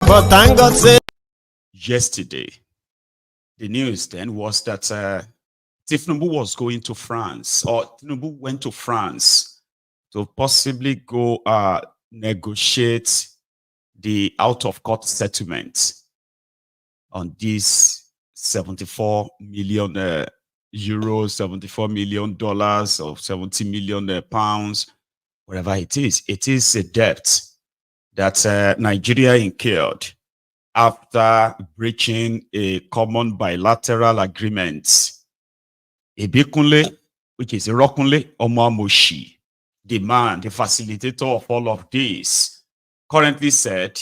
But thank God say yesterday, the news then was that Thiefnubu was going to France, or Thiefnubu went to France to possibly go negotiate the out-of-court settlement on this 74 million euros, $74 million, or 70 million pounds, whatever it is. It is a debt that Nigeria incurred after breaching a common bilateral agreement. Ebikunle, which is Irokunle Omomoshi, the man, the facilitator of all of this, currently said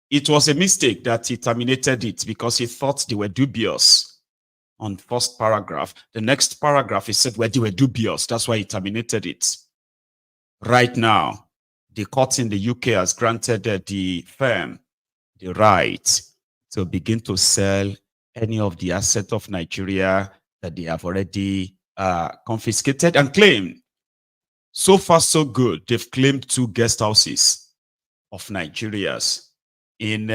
it was a mistake that he terminated it because he thought they were dubious on the first paragraph. The next paragraph, he said, well, they were dubious. That's why he terminated it. Right now, the court in the UK has granted the firm the right to begin to sell any of the assets of Nigeria that they have already confiscated and claimed. So far, so good. They've claimed 2 guest houses of Nigerians in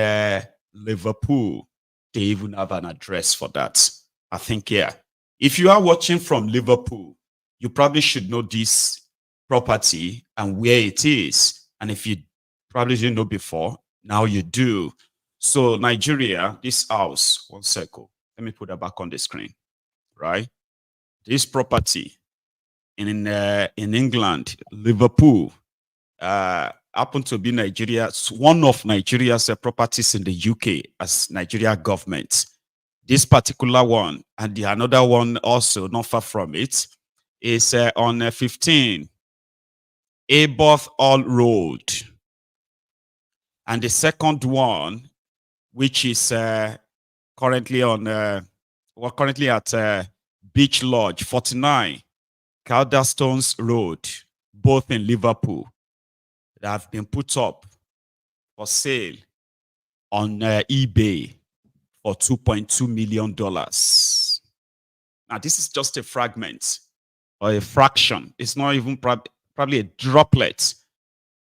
Liverpool. They even have an address for that. I think, yeah. If you are watching from Liverpool, you probably should know this property and where it is. And if you probably didn't know before, now you do. So Nigeria, this house, one second. Let me put that back on the screen, right? This property in England, Liverpool, happened to be Nigeria's, one of Nigeria's properties in the UK as Nigeria government. This particular one, and the another one also not far from it, is on 15 Aborth Hall Road. And the second one, which is currently on, currently at Beach Lodge, 49 Calderstones Road, both in Liverpool, that have been put up for sale on eBay for $2.2 million. Now, this is just a fragment or a fraction. It's not even probably a droplet.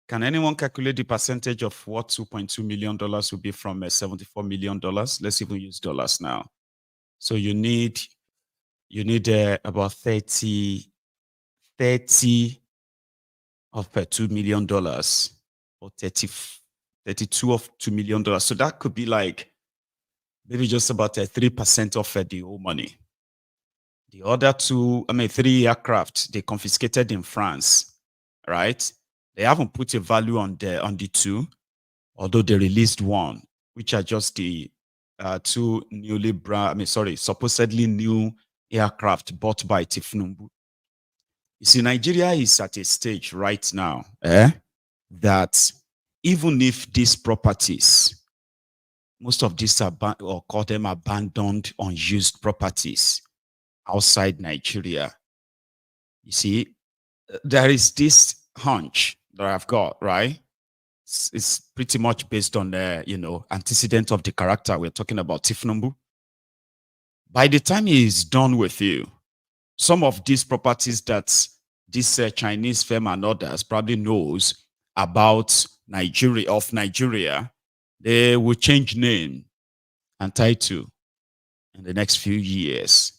Can anyone calculate the percentage of what $2.2 million would be from $74 million? Let's even use dollars now. So you need about 30 of $2 million or 32 of $2 million. So that could be like maybe just about 3% of the whole money. The other 3 aircraft they confiscated in France, right? They haven't put a value on the 2, although they released one, which are just the 2 supposedly new aircraft bought by Thiefnubu. You see, Nigeria is at a stage right now that even if these properties, most of these are or call them abandoned, unused properties outside Nigeria, you see, there is this hunch that I've got, right? It's pretty much based on the, antecedent of the character we're talking about, Thiefnubu. By the time he is done with you, some of these properties that this Chinese firm and others probably knows about Nigeria, they will change name and title in the next few years.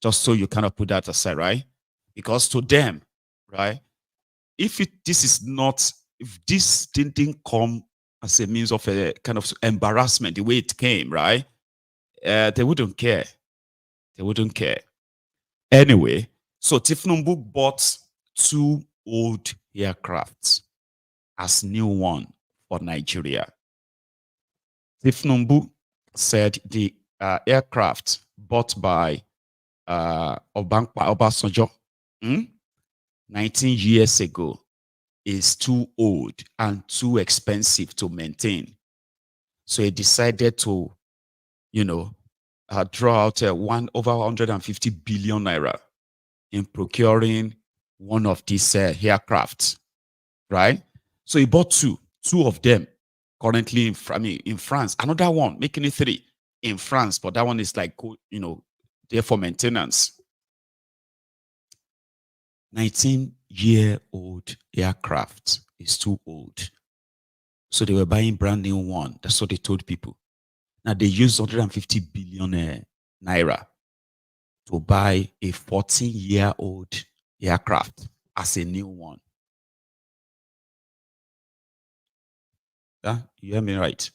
Just so you kind of put that aside, right? Because to them, right, if this didn't come as a means of a kind of embarrassment, the way it came, right, they wouldn't care. They wouldn't care. Anyway, so Thiefnubu bought 2 old aircrafts as new one for Nigeria. Thiefnubu said the aircraft bought by Obasanjo 19 years ago is too old and too expensive to maintain. So he decided to, draw out over 150 billion naira in procuring one of these aircraft, right? So he bought 2 of them currently in France. Another one, making it 3 in France, but that one is like, there for maintenance. 19-year-old aircraft is too old. So they were buying brand new one. That's what they told people. Now they used 150 billion naira to buy a 14-year-old aircraft as a new one. Yeah, you hear me right?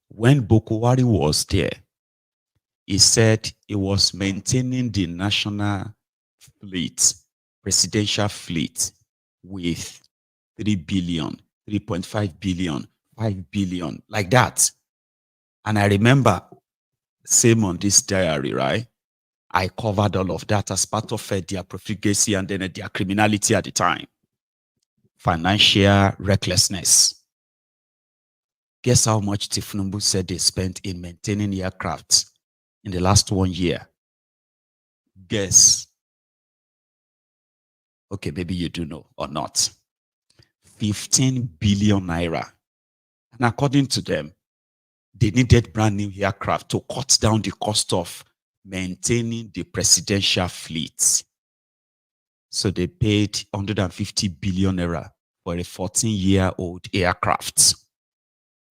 When Bokowari was there, he said he was maintaining the national fleet, presidential fleet, with 3 billion, 3.5 billion, 5 billion, like that. And I remember, same on this diary, right? I covered all of that as part of their profligacy and then their criminality at the time. Financial recklessness. Guess how much Thiefnubu said they spent in maintaining aircraft in the last 1 year? Guess. Okay, maybe you do know or not. 15 billion naira. And according to them, they needed brand new aircraft to cut down the cost of maintaining the presidential fleet. So they paid 150 billion naira for a 14-year-old aircraft.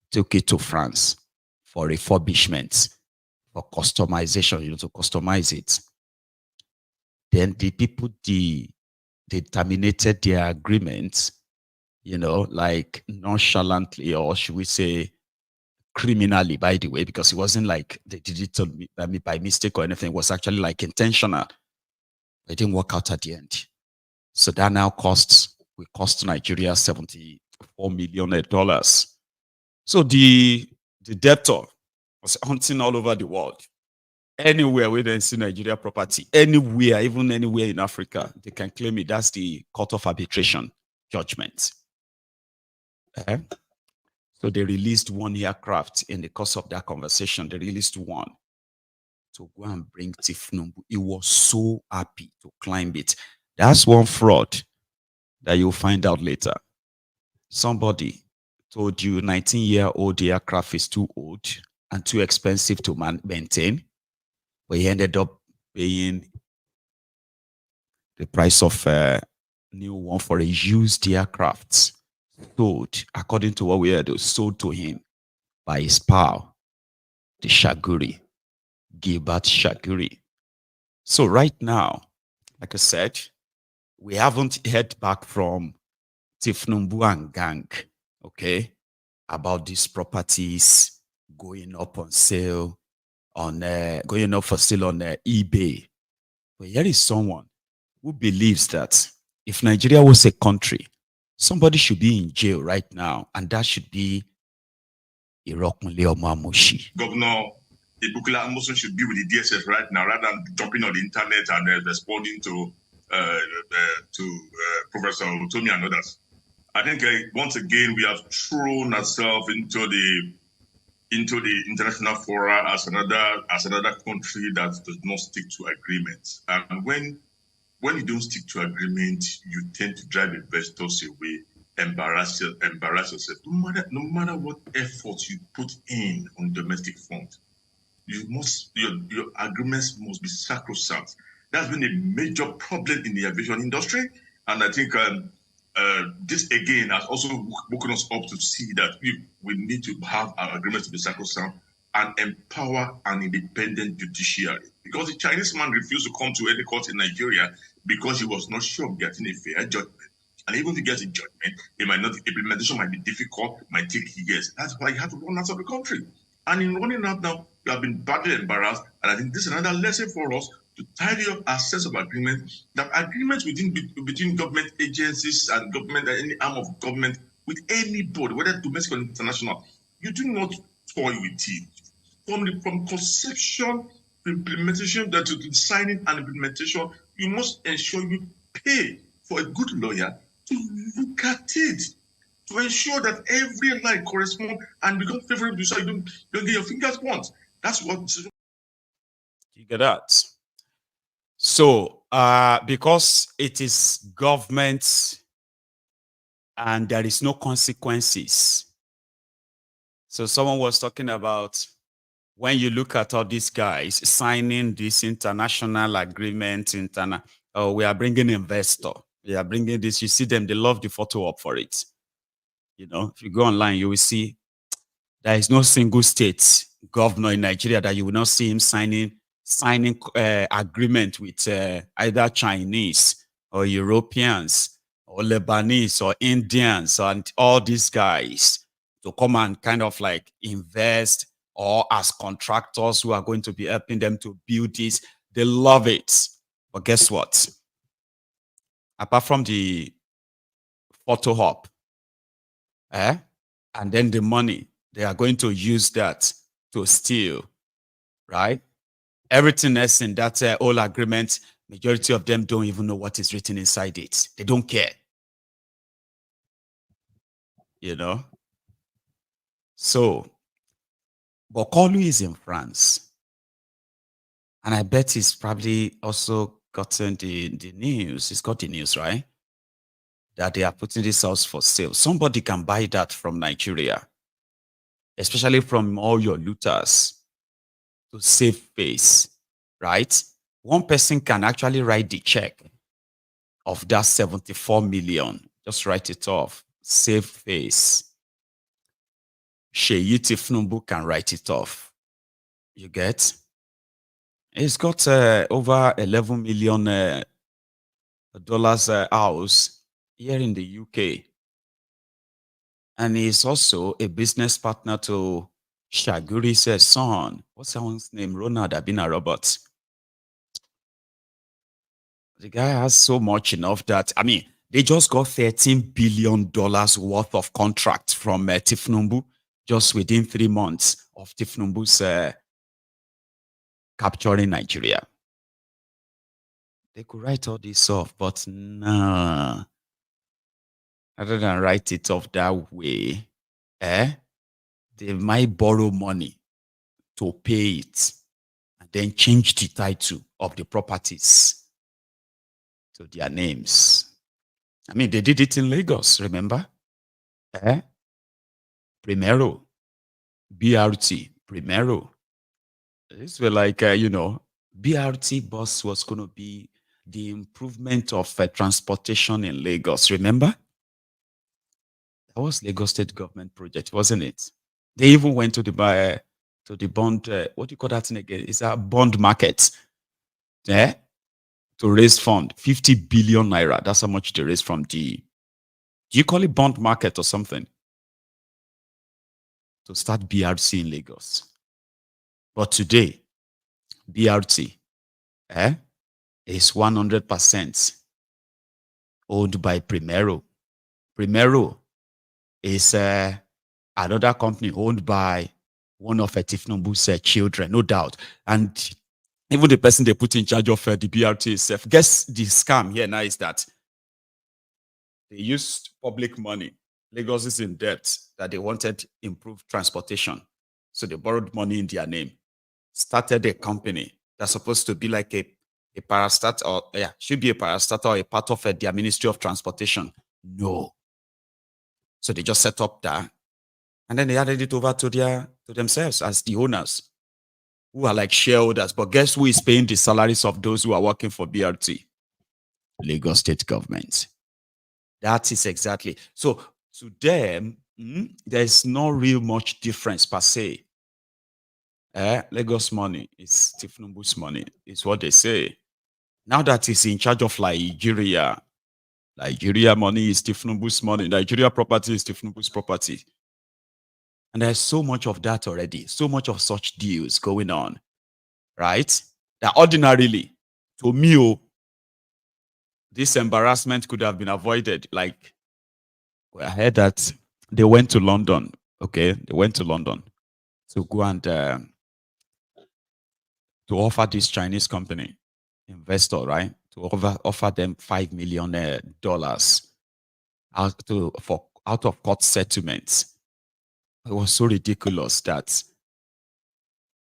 Took it to France for refurbishment, for customization, to customize it. Then the people, they terminated their agreement, like nonchalantly, or should we say criminally, by the way, because it wasn't like they did it by mistake or anything. It was actually like intentional. It didn't work out at the end. So that now cost Nigeria $74 million. So the debtor was hunting all over the world. Anywhere where they see Nigeria property, anywhere, even anywhere in Africa, they can claim it. That's the court of arbitration judgment. So they released one aircraft in the course of that conversation. They released one to go and bring Thiefnubu. He was so happy to climb it. That's one fraud that you'll find out later. Somebody told you 19-year-old aircraft is too old and too expensive to maintain, but he ended up paying the price of a new one for a used aircraft. Sold, according to what we heard, sold to him by his pal, the Shaguri, Gilbert Shaguri. So right now, like I said, we haven't heard back from Thiefnubu and gang, okay, about these properties going up on sale on going up for sale on eBay. But here is someone who believes that if Nigeria was a country, somebody should be in jail right now, and that should be Irokunle Omoamoshi. Governor Ibukula Amosun should be with the DSS right now, rather than jumping on the internet and responding to Professor Utomi and others. I think once again we have thrown ourselves into the international fora as another country that does not stick to agreements. And when you don't stick to agreement, you tend to drive investors away, embarrass yourself. No matter what effort you put in on domestic front, your agreements must be sacrosanct. That's been a major problem in the aviation industry, and I think this again has also woken us up to see that we need to have our agreements to be sacrosanct and empower an independent judiciary. Because the Chinese man refused to come to any court in Nigeria because he was not sure of getting a fair judgment. And even if he gets a judgment, implementation might be difficult, might take years. That's why he had to run out of the country. And in running out now, we have been badly embarrassed. And I think this is another lesson for us to tidy up our sense of agreement, that agreements between government agencies and government, any arm of government, with anybody, whether domestic or international, you do not toy with it. From conception to implementation, to signing and implementation, you must ensure you pay for a good lawyer to look at it, to ensure that every line corresponds and become favorable so you don't get your fingers burnt. That's what you get that. So because it is government and there is no consequences. So someone was talking about when you look at all these guys signing this international agreement, Oh, we are bringing investor. We are bringing this. You see them, they love the photo up for it. You know, if you go online, you will see there is no single state governor in Nigeria that you will not see him signing agreement with either Chinese or Europeans or Lebanese or Indians and all these guys to come and kind of like invest, or as contractors who are going to be helping them to build this. They love it. But guess what? Apart from the photo op, and then the money, they are going to use that to steal, right? Everything else in that whole agreement, majority of them don't even know what is written inside it. They don't care. You know? So, Bokolu is in France. And I bet he's probably also gotten the news. He's got the news, right? That they are putting this house for sale. Somebody can buy that from Nigeria, especially from all your looters, to save face, right? One person can actually write the check of that 74 million. Just write it off. Save face. Thiefnubu can write it off. You get? He's got over 11 million dollars house here in the UK. And he's also a business partner to Shaguri's son. What's someone's name? Ronald Abina Roberts. The guy has so much enough that, I mean, they just got $13 billion worth of contracts from Thiefnubu just within 3 months of Thiefnubu's capturing Nigeria. They could write all this off, but nah. Rather than write it off that way, they might borrow money to pay it and then change the title of the properties to their names. I mean, they did it in Lagos, remember? Primero, BRT, Primero. These were like, BRT bus was going to be the improvement of transportation in Lagos, remember? That was Lagos State government project, wasn't it? They even went to the bond, what do you call that thing again? It's a bond market, to raise fund, 50 billion naira. That's how much they raised from do you call it bond market or something? To start BRT in Lagos. But today, BRT is 100% owned by Primero. Primero is another company owned by one of Thiefnubu's children, no doubt. And even the person they put in charge of the BRT itself. Guess the scam here now is that they used public money. Lagos is in debt that they wanted improved transportation. So they borrowed money in their name, started a company that's supposed to be like a parastat, or should be a parastat or a part of their Ministry of Transportation. No. So they just set up that, and then they added it over to themselves as the owners, who are like shareholders. But guess who is paying the salaries of those who are working for BRT? Lagos State government. That is exactly. So to them, there's no real much difference per se. Lagos money is Thiefnubu's money, is what they say. Now that he's in charge of Nigeria money is Thiefnubu's money. Nigeria property is Thiefnubu's property. And there's so much of that already, so much of such deals going on, right? That ordinarily, to me, this embarrassment could have been avoided. Like, I heard that they went to London, okay? They went to London to go and to offer this Chinese company, investor, right? To offer them $5 million out of court settlements. It was so ridiculous that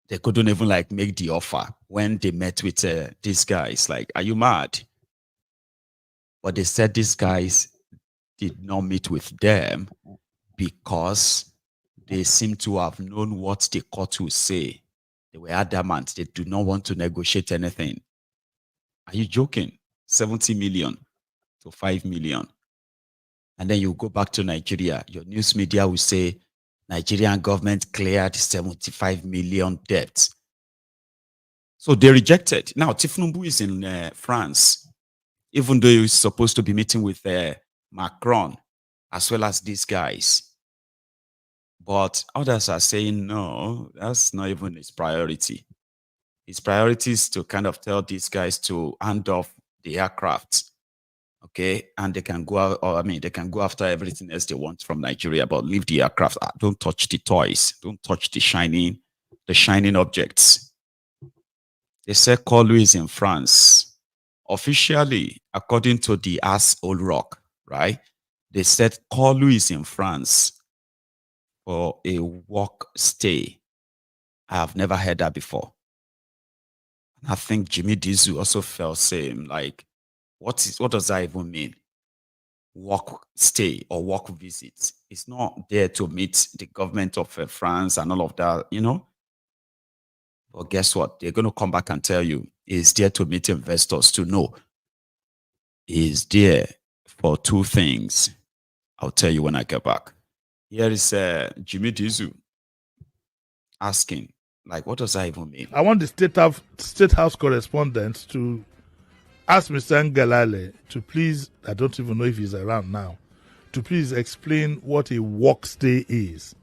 they couldn't even make the offer when they met with these guys. Like, are you mad? But they said these guys did not meet with them because they seem to have known what the court will say. They were adamant. They do not want to negotiate anything. Are you joking? 70 million to 5 million. And then you go back to Nigeria, your news media will say Nigerian government cleared 75 million debt. So they rejected. Now, Thiefnubu is in France, even though he's supposed to be meeting with Macron, as well as these guys. But others are saying, no, that's not even his priority. His priority is to kind of tell these guys to hand off the aircraft, okay? And they can go out, or I mean, they can go after everything else they want from Nigeria, but leave the aircraft. Don't touch the toys. Don't touch the shining objects. They said Kolu is in France. Officially, according to the Ask Old Rock, right? They said Kolu is in France for a work stay. I have never heard that before. I think Jimmy Dizu also felt same. Like, what does that even mean? Work stay or work visit. It's not there to meet the government of France and all of that, you know. But guess what? They're going to come back and tell you it's there to meet investors to know. It's there for two things. I'll tell you when I get back. Here is Jimmy Dizu asking, like, what does that even mean? I want the State House correspondent to ask Mr. Ngalale to please, I don't even know if he's around now, to please explain what a work stay is.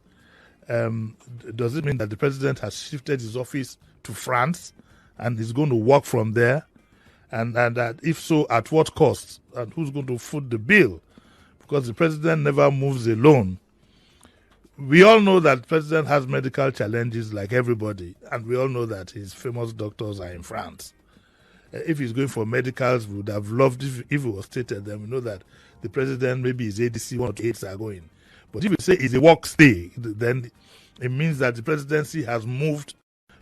Does it mean that the president has shifted his office to France and is going to work from there? And that if so, at what cost? And who's going to foot the bill? Because the president never moves alone. We all know that the president has medical challenges like everybody, and we all know that his famous doctors are in France. If he's going for medicals, we would have loved if it was stated, then we know that the president, maybe his ADC, one of the aides are going. But if you say it's a work stay, then it means that the presidency has moved.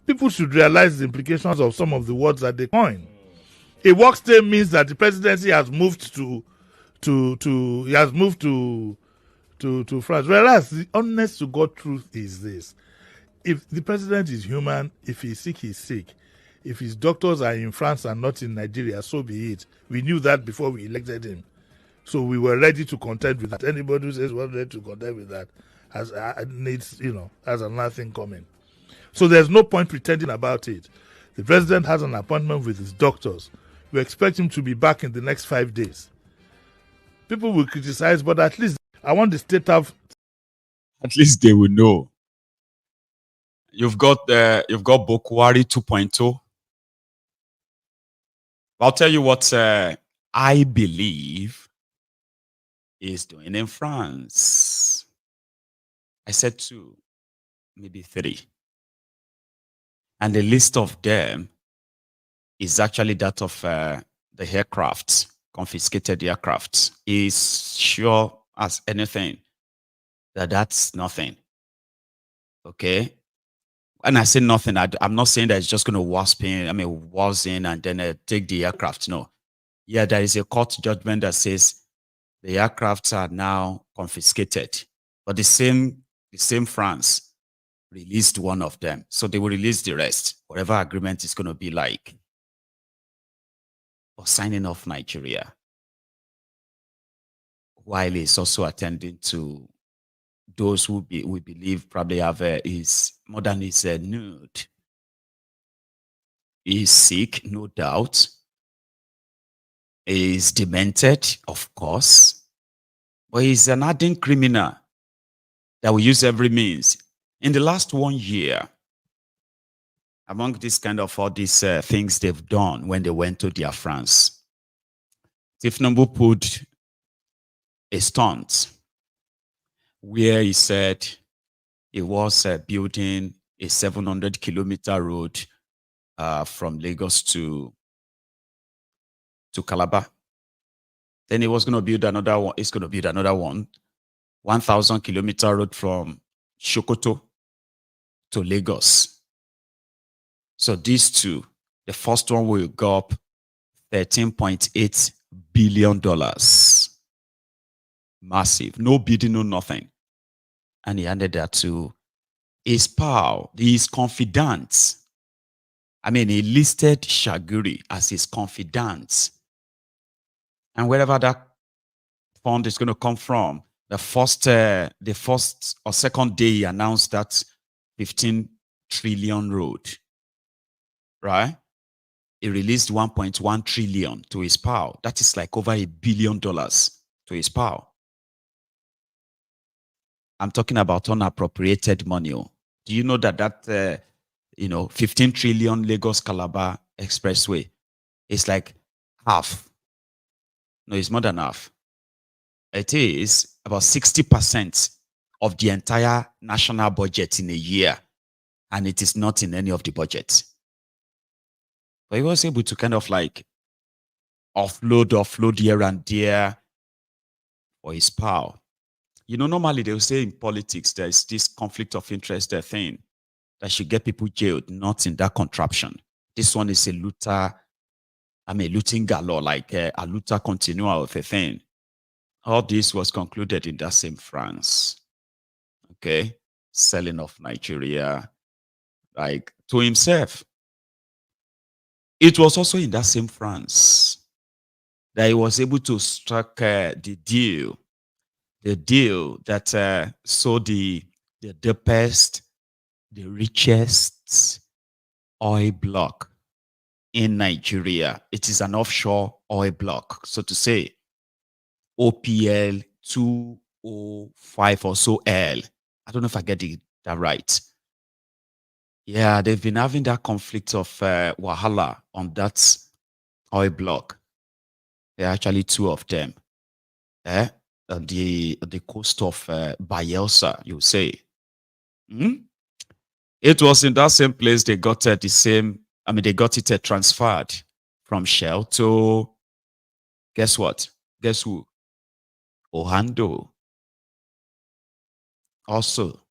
People should realize the implications of some of the words that they coin. A work stay means that the presidency has moved to France. Whereas the honest to God truth is this: if the president is human, if he's sick, he's sick. If his doctors are in France and not in Nigeria, so be it. We knew that before we elected him, so we were ready to contend with that. Anybody who says we're ready to contend with that has another thing coming. So there's no point pretending about it. The president has an appointment with his doctors. We expect him to be back in the next 5 days. People will criticize, but at least I want the state of. At least they will know. You've got Bokwari 2.0. I'll tell you what I believe is doing in France. I said 2, maybe 3. And the list of them is actually that of the aircraft, confiscated aircraft. Is sure as anything that's nothing. Okay? And I say nothing, I'm not saying that it's just going to wasp in and then take the aircraft. No. Yeah, there is a court judgment that says the aircrafts are now confiscated. But the same France released one of them. So they will release the rest, whatever agreement is going to be like. For signing off Nigeria, while he's also attending to those who we believe probably have is more than his nude. He's sick, no doubt. He's demented, of course. But he's an hardened criminal that will use every means. In the last 1 year, among this kind of all these things they've done when they went to their France, Thiefnubu put a stunt where he said he was building a 700-kilometer road from Lagos to Calabar. Then he was going to build another one. He's going to build another 1,000-kilometer road from Sokoto to Lagos. So these two, the first one will go up $13.8 billion. Massive. No bidding, no nothing. And he handed that to his pal, his confidant. I mean, he listed Shaguri as his confidant. And wherever that fund is going to come from, the first or second day he announced that 15 trillion road, right? He released 1.1 trillion to his pal. That is like over $1 billion to his pal. I'm talking about unappropriated money. Do you know that 15 trillion Lagos Calabar Expressway is like half? No, it's more than half. It is about 60% of the entire national budget in a year, and it is not in any of the budgets. But he was able to kind of like offload here and there for his power. Normally they will say in politics there's this conflict of interest thing that should get people jailed, not in that contraption. This one is a looting galore, like a looter continua of a thing. All this was concluded in that same France. Okay? Selling of Nigeria, like to himself. It was also in that same France that he was able to strike the deal that saw the deepest, the richest oil block in Nigeria. It is an offshore oil block, so to say. OPL 205 or so L. I don't know if I get that right. Yeah, they've been having that conflict of Wahala on that oil block. There are actually two of them. On the coast of Bayelsa, you say. It was in that same place they got they got it transferred from Shell to, guess what? Guess who? Ohando. Also,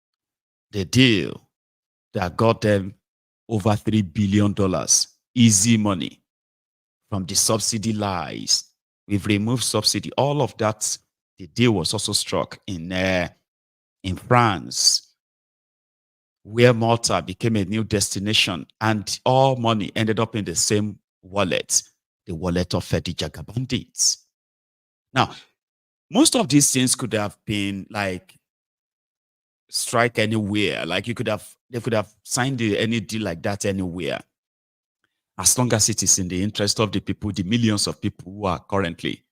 the deal that got them over $3 billion, easy money from the subsidy lies. We've removed subsidy. All of that, the deal was also struck in France, where Malta became a new destination, and all money ended up in the same wallet, the wallet of the Jaga bandits. Now, most of these things could have been like strike anywhere. Like they could have signed any deal like that anywhere, as long as it is in the interest of the people, the millions of people who are currently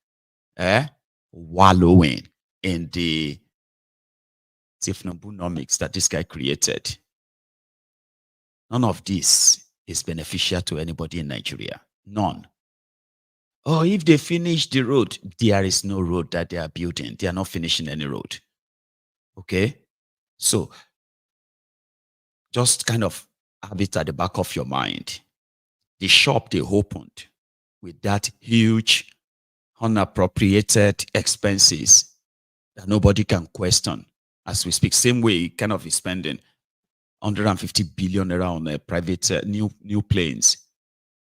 wallowing in the Thiefnubu that this guy created. None of this is beneficial to anybody in Nigeria. None. Oh, if they finish the road, there is no road that they are building. They are not finishing any road. Okay? So, just kind of have it at the back of your mind. The shop they opened with that huge, unappropriated expenses that nobody can question as we speak. Same way, kind of is spending 150 billion around private new planes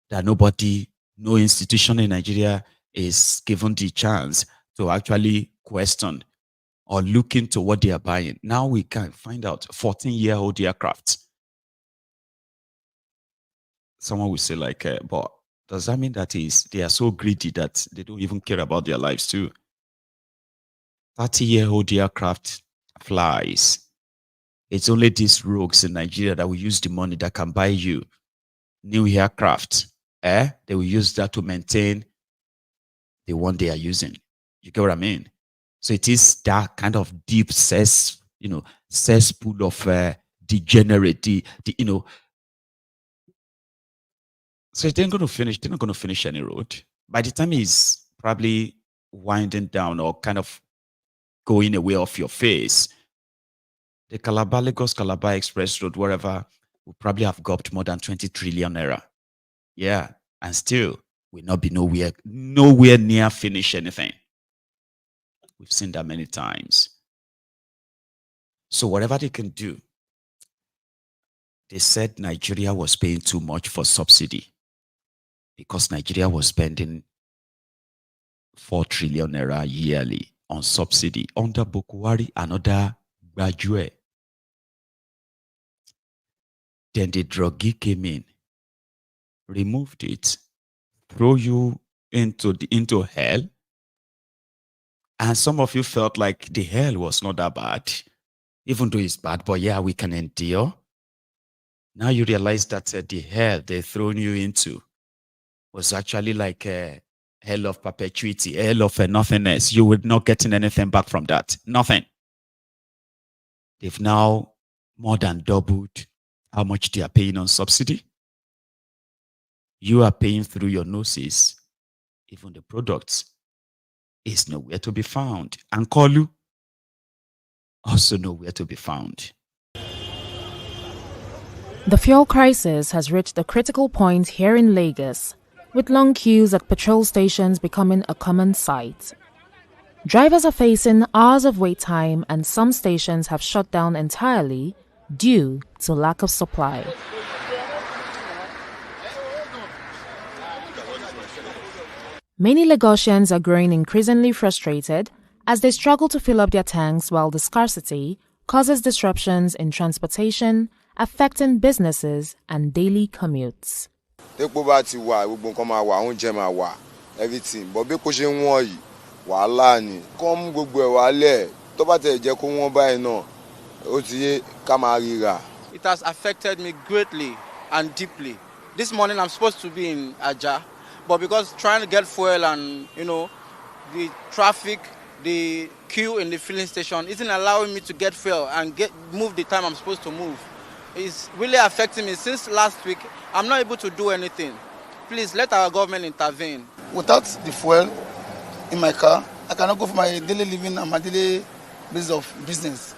that no institution in Nigeria is given the chance to actually question or look into what they are buying. Now we can find out 14-year-old aircraft. Someone will say like, but does that mean that they are so greedy that they don't even care about their lives too? 30-year-old aircraft flies. It's only these rogues in Nigeria that will use the money that can buy you new aircraft. They will use that to maintain the one they are using. You get what I mean? So it is that kind of deep cesspool of degenerate, So they're not going to finish any road. By the time he's probably winding down or kind of going away off your face, the Lagos Calabar Express Road, wherever, will probably have gulped more than 20 trillion naira. Yeah, and still will not be nowhere near finish anything. We've seen that many times. So whatever they can do, they said Nigeria was paying too much for subsidy because Nigeria was spending 4 trillion naira yearly on subsidy under Bukwari and other graduate. Then the druggie came in, removed it, throw you into hell, And some of you felt like the hell was not that bad, even though it's bad, but yeah, we can endure. Now you realize that the hell they're throwing you into was actually like a hell of perpetuity, a hell of nothingness. You would not getting anything back from that. Nothing. They've now more than doubled how much they are paying on subsidy. You are paying through your noses. Even the products is nowhere to be found. And Kolu, also nowhere to be found. The fuel crisis has reached a critical point here in Lagos, with long queues at petrol stations becoming a common sight. Drivers are facing hours of wait time, and some stations have shut down entirely due to lack of supply. Many Lagosians are growing increasingly frustrated as they struggle to fill up their tanks, while the scarcity causes disruptions in transportation, affecting businesses and daily commutes. Everything, but bí kò ṣe ń wọ́n yìí wàhálà ni kọ́ mú gbogbo ẹ̀ wálẹ̀ tó bá tẹ̀ jẹ́ kó wọ́n báyìí náà ó ti yé ká máa ríra. It has affected me greatly and deeply. This morning I'm supposed to be in Aja, but because trying to get fuel and the traffic, the queue in the filling station isn't allowing me to get fuel and move the time I'm supposed to move. It's really affecting me. Since last week, I'm not able to do anything. Please let our government intervene. Without the fuel in my car, I cannot go for my daily living and my daily basis of business.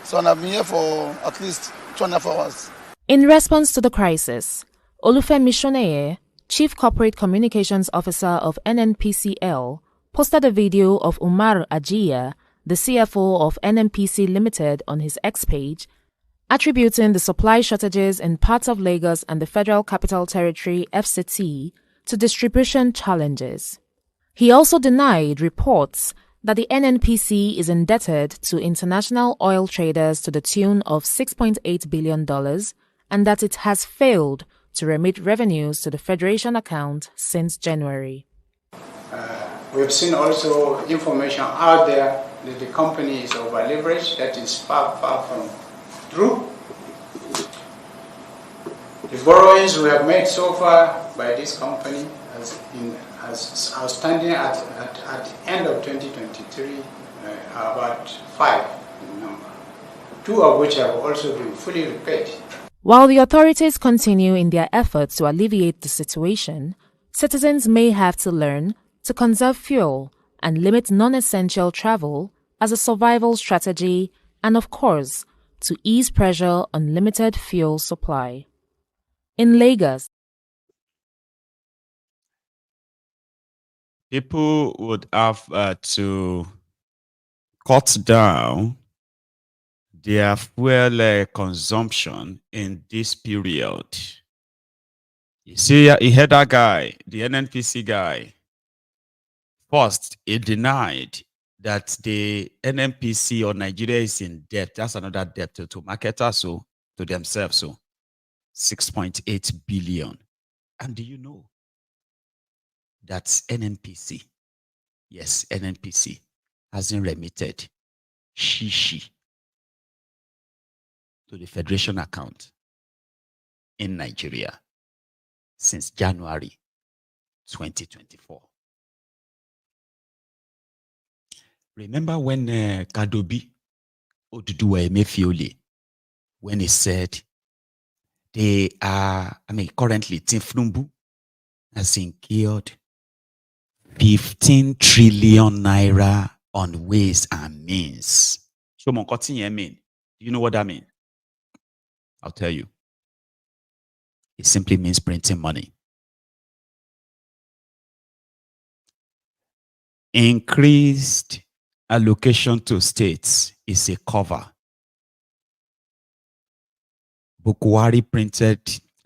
So I've been here for at least 2.5 hours. In response to the crisis, Olufemi Shoneye, Chief Corporate Communications Officer of NNPCL, posted a video of Umar Ajiya, the CFO of NNPC Limited, on his X page, attributing the supply shortages in parts of Lagos and the Federal Capital Territory (FCT) to distribution challenges. He also denied reports that the NNPC is indebted to international oil traders to the tune of $6.8 billion and that it has failed to remit revenues to the Federation account since January. We've seen also information out there that the company is over-leveraged. That is far from true. The borrowings we have made so far by this company as outstanding at the end of 2023 are about 5 in number, 2 of which have also been fully repaid. While the authorities continue in their efforts to alleviate the situation, citizens may have to learn to conserve fuel and limit non-essential travel as a survival strategy, and of course, to ease pressure on limited fuel supply. In Lagos, people would have to cut down their fuel consumption in this period. You see, you heard that guy, the NNPC guy. First, he denied that the NNPC or Nigeria is in debt. That's another debt to marketers, so to themselves. So 6.8 billion. And do you know that NNPC, yes, NNPC hasn't remitted shishi to the Federation account in Nigeria since January 2024. Remember when Kadobi Oduduwa Emefiole, when he said they are, currently Thiefnubu has incurred 15 trillion naira on ways and means. So, mean? Do you know what that means? I'll tell you. It simply means printing money. Increased allocation to states is a cover. Bukwari printed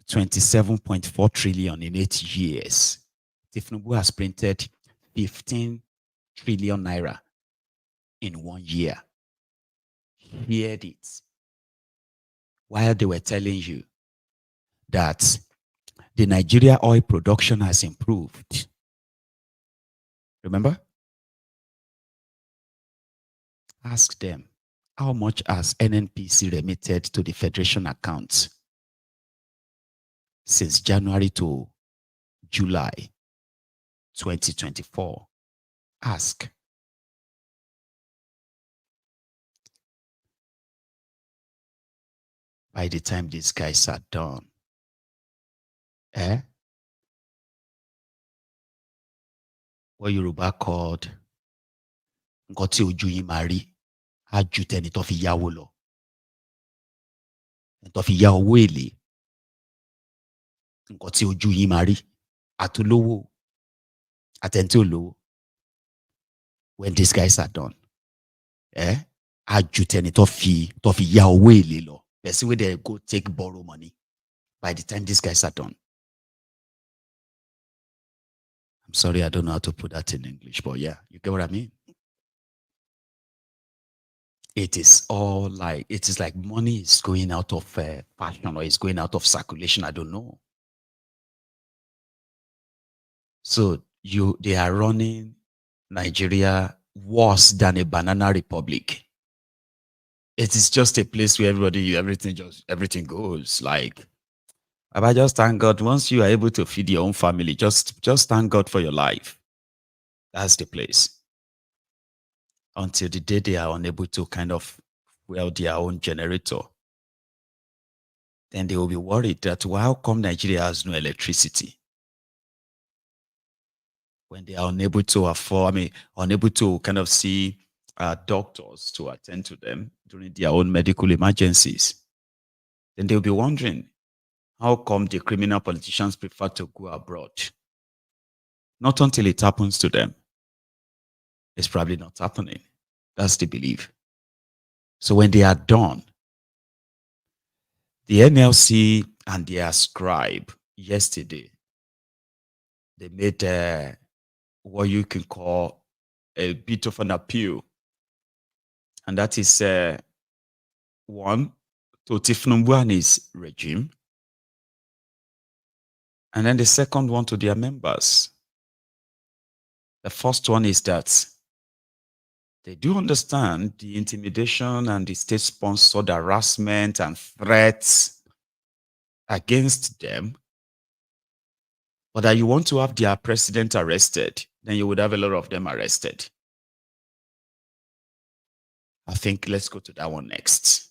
27.4 trillion in 8 years. Thiefnubu has printed 15 trillion naira in 1 year. Heard it. While they were telling you that the Nigeria oil production has improved. Remember? Ask them, how much has NNPC remitted to the Federation account since January to July 2024? Ask. By the time these guys are done, what Yoruba called nǹkan tí ojú yín máa rí á ju tẹni tó fi yáwó lọ. Ẹni tó fi yá owó èlé. Nǹkan tí ojú yín máa rí àtolówó àtẹni tí ò lówó. When these guys are done, á ju tẹni tó fi yá owó èlé lọ. Person wey dey go take borrow money by the time these guys are done. I'm sorry, I don't know how to put that in English, but yeah, you get what I mean? It is like money is going out of fashion or it's going out of circulation. I don't know. So they are running Nigeria worse than a banana republic. It is just a place where everything goes. Like, I just thank God. Once you are able to feed your own family, just thank God for your life. That's the place. Until the day they are unable to kind of fuel their own generator. Then they will be worried that, well, how come Nigeria has no electricity? When they are unable to afford, unable to kind of see doctors to attend to them during their own medical emergencies. Then they'll be wondering, how come the criminal politicians prefer to go abroad? Not until it happens to them. It's probably not happening. That's the belief. So when they are done, the NLC and their scribe yesterday, they made what you can call a bit of an appeal. And that is one, to Thiefnubu and his regime. And then the second one to their members. The first one is that they do understand the intimidation and the state-sponsored harassment and threats against them, but that you want to have their president arrested, then you would have a lot of them arrested. I think let's go to that one next,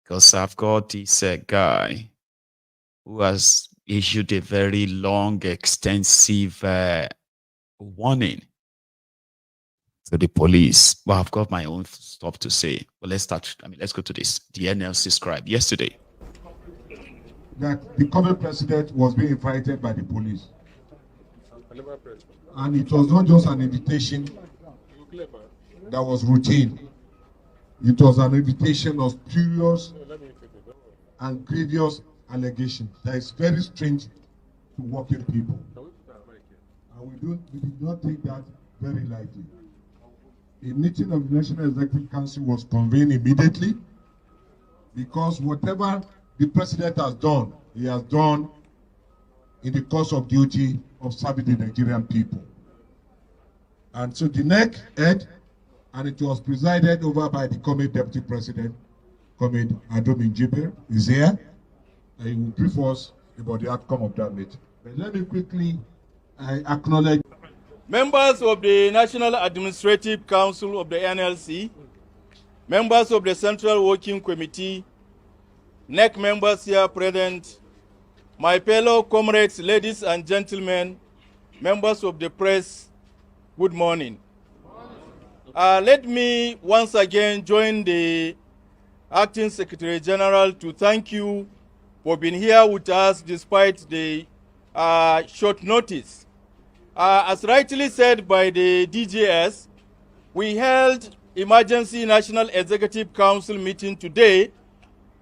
because I've got this guy who has issued a very long, extensive warning to the police. Well, I've got my own stuff to say, but let's go to this. The NLC scribe yesterday. That the current president was being invited by the police. And it was not just an invitation that was routine. It was an invitation of spurious and grievous allegations that is very strange to working people. And we did not take that very lightly. A meeting of the National Executive Council was convened immediately, because whatever the president has done, he has done in the course of duty of serving the Nigerian people. And so the next head, and it was presided over by the current deputy president, Comrade Adomin Jibril, is here, and he will brief us about the outcome of that meeting. But let me quickly acknowledge members of the National Administrative Council of the NLC, members of the Central Working Committee, NEC members here present, my fellow comrades, ladies and gentlemen, members of the press, good morning. Let me once again join the Acting Secretary General to thank you for being here with us despite the short notice. As rightly said by the DJS, we held Emergency National Executive Council meeting today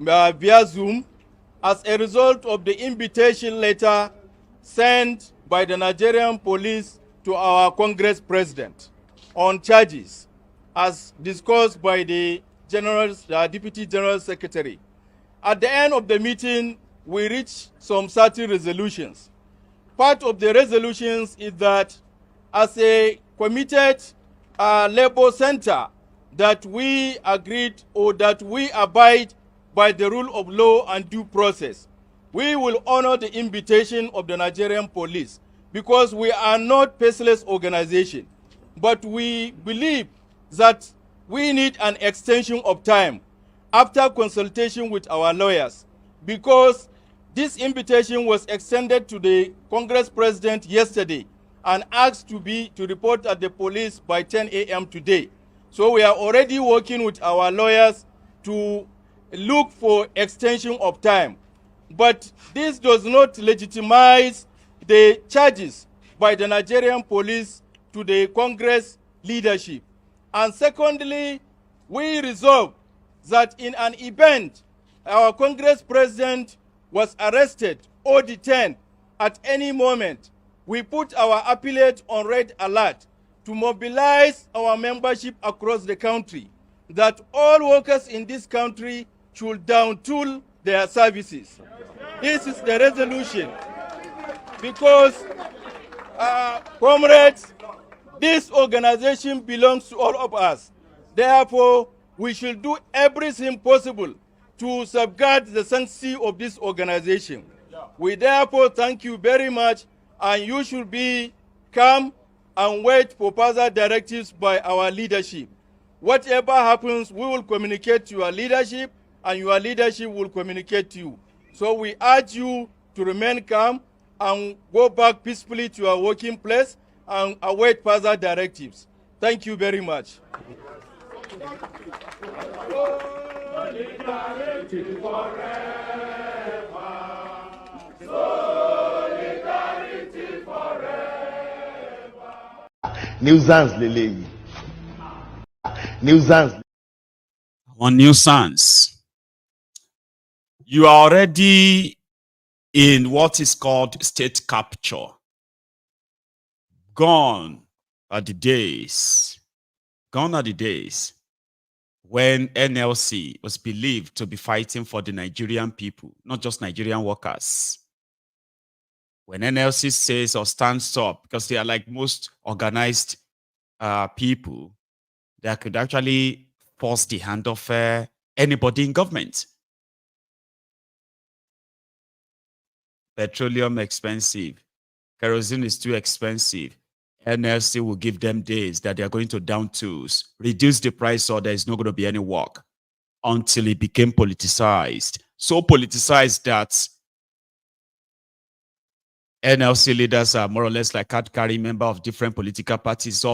via Zoom as a result of the invitation letter sent by the Nigerian police to our Congress President on charges as discussed by the Deputy General Secretary. At the end of the meeting, we reached some certain resolutions. Part of the resolutions is that as a committed labor center, that we agreed or that we abide by the rule of law and due process. We will honor the invitation of the Nigerian police because we are not faceless organization, but we believe that we need an extension of time after consultation with our lawyers, because this invitation was extended to the Congress President yesterday and asked to report at the police by 10 a.m. today. So we are already working with our lawyers to look for extension of time. But this does not legitimize the charges by the Nigerian police to the Congress leadership. And secondly, we resolve that in an event our Congress President was arrested or detained at any moment, we put our appellate on red alert to mobilize our membership across the country, that all workers in this country should down-tool their services. This is the resolution, because, comrades, this organization belongs to all of us. Therefore, we should do everything possible to safeguard the sanctity of this organization. We therefore thank you very much, and you should be calm and wait for further directives by our leadership. Whatever happens, we will communicate to your leadership, and your leadership will communicate to you. So we urge you to remain calm and go back peacefully to your working place and await further directives. Thank you very much. Solidarity forever. Solidarity forever. Nuisance lele. Nuisance. On nuisance, you are already in what is called state capture. Gone are the days. Gone are the days when NLC was believed to be fighting for the Nigerian people, not just Nigerian workers. When NLC says or stands up, because they are like most organized people that could actually force the hand of anybody in government. Petroleum expensive. Kerosene is too expensive. NLC will give them days that they are going to down tools, reduce the price, or there is not going to be any work, until it became politicized. So politicized that NLC leaders are more or less like card-carrying members of different political parties,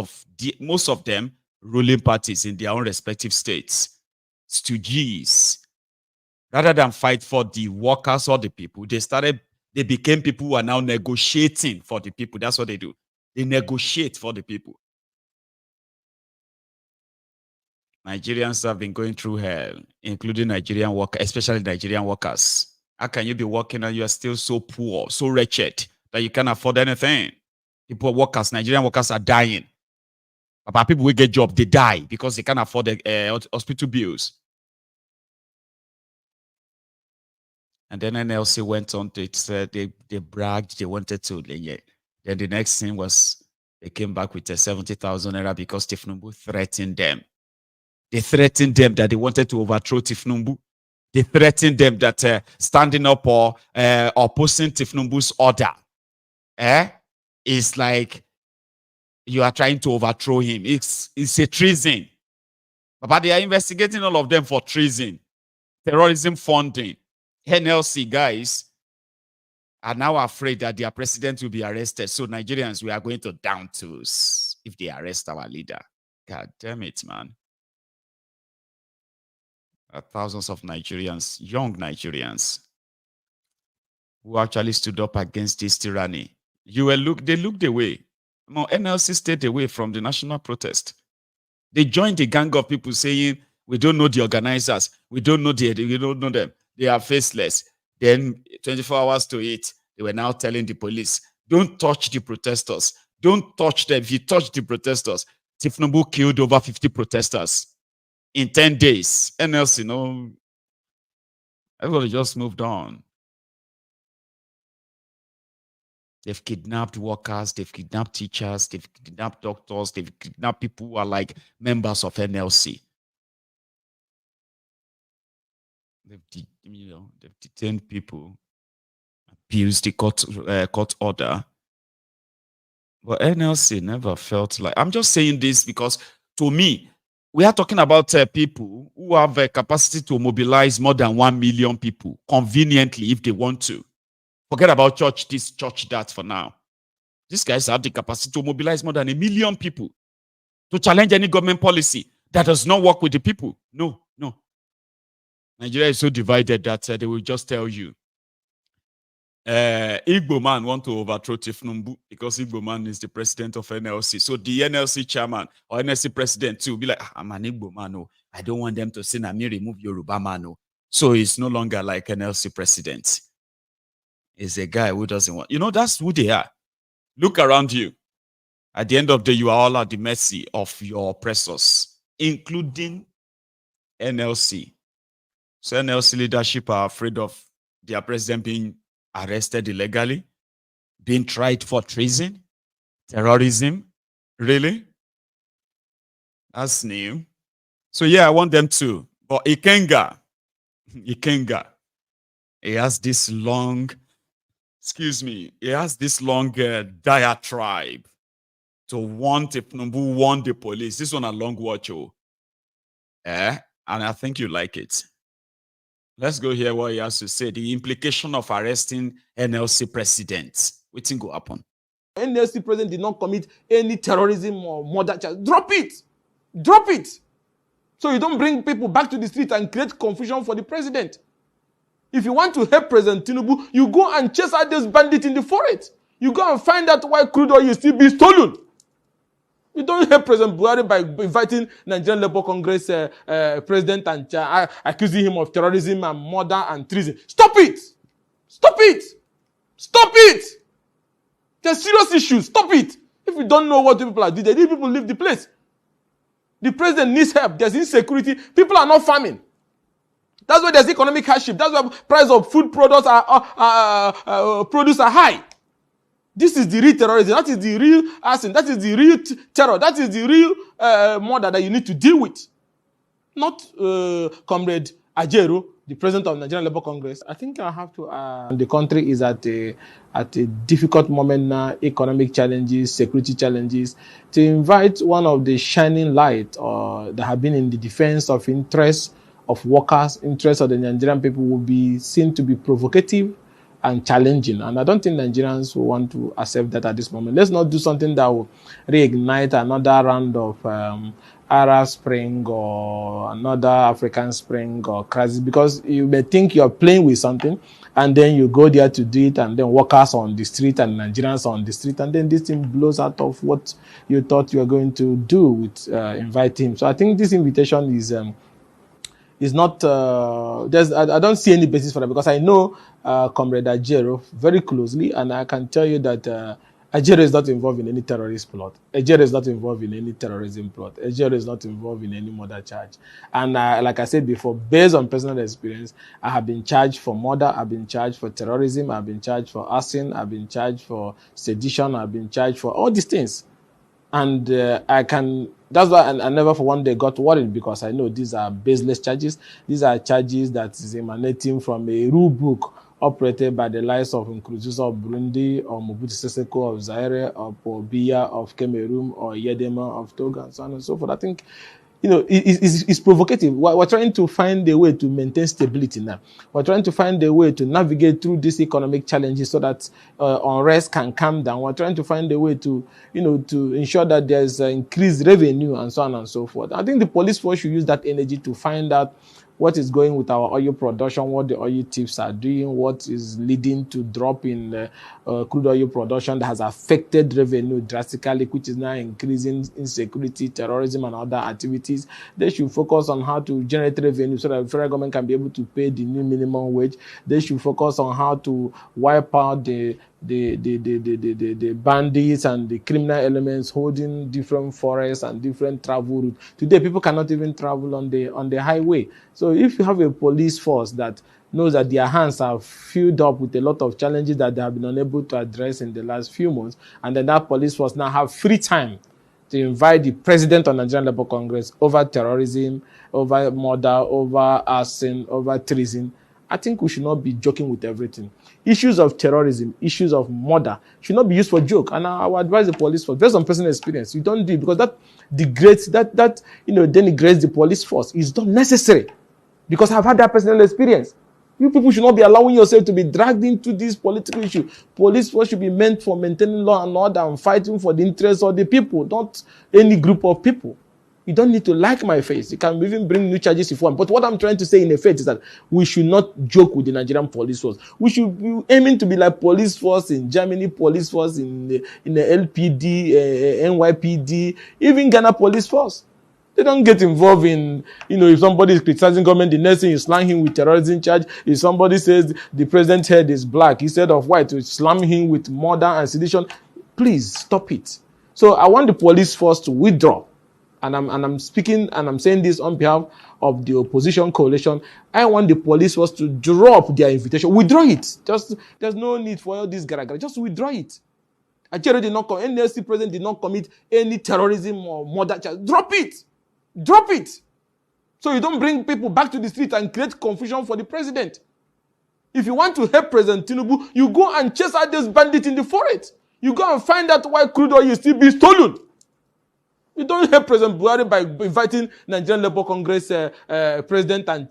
most of them ruling parties in their own respective states. Stooges. Rather than fight for the workers or the people, they became people who are now negotiating for the people. That's what they do. They negotiate for the people. Nigerians have been going through hell, including Nigerian workers, especially Nigerian workers. How can you be working and you are still so poor, so wretched that you can't afford anything? People, workers, Nigerian workers are dying. But people who get job, they die because they can't afford the hospital bills. And then NLC went on to it, they bragged, they wanted to. Then the next thing was they came back with a 70,000 naira because Thiefnubu threatened them. They threatened them that they wanted to overthrow Thiefnubu. They threatened them that standing up or opposing Thiefnubu's order is like you are trying to overthrow him. It's a treason. But they are investigating all of them for treason, terrorism funding. NLC guys are now afraid that their president will be arrested. So Nigerians, we are going to down tools if they arrest our leader. God damn it, man. Thousands of Nigerians, young Nigerians, who actually stood up against this tyranny. They looked away. No, NLC stayed away from the national protest. They joined the gang of people saying, we don't know the organizers. We don't know them. They are faceless. Then 24 hours to it, they were now telling the police, don't touch the protesters. Don't touch them. If you touch the protesters, Thiefnubu killed over 50 protesters in 10 days. NLC, everybody just moved on. They've kidnapped workers, they've kidnapped teachers, they've kidnapped doctors, they've kidnapped people who are like members of NLC. they've detained people, abused the court order. But NLC never felt like. I'm just saying this because, to me, we are talking about people who have a capacity to mobilize more than 1 million people conveniently if they want to. Forget about church this, church that for now. These guys have the capacity to mobilize more than 1 million people to challenge any government policy that does not work with the people. No. Nigeria is so divided that they will just tell you. Igbo man want to overthrow Thiefnubu because Igbo man is the president of NLC. So the NLC chairman or NLC president too will be like, I'm an Igbo man. Oh, I don't want them to say na me remove Yoruba man. Oh. So it's no longer like NLC president. It's a guy who doesn't want. That's who they are. Look around you. At the end of the day, you are all at the mercy of your oppressors, including NLC. So NLC leadership are afraid of their president being arrested illegally, being tried for treason, terrorism. Really? That's new. So yeah, I want them to. But Ikenga, he has this long, diatribe to want Thiefnubu, want the police. This one a long watch, and I think you like it. Let's go hear what he has to say. The implication of arresting NLC president. What thing go happen? NLC president did not commit any terrorism or murder charge. Drop it. So you don't bring people back to the street and create confusion for the president. If you want to help President Thiefnubu, you go and chase out those bandits in the forest. You go and find out why crude oil is still being stolen. You don't help President Buhari by inviting Nigerian Labour Congress president and accusing him of terrorism and murder and treason. Stop it! There's serious issues. Stop it! If you don't know what people are doing, they need people to leave the place. The president needs help. There's insecurity. People are not farming. That's why there's economic hardship. That's why price of food products produce are high. This is the real terrorism. That is the real arson. That is the real terror. That is the real murder that you need to deal with. Not Comrade Ajero, the president of Nigerian Labour Congress. I think I have to. The country is at a difficult moment now. Economic challenges, security challenges. To invite one of the shining light that have been in the defense of interests of workers, interests of the Nigerian people will be seen to be provocative and challenging. And I don't think Nigerians will want to accept that at this moment. Let's not do something that will reignite another round of Arab Spring or another African Spring or crisis, because you may think you're playing with something and then you go there to do it, and then workers on the street and Nigerians on the street, and then this thing blows out of what you thought you were going to do with inviting him. So I think this invitation is not, I don't see any basis for that, because I know Comrade Ajero very closely, and I can tell you that Ajero is not involved in any terrorist plot. Ajero is not involved in any terrorism plot. Ajero is not involved in any murder charge. And like I said before, based on personal experience, I have been charged for murder, I've been charged for terrorism, I've been charged for arson, I've been charged for sedition, I've been charged for all these things. And that's why I never for one day got worried, because I know these are baseless charges. These are charges that is emanating from a rule book operated by the likes of Nkurunziza of Burundi, or Mobutu Sese Seko of Zaire, or Paul Biya of Cameroon, or Yedema of Togo, and so on and so forth. I think, it's provocative. We're trying to find a way to maintain stability now. We're trying to find a way to navigate through these economic challenges so that unrest can calm down. We're trying to find a way to, to ensure that there's increased revenue and so on and so forth. I think the police force should use that energy to find out what is going with our oil production, what the oil thieves are doing, what is leading to drop in crude oil production that has affected revenue drastically, which is now increasing insecurity, terrorism, and other activities. They should focus on how to generate revenue so that the federal government can be able to pay the new minimum wage. They should focus on how to wipe out the bandits and the criminal elements holding different forests and different travel routes. Today, people cannot even travel on the highway. So if you have a police force that knows that their hands are filled up with a lot of challenges that they have been unable to address in the last few months, and then that police force now have free time to invite the president of Nigerian Labour Congress over terrorism, over murder, over arson, over treason. I think we should not be joking with everything. Issues of terrorism, issues of murder should not be used for joke. And I would advise the police force, based on personal experience, you don't do it because that degrades, denigrates the police force. It's not necessary because I've had that personal experience. You people should not be allowing yourself to be dragged into this political issue. Police force should be meant for maintaining law and order and fighting for the interests of the people, not any group of people. You don't need to like my face. You can even bring new charges if you want. But what I'm trying to say in effect is that we should not joke with the Nigerian police force. We should be aiming to be like police force in Germany, police force in the LPD, NYPD, even Ghana police force. They don't get involved in, if somebody is criticizing government, the next thing you slam him with terrorism charge. If somebody says the president's head is black instead of white, you slam him with murder and sedition. Please stop it. So I want the police force to withdraw. And I'm speaking and I'm saying this on behalf of the opposition coalition. I want the police force to drop their invitation. Withdraw it. There's no need for all this garagara. Just withdraw it. Charade did not NLC president did not commit any terrorism or murder charge. Drop it. Drop it. So you don't bring people back to the street and create confusion for the president. If you want to help President Thiefnubu, you go and chase out those bandits in the forest. You go and find out why crude oil is still being stolen. You don't help President Buhari by inviting Nigerian Labour Congress president and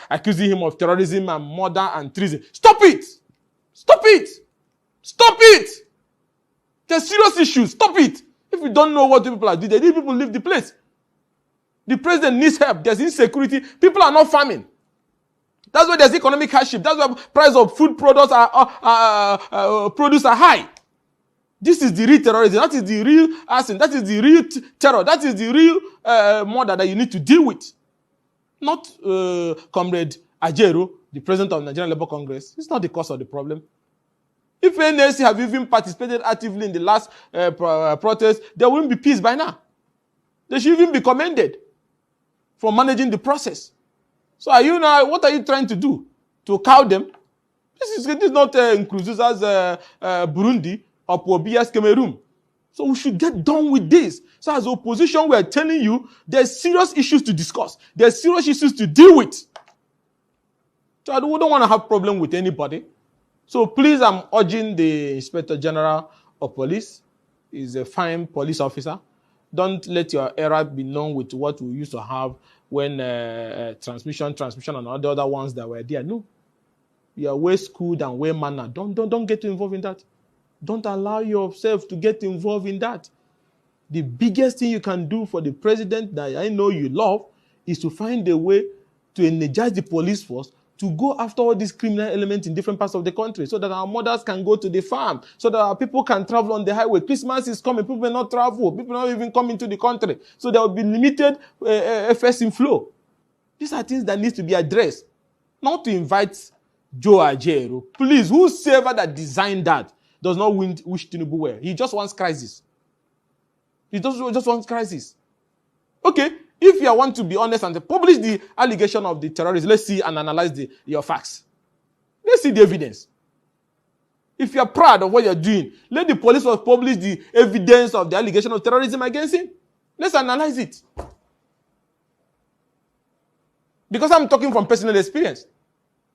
accusing him of terrorism and murder and treason. Stop it! Stop it! Stop it! There's serious issues. Stop it! If you don't know what the people are doing, these people leave the place. The president needs help. There's insecurity. People are not farming. That's why there's economic hardship. That's why price of food products produce are high. This is the real terrorism. That is the real arson. That is the real terror. That is the real murder that you need to deal with. Not Comrade Ajero, the president of Nigerian Labour Congress. It's not the cause of the problem. If NLC have even participated actively in the last protest, there wouldn't be peace by now. They should even be commended for managing the process. So what are you trying to do? To cow them? This is not Nkurunziza's Burundi or Pobia's Cameroon. So we should get done with this. So as opposition, we are telling you there's serious issues to discuss. There's serious issues to deal with. So we don't want to have problem with anybody. So please, I'm urging the Inspector General of Police. He's a fine police officer. Don't let your era be known with what we used to have when transmission and all the other ones that were there. No. You are way schooled and way mannered. Don't get involved in that. Don't allow yourself to get involved in that. The biggest thing you can do for the president that I know you love is to find a way to energize the police force to go after all these criminal elements in different parts of the country so that our mothers can go to the farm, so that our people can travel on the highway. Christmas is coming. People may not travel. People not even come into the country. So there will be limited FS inflow. These are things that need to be addressed. Not to invite Joe Ajero. Please, whosoever that designed that does not wish Thiefnubu well. He just wants crisis. He just wants crisis. Okay, if you want to be honest and publish the allegation of the terrorists, let's see and analyze your facts. Let's see the evidence. If you're proud of what you're doing, let the police publish the evidence of the allegation of terrorism against him. Let's analyze it. Because I'm talking from personal experience.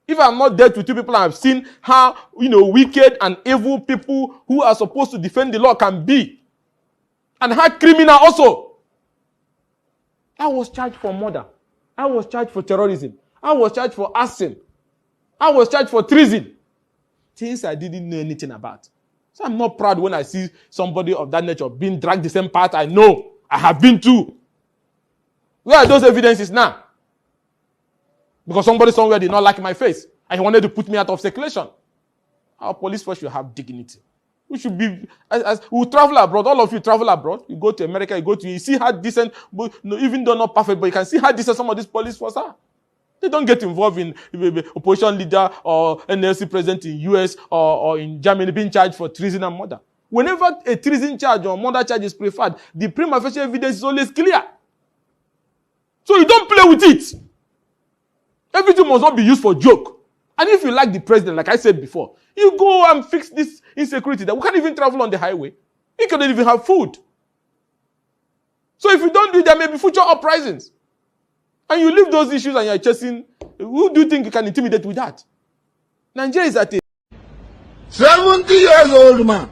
If I'm not dead with two people, I've seen how, wicked and evil people who are supposed to defend the law can be. And how criminal also. I was charged for murder. I was charged for terrorism. I was charged for arson. I was charged for treason. Things I didn't know anything about. So I'm not proud when I see somebody of that nature being dragged the same path I know. I have been to. Where are those evidences now? Because somebody somewhere did not like my face and he wanted to put me out of circulation. Our police force should have dignity. We should be, we travel abroad. All of you travel abroad. You go to America, you see how decent, even though not perfect, but you can see how decent some of these police force are. They don't get involved in opposition leader or NLC president in US or in Germany being charged for treason and murder. Whenever a treason charge or murder charge is preferred, the prima facie evidence is always clear. So you don't play with it. Everything must not be used for joke. And if you like the president, like I said before, you go and fix this insecurity that we can't even travel on the highway. We cannot even have food. So if you don't do it, there may be future uprisings. And you leave those issues and you're chasing, who do you think you can intimidate with that? Nigeria is at a 70 years old man.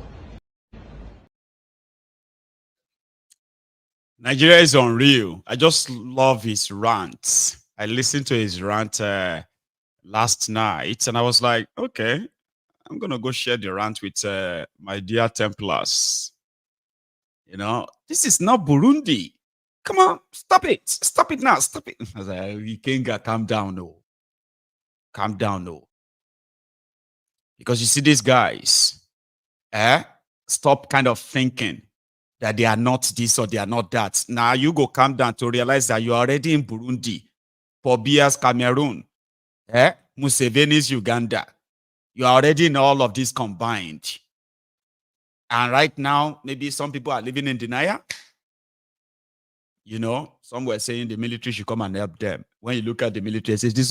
Nigeria is unreal. I just love his rants. I listened to his rant last night and I was like, okay, I'm going to go share the rant with my dear Templars. You know, this is not Burundi. Come on, stop it. Stop it now. Stop it. I was like, you can't calm down, no. Calm down, no. Because you see these guys, stop kind of thinking that they are not this or they are not that. Now you go calm down to realize that you're already in Burundi, Pobia's Cameroon, Museveni's Uganda. You're already in all of this combined. And right now, maybe some people are living in denial. You know, some were saying the military should come and help them. When you look at the military, it says these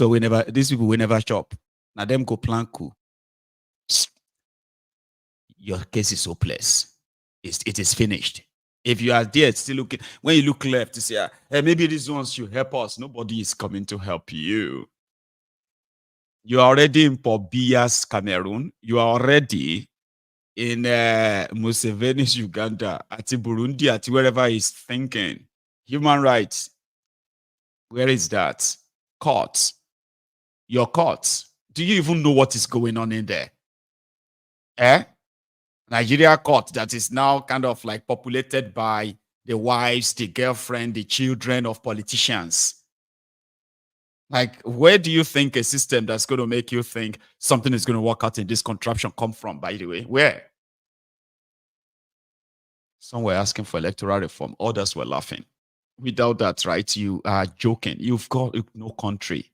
people will never shop. Now them go plan coup. Your case is hopeless. It is finished. If you are there still looking, when you look left, you say, hey, maybe these ones should help us. Nobody is coming to help you. You are already in Pobia's Cameroon. You are already in Museveni's Uganda, at Burundi, at wherever he's thinking. Human rights. Where is that? Courts. Your courts. Do you even know what is going on in there? Nigeria court that is now kind of like populated by the wives, the girlfriend, the children of politicians. Like, where do you think a system that's going to make you think something is going to work out in this contraption come from, by the way? Where? Some were asking for electoral reform. Others were laughing. Without that, right, you are joking. You've got no country.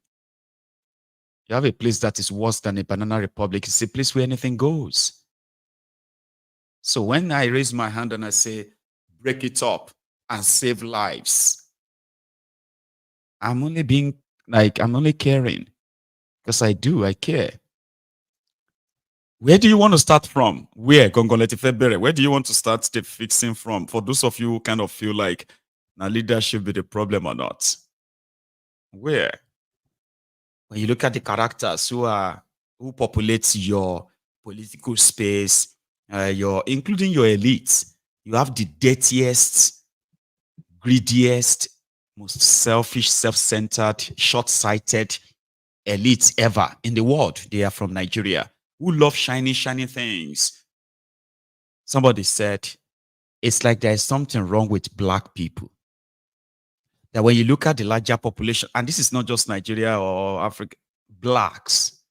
You have a place that is worse than a banana republic. It's a place where anything goes. So when I raise my hand and I say, break it up and save lives, I'm only being like, I'm only caring because I care. Where do you want to start from? Where? Gongoleti Febere. Where do you want to start the fixing from? For those of you who kind of feel like now leadership be the problem or not. Where? When you look at the characters who populate your political space, including your elites, you have the dirtiest, greediest, most selfish, self-centered, short-sighted elites ever in the world. They are from Nigeria, who love shiny things. Somebody said, it's like there is something wrong with black people. That when you look at the larger population, and this is not just Nigeria or Africa, blacks,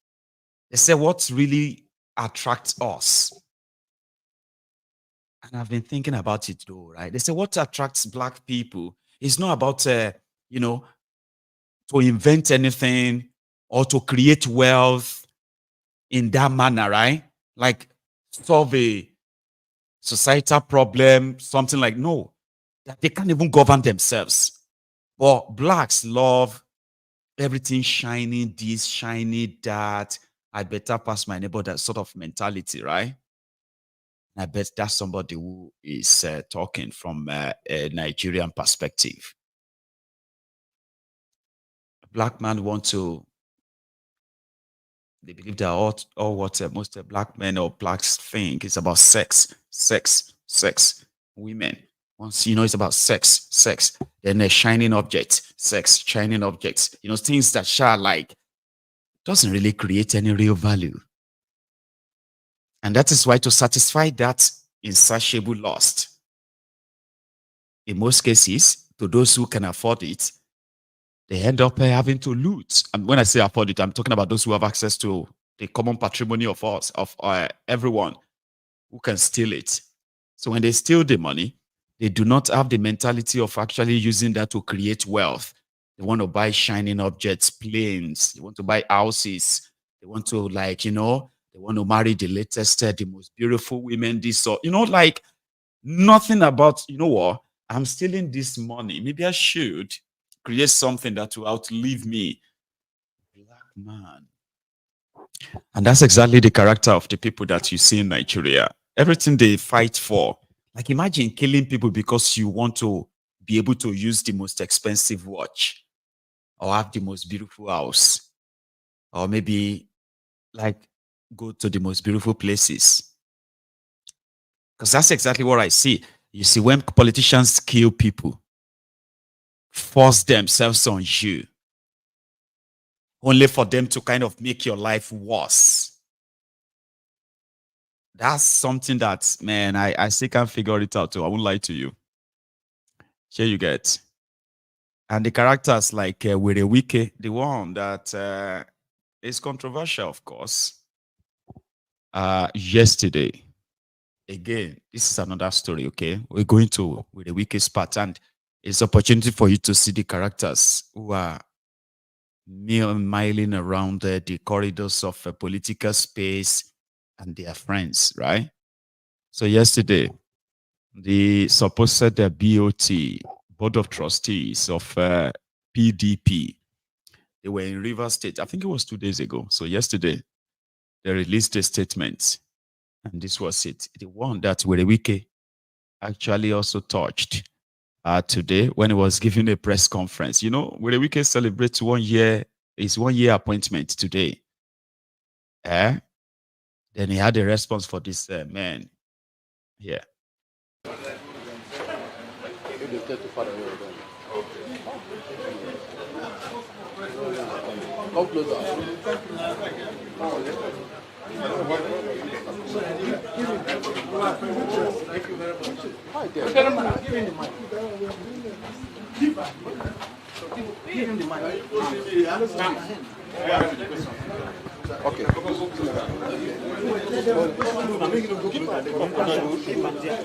they say what really attracts us. And I've been thinking about it though, right? They say what attracts black people is not about, you know, to invent anything or to create wealth in that manner, right? Like solve a societal problem, something like, no, that they can't even govern themselves. But blacks love everything shiny, this, shiny, that. I better pass my neighbor, that sort of mentality, right? I bet that's somebody who is talking from a Nigerian perspective. A black man wants to, they believe that all what most black men or blacks think is about sex. Women. Once you know it's about sex. Then a shining object, sex, shining objects. You know, things that share like doesn't really create any real value. And that is why to satisfy that insatiable lust, in most cases, to those who can afford it, they end up having to loot. And when I say afford it, I'm talking about those who have access to the common patrimony of us, of everyone who can steal it. So when they steal the money, they do not have the mentality of actually using that to create wealth. They want to buy shining objects, planes. They want to buy houses. They want to, like, you know, they want to marry the latest, the most beautiful women. This, or, you know, like nothing about, you know what? I'm stealing this money. Maybe I should create something that will outlive me. Black man. And that's exactly the character of the people that you see in Nigeria. Everything they fight for. Like imagine killing people because you want to be able to use the most expensive watch or have the most beautiful house or maybe like go to the most beautiful places. Because that's exactly what I see. You see, when politicians kill people, force themselves on you, only for them to kind of make your life worse. That's something that, man, I still can't figure it out too. I won't lie to you. Here you get. And the characters like Wike, the one that is controversial, of course. Yesterday, again, this is another story, okay? We're going to Wike's part, and it's opportunity for you to see the characters who are miling around the corridors of a political space and their friends, right? So yesterday, the supposed BOT, Board of Trustees of PDP, they were in Rivers State. I think it was 2 days ago. So yesterday, they released a statement, and this was it. The one that Wike actually also touched today when he was giving a press conference. You know, Wike celebrates 1 year, his 1 year appointment today. Then he had a response for this man. Yeah. Come closer. Hi there. Give him the mic. Okay.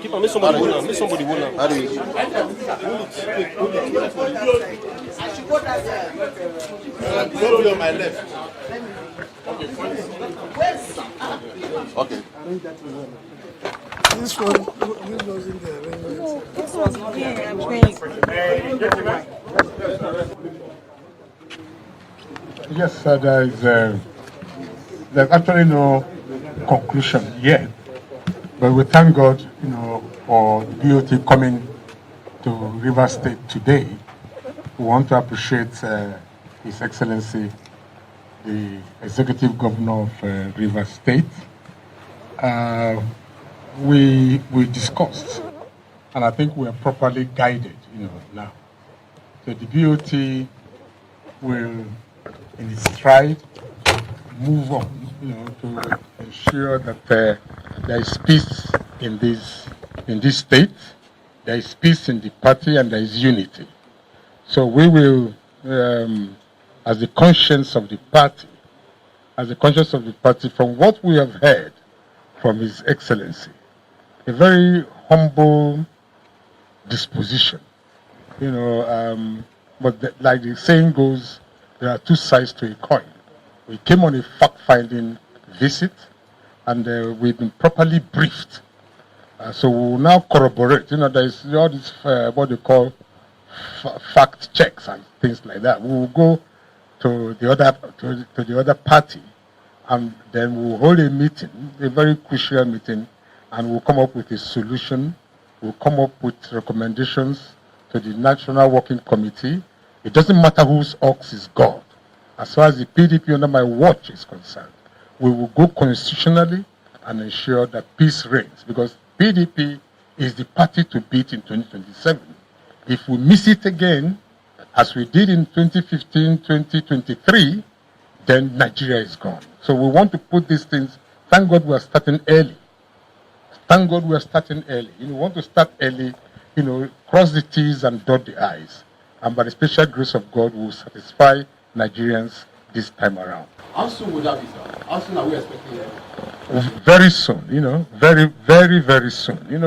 Keep on. Miss somebody will now. Miss somebody will now. How do you? I should go that side. Don't be on my left. Okay. This wasn't the arrangement. This was not Yes, there's actually no conclusion yet, but we thank God, for the BOT coming to Rivers State today. We want to appreciate His Excellency, the Executive Governor of Rivers State. We discussed, and I think we are properly guided, now. So the BOT will, in its stride, move on, to ensure that there is peace in this state, there is peace in the party, and there is unity. So we will, as the conscience of the party, from what we have heard from His Excellency, a very humble disposition, but like the saying goes, there are two sides to a coin. We came on a fact-finding visit, and we've been properly briefed. So we will now corroborate. There is all this what they call fact checks and things like that. We will go to the other party, and then we will hold a meeting, a very crucial meeting, and we'll come up with a solution. We'll come up with recommendations to the National Working Committee. It doesn't matter whose ox is God. As far as the PDP under my watch is concerned, we will go constitutionally and ensure that peace reigns, because PDP is the party to beat in 2027. If we miss it again, as we did in 2015, 2023, then Nigeria is gone. So we want to put these things, thank God we are starting early. Thank God we are starting early. We want to start early, cross the T's and dot the I's. And by the special grace of God, we will satisfy Nigerians this time around. How soon would that be, sir? How soon are we expecting it? Very soon, very, very, very soon. You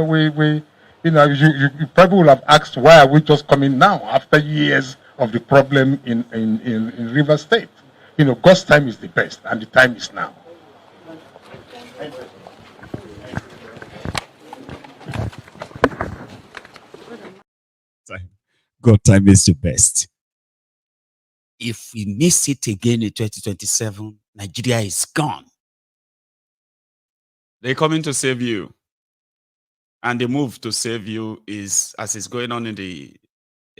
probably will have asked, why are we just coming now after years of the problem in Rivers State? God's time is the best, and the time is now. God time is the best. If we miss it again in 2027, Nigeria is gone. They're coming to save you. And the move to save you is, as is going on in the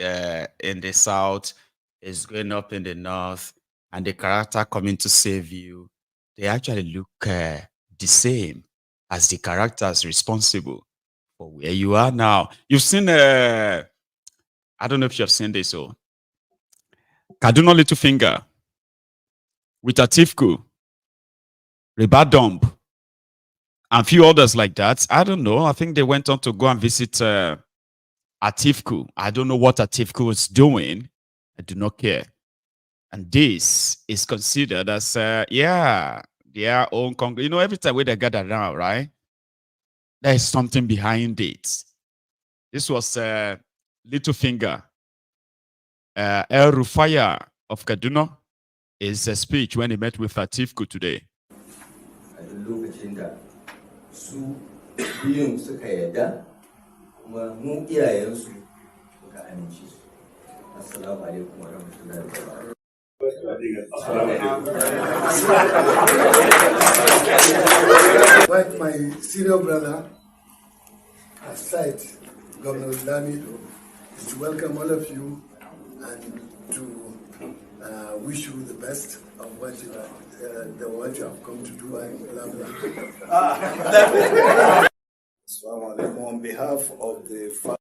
in the south, is going up in the north, and the character coming to save you, they actually look the same as the characters responsible for where you are now. You've seen, I don't know if you have seen this, so Kaduna Littlefinger with Atifku, Referendum, and a few others like that. I don't know. I think they went on to go and visit Atifku. I don't know what Atifku was doing. I do not care. And this is considered as, their own Congress. You know, every time they gather around, right? There is something behind it. This was Littlefinger. El Rufaya of Kaduna is a speech when he met with Atifku today. Like my senior brother has said, Governor Damido, is to welcome all of you and to wish you the best of what you have come to do and blah blah. Assalamu alaikum. On behalf of the family.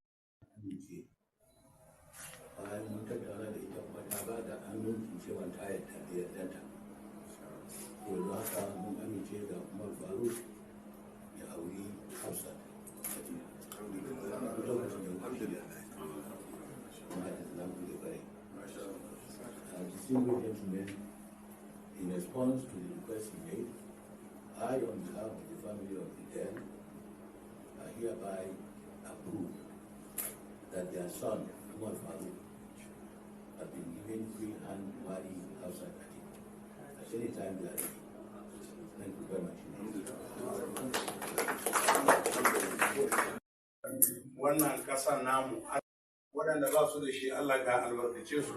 Gentlemen, in response to the request he made, I, on behalf of the family of the dead, I hereby approve that their son, Umar Farouk, has been given free hand marrying outside Atiku at any time they are ready. Thank you very much. Wannan ƙasa namu, waɗanda ba su da shi Allah ga albarkace su.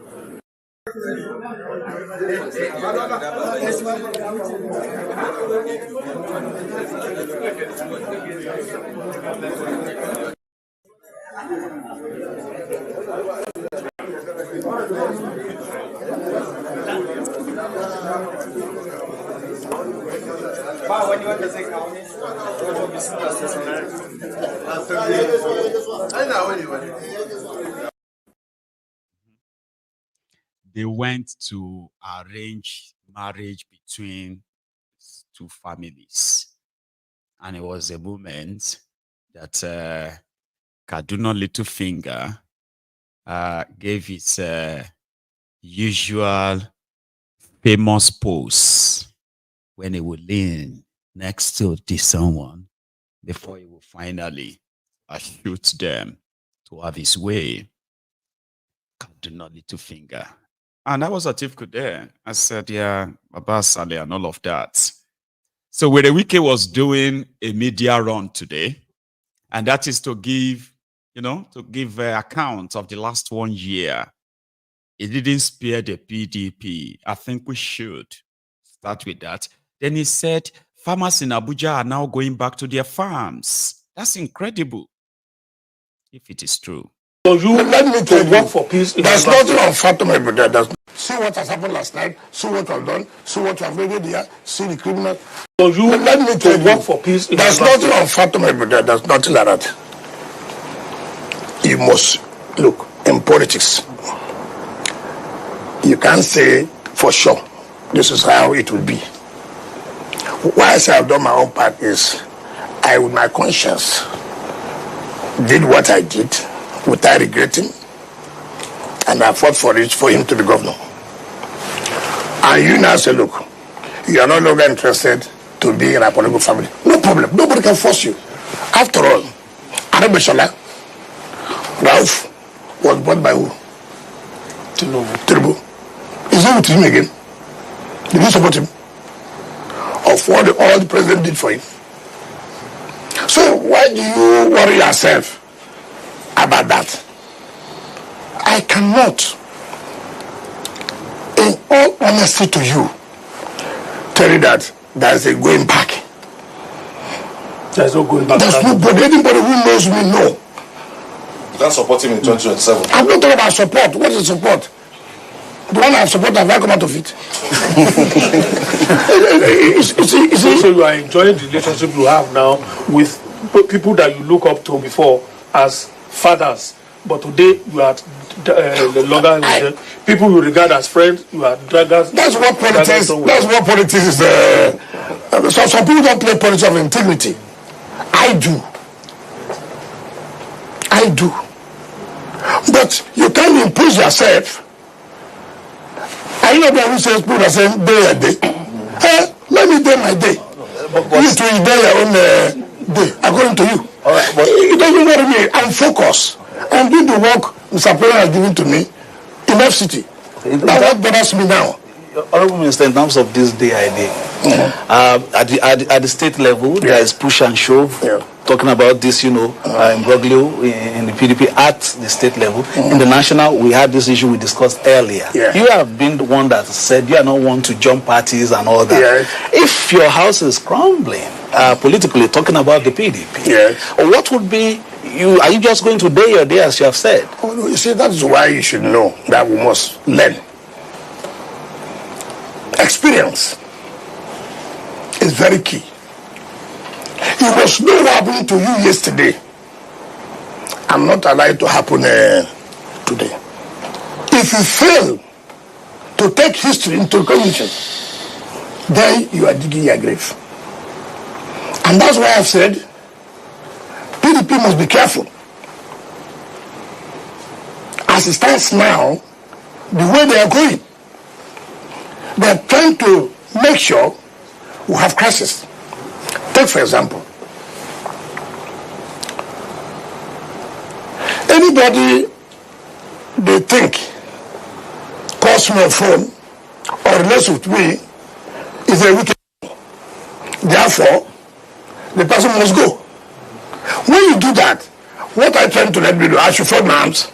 Ba wani wanda zai kawo ne? They went to arrange marriage between two families. And it was a moment that Kaduna Littlefinger gave its usual famous pose when he would lean next to someone before he would finally shoot them to have his way. Kaduna Littlefinger. And I was at Atifku there. I said, yeah, Baba Saleh and all of that. So where the Wiki was doing a media run today, and that is to give, account of the last 1 year. It didn't spare the PDP. I think we should start with that. Then he said, farmers in Abuja are now going back to their farms. That's incredible, if it is true. So you let me tell you, work for peace. There's nothing unfathomable there. See what has happened last night. See what I've done. See what you have read here. See the criminal. So you let me tell you, work for peace. There's nothing unfathomable there. There's nothing like that. You must look in politics. You can't say for sure this is how it will be. Why I say I've done my own part is I, with my conscience, did what I did without regretting, and I fought for it for him to be governor. And you now say, look, you are no longer interested to be in a political family. No problem. Nobody can force you. After all, Arabeshala, Ralph was bought by who? Tinubu. Is he with him again? Did you support him? Of what all the president did for him? So why do you worry yourself about that? I cannot, in all honesty to you, tell you that there's a going back. There's no going back. There's nobody, anybody who knows me know You can't support him in 2027. I'm not talking about support. What is support? The one I support, have I come out of it? So you are enjoying the relationship you have now with people that you look up to before as fathers, but today you are no longer with them. People you regard as friends, you are draggers. That's what politics. That's what politics is. So some people don't play politics of integrity. I do. But you can't impose yourself. I know that who says people are saying day a day. Hey, let me day my day. You too day your own day, according to you. It doesn't matter me. I'm focused. I'm doing the work Mr. President has given to me in FCT. That's what bothers me now. Honorable Minister, in terms of this day idea, at the state level, there is push and shove, talking about this, imbroglio in the PDP at the state level. In the national, we had this issue we discussed earlier. You have been the one that said you are not one to jump parties and all that. If your house is crumbling, politically, talking about the PDP, what would be, are you just going to day your day as you have said? Oh, no, you see, that's why you should know that we must learn. Experience is very key. You must know what happened to you yesterday. I'm not allowed to happen today. If you fail to take history into recognition, then you are digging your grave. And that's why I've said PDP must be careful. As it stands now, the way they are going, they are trying to make sure we have crisis. Take, for example, anybody they think calls me on phone or relates with me is a wicked. Therefore, the person must go. When you do that, what I try to let me do, I should fold my arms.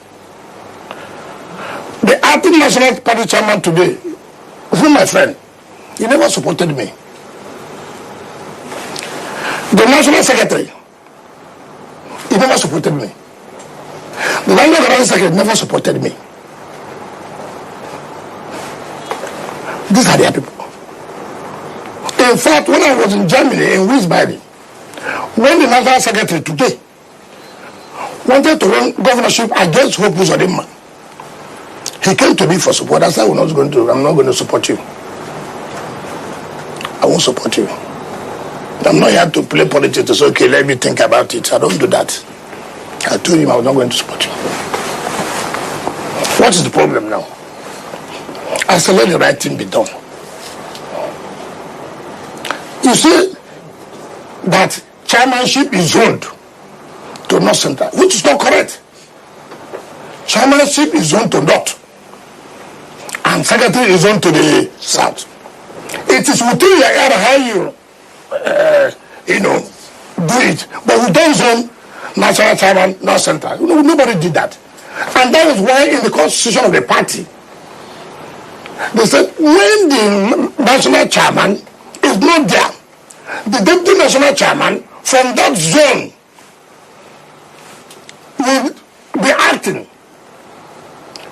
The acting National Party chairman today is not my friend. He never supported me. The National Secretary, he never supported me. The National Organizing Secretary never supported me. These are their people. In fact, when I was in Germany, in Wiesbaden, when the National Secretary today wanted to run governorship against Hope Uzodinma, he came to me for support. I said, I'm not going to support you. I won't support you. I'm not here to play politics to say, okay, let me think about it. I don't do that. I told him I was not going to support you. What is the problem now? I said, let the right thing be done. You see that chairmanship is zoned to North Central, which is not correct. Chairmanship is zoned to North, and Secretary is zoned to the South. It is within your area how you, do it. But we don't zone National Chairman, North Central. Nobody did that. And that is why in the constitution of the party, they said when the National Chairman is not there, the Deputy National Chairman from that zone will be acting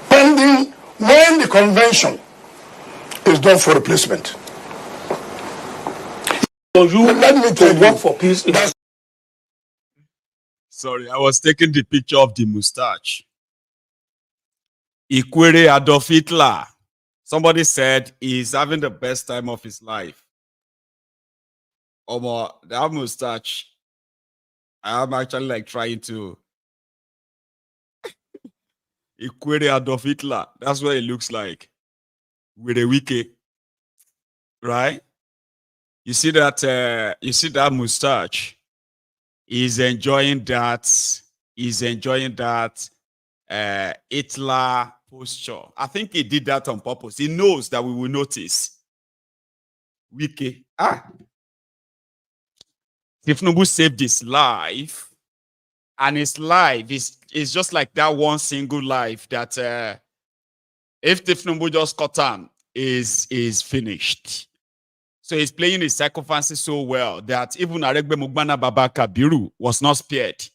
pending when the convention is done for replacement. So you let me to work for peace. Sorry, I was taking the picture of the mustache. Ikwere Adolf Hitler. Somebody said he's having the best time of his life. That mustache. I'm actually like trying to. Ikwere Adolf Hitler. That's what it looks like. With a wiki. Right? You see that mustache? He's enjoying that. He's enjoying that Hitler posture. I think he did that on purpose. He knows that we will notice. Wiki. Thiefnubu saved his life, and his life is just like that one single life that if Thiefnubu just cut on, is finished. So he's playing his circumstances so well that even Aregbe Mugbana Baba Kabiru was not spared.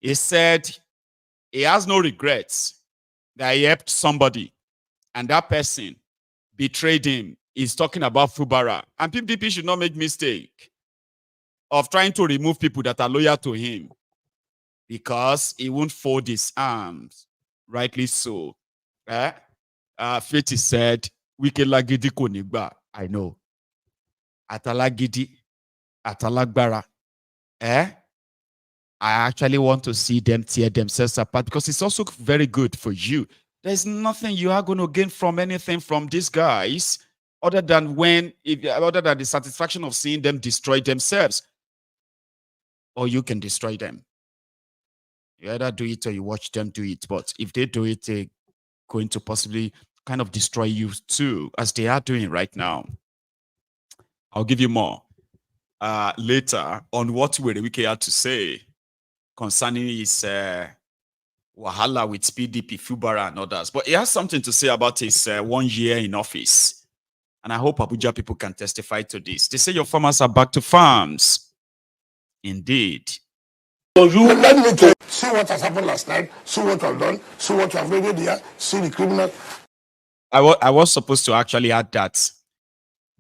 He said he has no regrets that he helped somebody and that person betrayed him. He's talking about Fubara. And PDP should not make mistake of trying to remove people that are loyal to him because he won't fold his arms. Rightly so. Feti said, Wike lagidi konigba. I know. Atalagidi, atalagbara. I actually want to see them tear themselves apart because it's also very good for you. There's nothing you are going to gain from anything from these guys other than the satisfaction of seeing them destroy themselves. Or you can destroy them. You either do it or you watch them do it. But if they do it, they're going to possibly kind of destroy you too, as they are doing right now. I'll give you more later on what Wike had to say concerning his wahala with PDP, Fubara, and others. But he has something to say about his 1 year in office. And I hope Abuja people can testify to this. They say your farmers are back to farms. Indeed. So let me tell you, see what has happened last night, see what I've done, see what I've read here, see the criminal. I was supposed to actually add that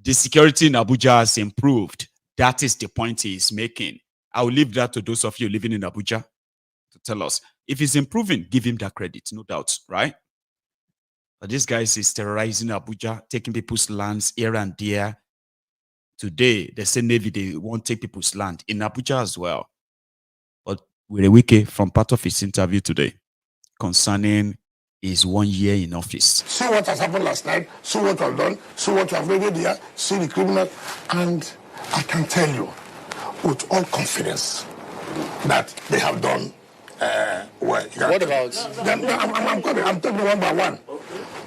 the security in Abuja has improved. That is the point he is making. I will leave that to those of you living in Abuja to tell us. If it's improving, give him that credit, no doubt, right? But this guy is terrorizing Abuja, taking people's lands here and there. Today, they say Navy, they won't take people's land in Abuja as well. But with Wike from part of his interview today concerning his 1 year in office. See what has happened last night, see what I've done, see what I've read here, see the criminal. And I can tell you with all confidence that they have done well. What about? I'm coming. I'm talking one by one.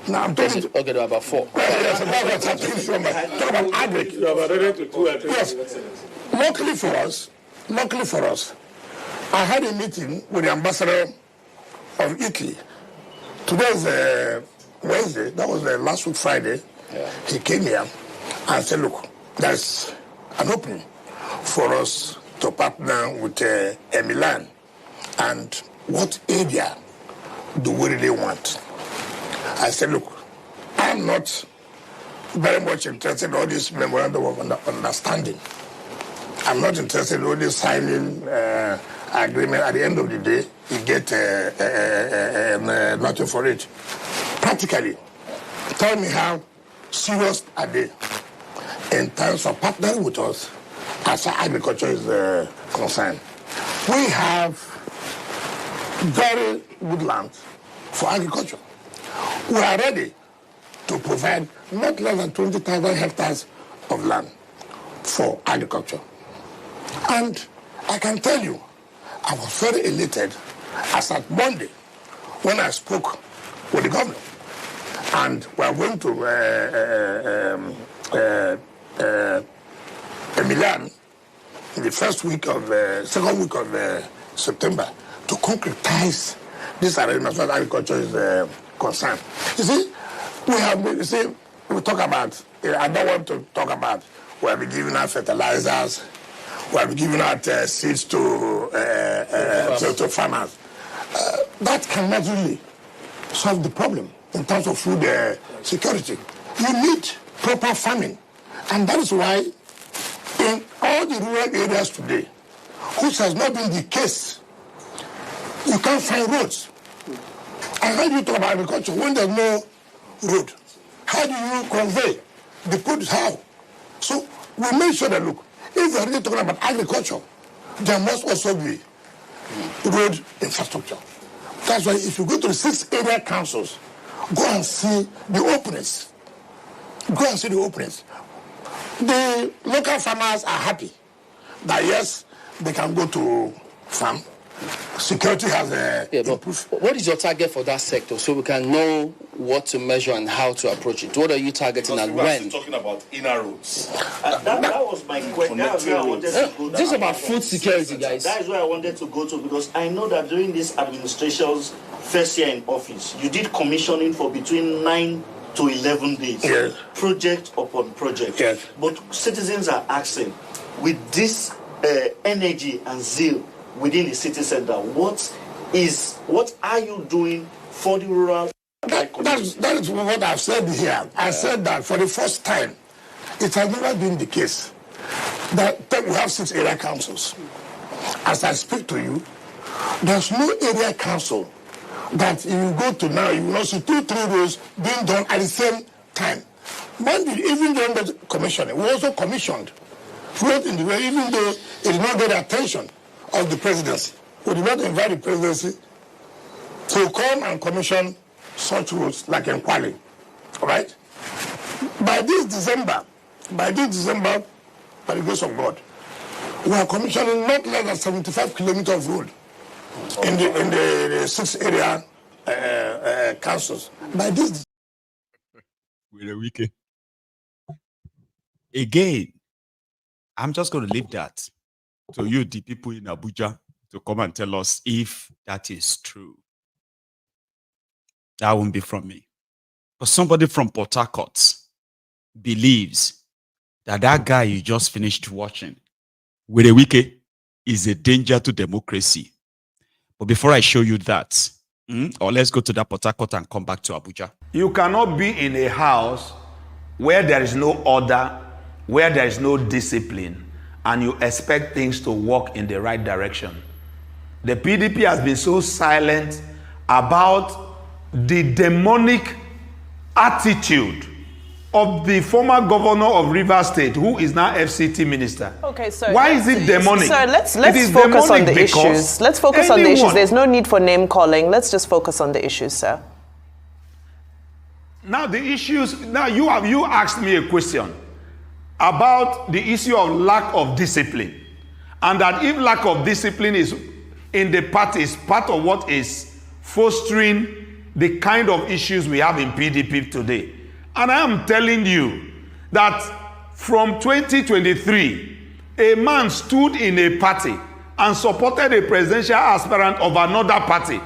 Now I'm talking. Okay, about 4. Yes, talking about aggregate. Yes. Luckily for us, I had a meeting with the ambassador of Italy. Today is Wednesday. That was last week Friday. Yeah. He came here and said, "Look, there's an opening for us to partner with Milan. And what area do we really want?" I said, "Look, I'm not very much interested in all this memorandum of understanding. I'm not interested in all this signing agreement. At the end of the day, you get nothing for it. Practically, tell me how serious are they in terms of partnering with us as far as agriculture is concerned? We have very good land for agriculture. We are ready to provide not less than 20,000 hectares of land for agriculture. And I can tell you, I was very elated as at Monday when I spoke with the governor. And we are going to Milan in the second week of September to concretize this arena as far as agriculture is concerned. You see, we talk about, I don't want to talk about, we have been giving out fertilizers, we have been giving out seeds to farmers. That cannot really solve the problem in terms of food security. You need proper farming. And that is why in all the rural areas today, which has not been the case, you can't find roads. And how do you talk about agriculture when there's no road? How do you convey the produce? How? So we make sure that, look, if we're really talking about agriculture, there must also be road infrastructure. That's why if you go to the 6 area councils, go and see the openings. Go and see the openings. The local farmers are happy that, yes, they can go to farm. Security has improved. What is your target for that sector so we can know what to measure and how to approach it? What are you targeting and when? Talking about inner roads. That was my question. That's where I wanted to go. This is about food security, guys. That is where I wanted to go to, because I know that during this administration's first year in office, you did commissioning for between 9 to 11 days. Yes. Project upon project. Yes. But citizens are asking, with this energy and zeal within the city center, what is what are you doing for the rural? That is what I've said here. I said that for the first time, it has never been the case that we have 6 area councils. As I speak to you, there's no area council that you go to now, you will not see 2-3 rows being done at the same time. When even during the commissioning, we also commissioned, float in the way, even though it did not get the attention of the presidency. We did not invite the presidency to come and commission such roads like in Kwale. All right? By this December, by the grace of God, we are commissioning not less than 75 kilometers of road in the 6 area councils. By this with a weekend. Again, I'm just going to leave that to you, the people in Abuja, to come and tell us if that is true. That won't be from me. But somebody from Port Harcourt believes that that guy you just finished watching, with a wiki, is a danger to democracy. But before I show you that, or let's go to that Port Harcourt and come back to Abuja. You cannot be in a house where there is no order, where there is no discipline, and you expect things to walk in the right direction. The PDP has been so silent about the demonic attitude of the former governor of Rivers State, who is now FCT minister. Okay, sir. Why is it demonic? Sir, let's focus on the issues. Let's focus on the issues. There's no need for name calling. Let's just focus on the issues, sir. Now the issues. Now you asked me a question about the issue of lack of discipline, and that if lack of discipline is in the party is part of what is fostering the kind of issues we have in PDP today. And I am telling you that from 2023, a man stood in a party and supported a presidential aspirant of another party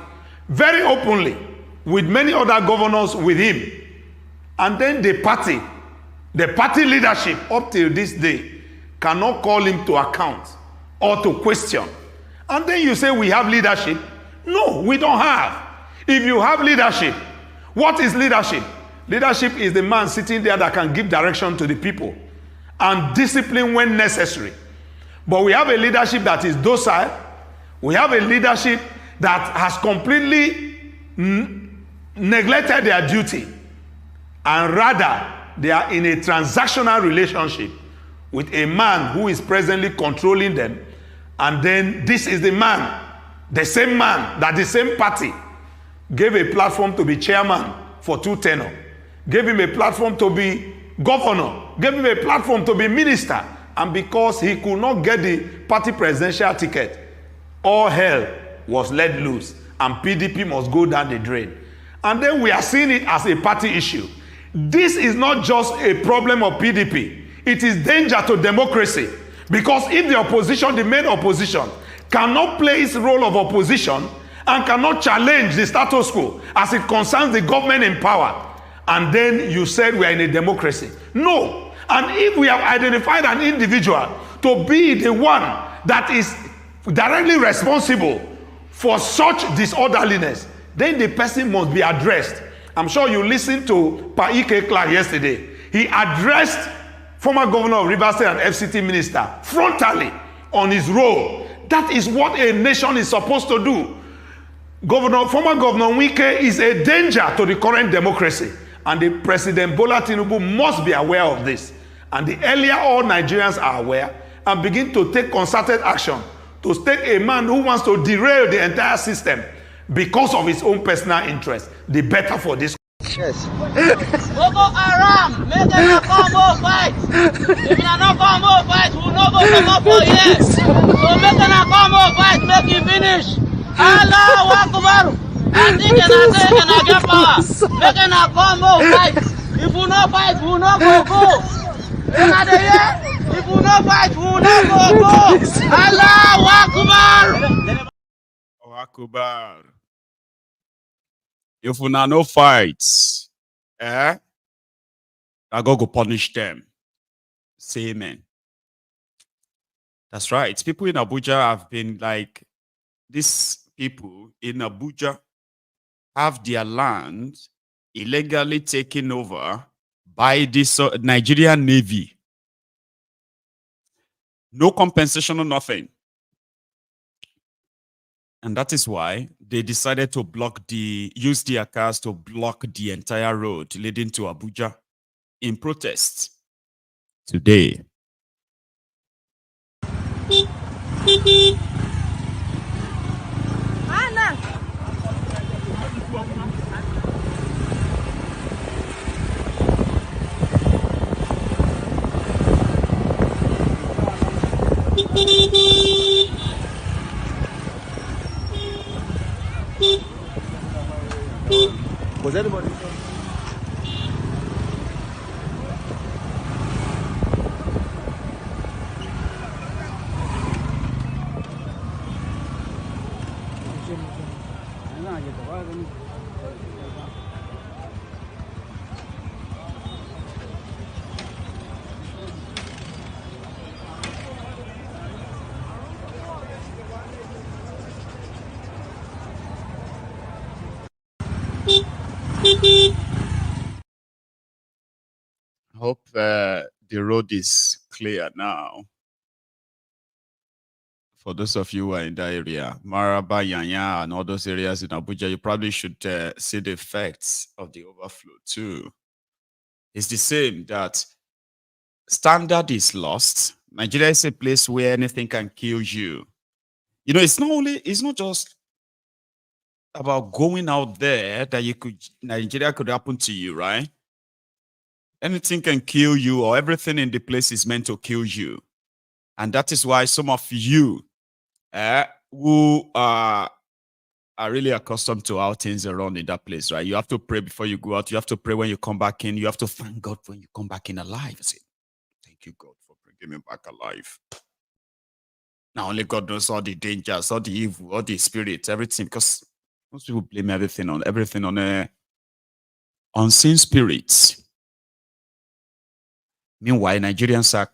very openly, with many other governors with him. And then the party leadership up till this day cannot call him to account or to question. And then you say we have leadership. No, we don't have. If you have leadership, what is leadership? Leadership is the man sitting there that can give direction to the people and discipline when necessary. But we have a leadership that is docile. We have a leadership that has completely neglected their duty. And rather, they are in a transactional relationship with a man who is presently controlling them. And then this is the man, the same man that the same party gave a platform to be chairman for 2 tenures. Gave him a platform to be governor, gave him a platform to be minister, and because he could not get the party presidential ticket, all hell was let loose, and PDP must go down the drain. And then we are seeing it as a party issue. This is not just a problem of PDP. It is danger to democracy, because if the opposition, the main opposition, cannot play its role of opposition and cannot challenge the status quo as it concerns the government in power, and then you said we are in a democracy. No. And if we have identified an individual to be the one that is directly responsible for such disorderliness, then the person must be addressed. I'm sure you listened to Paike Clark yesterday. He addressed former governor of Rivers State and FCT minister frontally on his role. That is what a nation is supposed to do. Former Governor Wike is a danger to the current democracy. And the President Bola Tinubu must be aware of this. And the earlier all Nigerians are aware and begin to take concerted action to take a man who wants to derail the entire system because of his own personal interest, the better for this. Yes. Boko Haram, make them come more fight. If you not come more fight, we will not go come up for years. So make them come more fight, make it finish. Allahu Akbar. I think and I get power. Make them come more fight. If we not fight, we will not go. If we not fight, we will not go. Allahu Akbar. Allahu Akbar. If we no fights, that God will punish them. Say amen. That's right. People in Abuja have been like, this people in Abuja have their land illegally taken over by this Nigerian Navy. No compensation or nothing. And that is why they decided to use their cars to block the entire road leading to Abuja in protest today. Was anybody? Hope the road is clear now. For those of you who are in that area, Maraba, Yanya, and all those areas in Abuja, you probably should see the effects of the overflow too. It's the same that standard is lost. Nigeria is a place where anything can kill you. You know, it's not just about going out there that Nigeria could happen to you, right? Anything can kill you, or everything in the place is meant to kill you. And that is why some of you who are really accustomed to how things are run in that place, right? You have to pray before you go out. You have to pray when you come back in. You have to thank God when you come back in alive. I say, thank you, God, for bringing me back alive. Now, only God knows all the dangers, all the evil, all the spirits, everything. Because most people blame everything on unseen spirits. Meanwhile, Nigerians are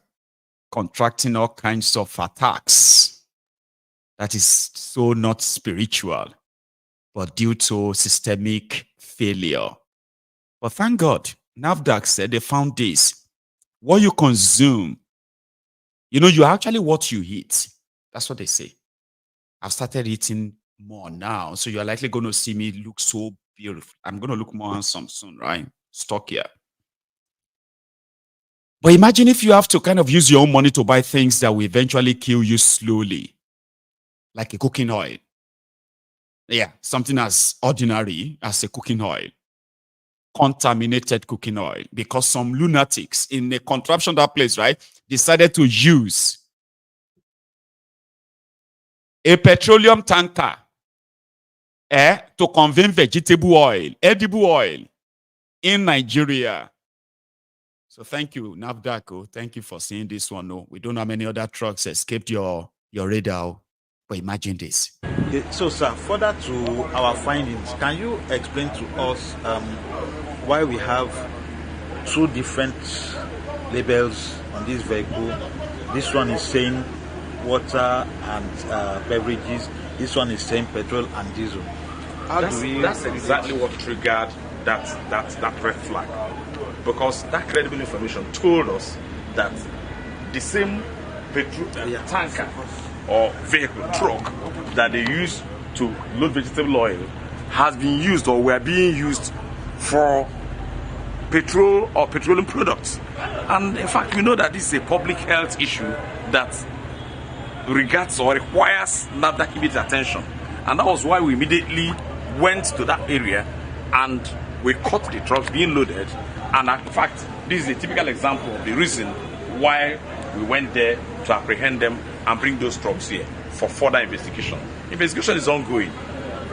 contracting all kinds of attacks that is so not spiritual, but due to systemic failure. But thank God, NAFDAC said they found this. What you consume, you're actually what you eat. That's what they say. I've started eating more now, so you're likely going to see me look so beautiful. I'm going to look more handsome soon, right? Stock here. But imagine if you have to kind of use your own money to buy things that will eventually kill you slowly, like a cooking oil. Yeah, something as ordinary as a cooking oil. Contaminated cooking oil. Because some lunatics in a contraption that place, right, decided to use a petroleum tanker to convey vegetable oil, edible oil in Nigeria. So thank you, NAFDAC. Thank you for seeing this one. No, we don't have many other trucks escaped your radar. But imagine this. So, sir, further to our findings, can you explain to us why we have two different labels on this vehicle? This one is saying water and beverages. This one is saying petrol and diesel. That's exactly what triggered that red flag. Because that credible information told us that the same petrol tanker or vehicle, truck that they use to load vegetable oil has been used or were being used for petrol or petroleum products. And in fact, we know that this is a public health issue that regards or requires NAFDAC immediate attention. And that was why we immediately went to that area and we caught the trucks being loaded. And in fact, this is a typical example of the reason why we went there to apprehend them and bring those trucks here for further investigation. Investigation is ongoing.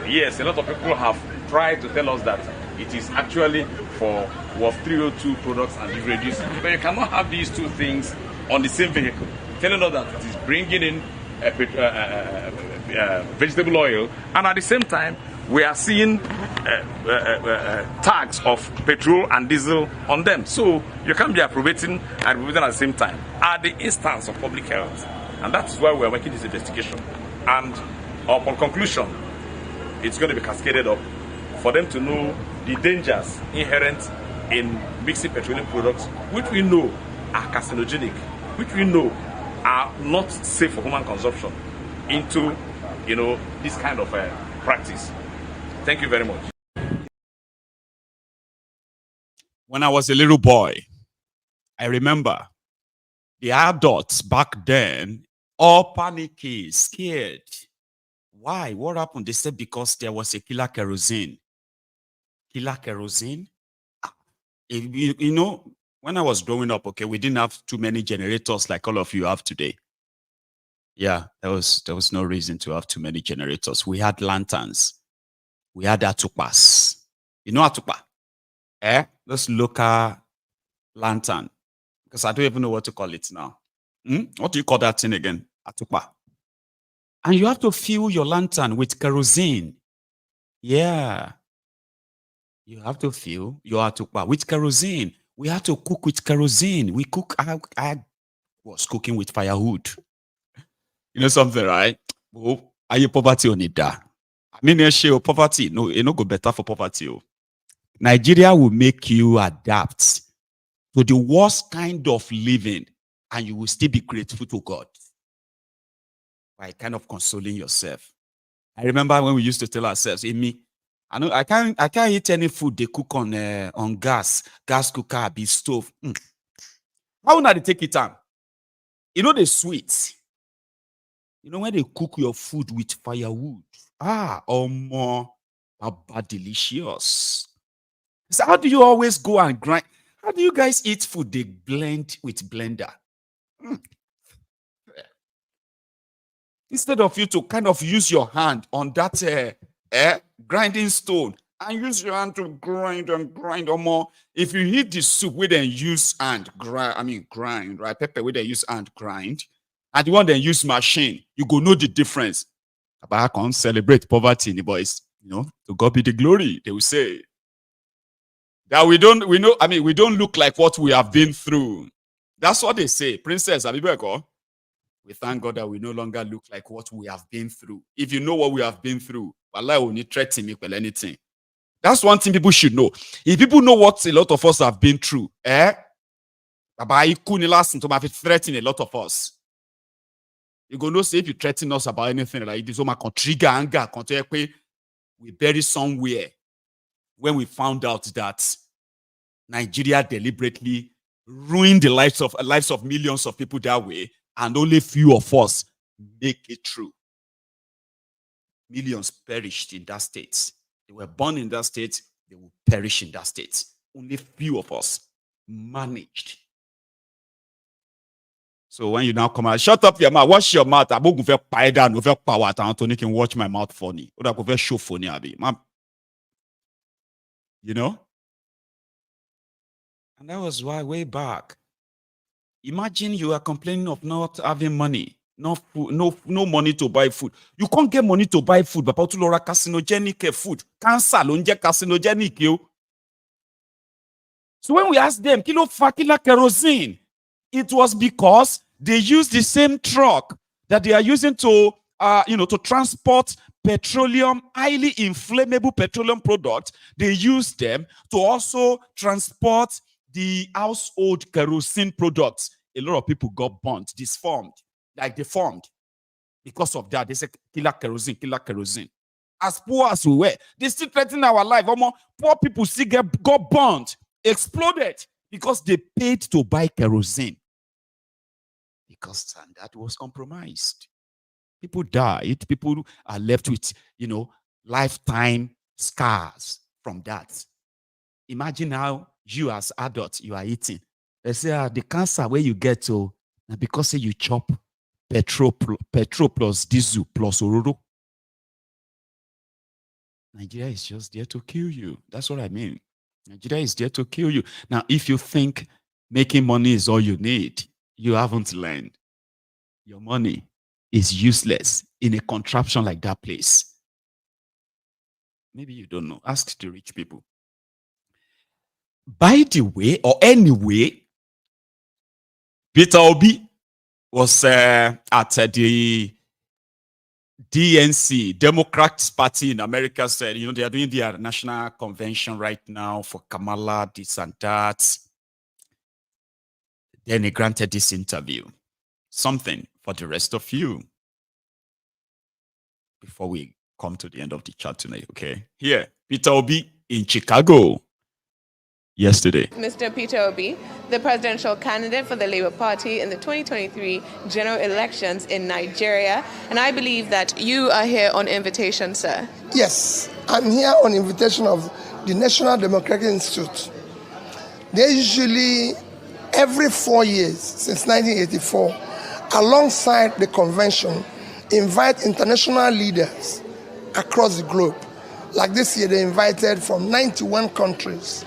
Yes, a lot of people have tried to tell us that it is actually for WOF 302 products and beverages, but you cannot have these two things on the same vehicle. Telling us that it is bringing in vegetable oil, and at the same time, we are seeing tags of petrol and diesel on them. So you can't be appropriating and removing at the same time at the instance of public health. And that is why we are making this investigation. And upon conclusion, it's going to be cascaded up for them to know the dangers inherent in mixing petroleum products, which we know are carcinogenic, which we know are not safe for human consumption, into, you know, this kind of practice. Thank you very much. When I was a little boy, I remember the adults back then all panicky, scared. Why? What happened? They said because there was a killer kerosene. Killer kerosene? You know, when I was growing up, okay, we didn't have too many generators like all of you have today. Yeah, there was no reason to have too many generators. We had lanterns. We had atupas. You know atupa? Those local lantern. Because I don't even know what to call it now. What do you call that thing again? Atupa. And you have to fill your lantern with kerosene. Yeah. You have to fill your atupa with kerosene. We had to cook with kerosene. We cook. I was cooking with firewood. You know something, right? Oh, are you poverty on it? I mean, share poverty. No, it no go better for poverty. Nigeria will make you adapt to the worst kind of living, and you will still be grateful to God by kind of consoling yourself. I remember when we used to tell ourselves, Amy, I can't eat any food they cook on gas cooker, be stove. How would they take it on? You know the sweet. You know when they cook your food with firewood. More delicious. So how do you always go and grind? How do you guys eat food they blend with blender? Instead of you to kind of use your hand on that grinding stone and use your hand to grind and grind or more. If you heat the soup, we then use hand grind, right? Pepper, we then use hand grind. And the one then use machine, you go know the difference. But I can't celebrate poverty in the boys. You know, to God be the glory, they will say. That we don't look like what we have been through. That's what they say. Princess, Abibeko. We thank God that we no longer look like what we have been through. If you know what we have been through, Allah will not threaten me with anything. That's one thing people should know. If people know what a lot of us have been through, you couldn't threaten a lot of us. You go know say if you threaten us about anything like this, trigger anger, we bury somewhere. When we found out that Nigeria deliberately ruined the lives of millions of people that way, and only few of us make it through. Millions perished in that state. They were born in that state, they will perish in that state. Only few of us managed. So when you now come out, shut up your mouth, wash your mouth. I'm going to pay down over power. Anthony can watch my mouth funny. Or I go show funny. You know? And that was why way back. Imagine you are complaining of not having money, no food, no money to buy food. You can't get money to buy food, but to Laura carcinogenic food. Cancer, carcinogenic, yo. So when we asked them, kilo kerosene, it was because they use the same truck that they are using to, to transport petroleum, highly inflammable petroleum products. They use them to also transport the household kerosene products. A lot of people got burnt, deformed. Because of that, they say killer kerosene. As poor as we were, they still threaten our life. Poor people still got burnt, exploded, because they paid to buy kerosene. Because standard was compromised. People died. People are left with, lifetime scars from that. Imagine how you as adults, you are eating. They say the cancer where you get to, because you chop petrol plus diesel plus ororo. Nigeria is just there to kill you. That's what I mean. Nigeria is there to kill you. Now, if you think making money is all you need, you haven't learned. Your money is useless in a contraption like that place. Maybe you don't know. Ask the rich people. By the way, or anyway, Peter Obi was at the DNC, Democrats Party in America, said, they are doing their national convention right now for Kamala, this and that. Then he granted this interview. Something for the rest of you before we come to the end of the chat tonight, okay? Here, Peter Obi in Chicago yesterday. Mr. Peter Obi, the presidential candidate for the Labour Party in the 2023 general elections in Nigeria. And I believe that you are here on invitation, sir. Yes, I'm here on invitation of the National Democratic Institute. They usually, every 4 years since 1984, alongside the convention, invite international leaders across the globe. Like this year, they invited from 91 countries,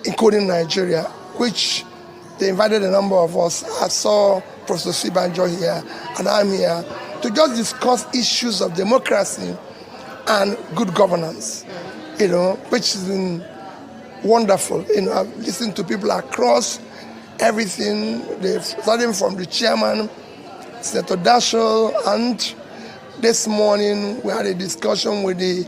including Nigeria, which they invited a number of us. I saw Professor Sibanjo here, and I'm here to just discuss issues of democracy and good governance, which has been wonderful. I've listened to people across everything, starting from the chairman, Senator Dashel, and this morning we had a discussion with the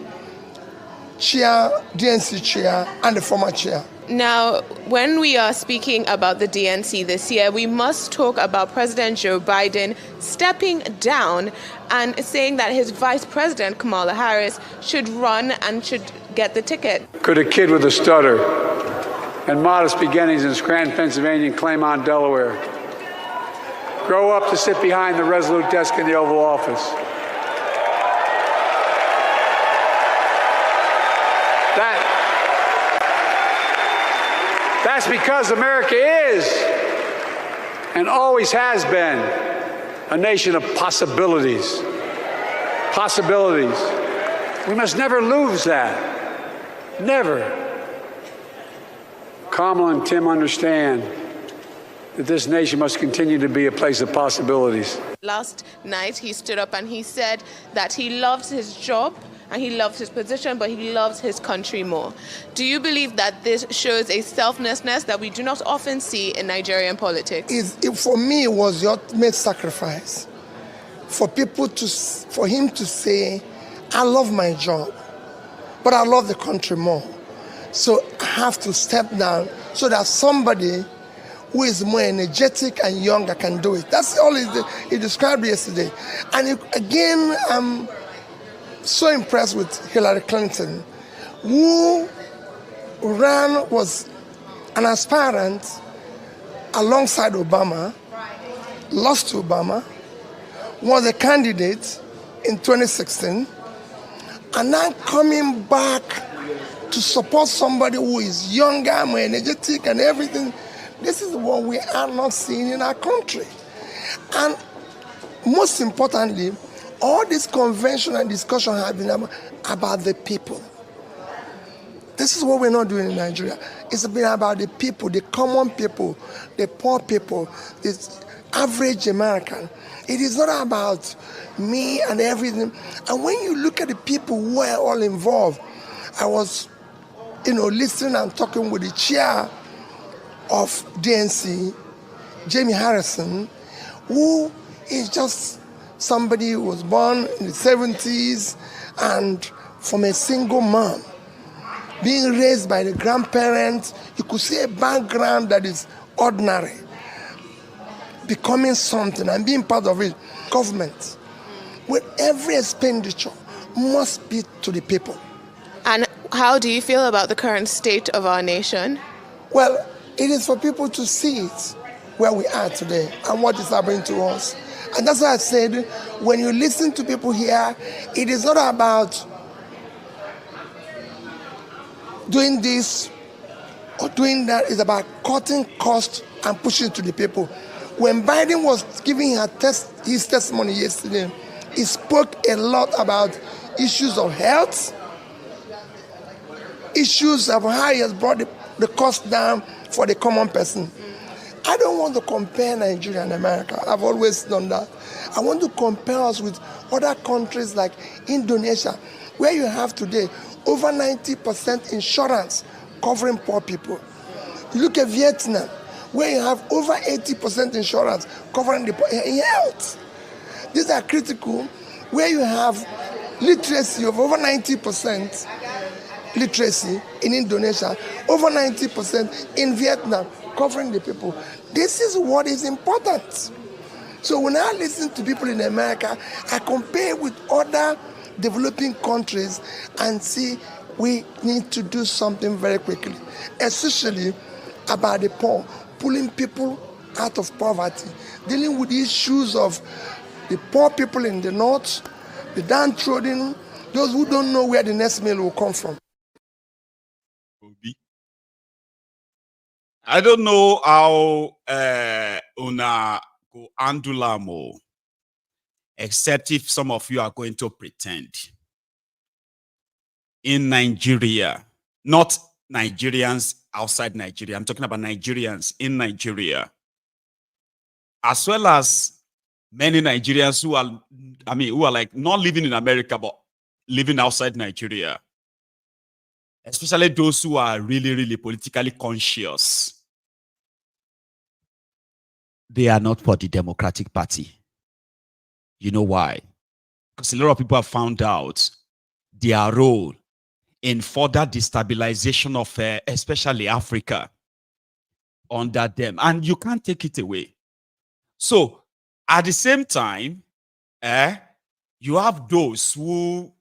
chair, DNC chair, and the former chair. Now, when we are speaking about the DNC this year, we must talk about President Joe Biden stepping down and saying that his vice president, Kamala Harris, should run and should get the ticket. Could a kid with a stutter and modest beginnings in Scranton, Pennsylvania, and Claymont, Delaware, grow up to sit behind the resolute desk in the Oval Office? That's because America is and always has been a nation of possibilities. Possibilities. We must never lose that. Never. Kamala and Tim understand that this nation must continue to be a place of possibilities. Last night, he stood up and he said that he loves his job and he loves his position, but he loves his country more. Do you believe that this shows a selflessness that we do not often see in Nigerian politics? For me, it was the ultimate sacrifice. For him to say, I love my job, but I love the country more. So I have to step down so that somebody who is more energetic and younger can do it. That's all he described yesterday. And again, I'm so impressed with Hillary Clinton, who was an aspirant alongside Obama, lost to Obama, was a candidate in 2016, and now coming back to support somebody who is younger, more energetic and everything. This is what we are not seeing in our country. And most importantly, all this convention and discussion have been about the people. This is what we're not doing in Nigeria. It's been about the people, the common people, the poor people, the average American. It is not about me and everything. And when you look at the people who are all involved, I was, listening and talking with the chair of DNC, Jamie Harrison, who is just somebody who was born in the 70s and from a single mom, being raised by the grandparents. You could see a background that is ordinary, becoming something and being part of it. Government, with every expenditure, must be to the people. And how do you feel about the current state of our nation? Well, it is for people to see it, where we are today and what is happening to us. And that's why I said, when you listen to people here, it is not about doing this or doing that. It's about cutting costs and pushing to the people. When Biden was giving his testimony yesterday, he spoke a lot about issues of health, issues of how he has brought the cost down for the common person. I don't want to compare Nigeria and America. I've always done that. I want to compare us with other countries like Indonesia, where you have today over 90% insurance covering poor people. You look at Vietnam, where you have over 80% insurance covering the poor in health. These are critical. where you have literacy of over 90%, literacy in Indonesia, over 90% in Vietnam, covering the people. This is what is important. So when I listen to people in America, I compare with other developing countries and see we need to do something very quickly, especially about the poor, pulling people out of poverty, dealing with the issues of the poor people in the north, the downtrodden, those who don't know where the next meal will come from. I don't know how una go andulamo, except if some of you are going to pretend. In Nigeria, not Nigerians outside Nigeria, I'm talking about Nigerians in Nigeria, as well as many Nigerians who are, who are like not living in America, but living outside Nigeria, especially those who are really, really politically conscious. They are not for the Democratic Party. You know why? Because a lot of people have found out their role in further destabilization of especially Africa under them. And you can't take it away. So, at the same time, you have those who,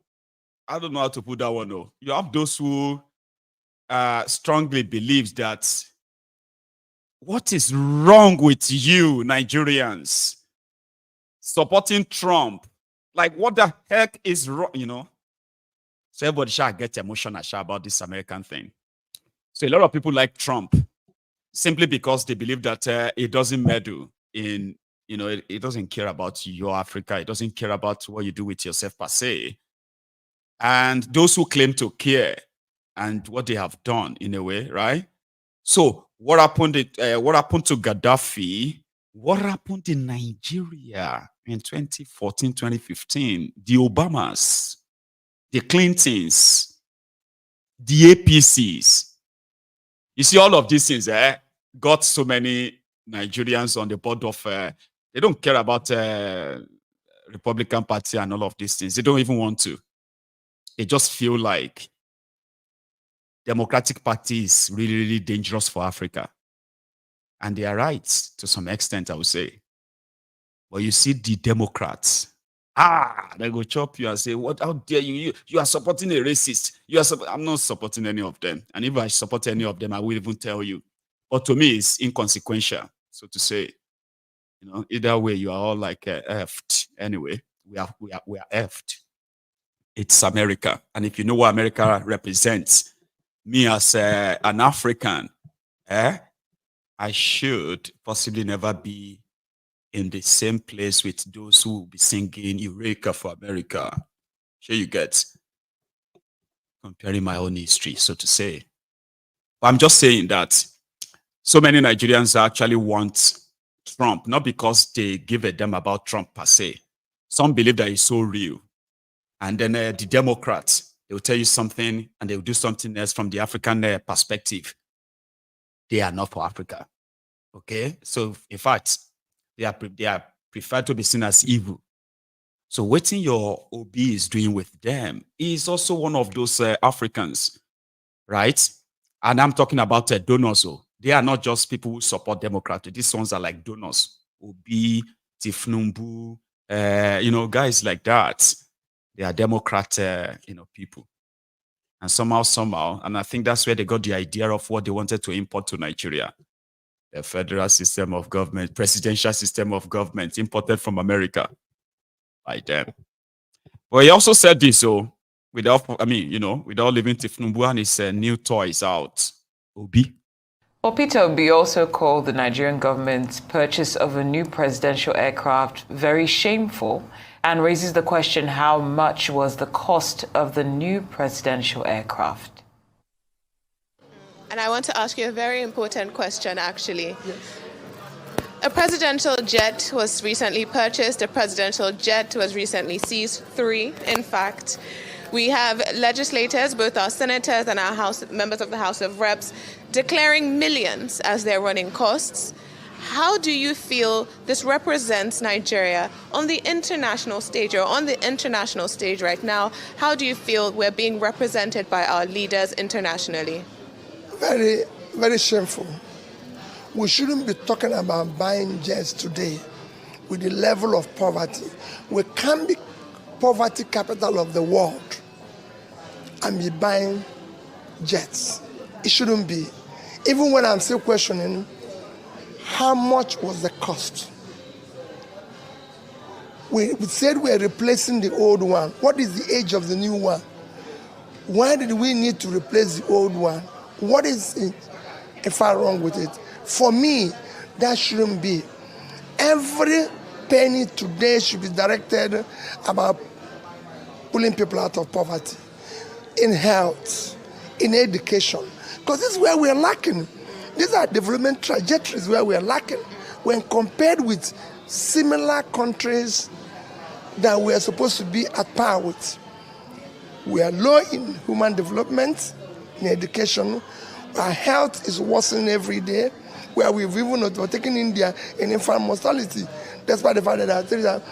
I don't know how to put that one, though. You have those who strongly believe that what is wrong with you, Nigerians, supporting Trump? Like, what the heck is wrong, you know? So everybody shall get emotional about this American thing. So a lot of people like Trump simply because they believe that it doesn't meddle in, you know, it doesn't care about your Africa. It doesn't care about what you do with yourself per se. And those who claim to care and what they have done in a way, right? So what happened to Gaddafi? What happened in Nigeria in 2014, 2015? The Obamas, the Clintons, the APCs. You see, all of these things got so many Nigerians on the board of, they don't care about Republican Party and all of these things. They don't even want to. They just feel like Democratic Party is really, really dangerous for Africa. And they are right to some extent, I would say. But you see the Democrats, they go chop you and say, what, how dare you? You are supporting a racist. I'm not supporting any of them. And if I support any of them, I will even tell you. But to me, it's inconsequential, so to say. You know, either way, you are all like effed. Anyway, we are effed. It's America. And if you know what America represents, me as an African, I should possibly never be in the same place with those who will be singing Eureka for America. Sure you get, comparing my own history, so to say. But I'm just saying that so many Nigerians actually want Trump, not because they give a damn about Trump per se. Some believe that he's so real. And then the Democrats, they will tell you something and they will do something else from the African perspective. They are not for Africa. Okay? So, in fact, they are preferred to be seen as evil. So, what your OB is doing with them is also one of those Africans, right? And I'm talking about donors. They are not just people who support Democrats. These ones are like donors. OB, Thiefnubu, guys like that. They are Democrat, people. And somehow, and I think that's where they got the idea of what they wanted to import to Nigeria. The federal system of government, presidential system of government imported from America by them. But he also said this, without leaving Thiefnubu and his new toys out. Obi. Well, Peter Obi also called the Nigerian government's purchase of a new presidential aircraft very shameful and raises the question, how much was the cost of the new presidential aircraft? And I want to ask you a very important question, actually. Yes. A presidential jet was recently purchased. A presidential jet was recently seized. 3, in fact. We have legislators, both our senators and our members of the House of Reps, declaring millions as their running costs. How do you feel this represents Nigeria on the international stage, or on the international stage right now? How do you feel we're being represented by our leaders internationally? Very, very shameful. We shouldn't be talking about buying jets today with the level of poverty. We can't be poverty capital of the world and be buying jets. It shouldn't be. Even when I'm still questioning, how much was the cost? We said we're replacing the old one. What is the age of the new one? Why did we need to replace the old one? What is it, if I'm wrong with it? For me, that shouldn't be. Every penny today should be directed about pulling people out of poverty, in health, in education, because this is where we're lacking. These are development trajectories where we're lacking when compared with similar countries that we're supposed to be at par with. We are low in human development, in education. Our health is worsening every day, where we've even overtaken India in infant mortality, despite the fact that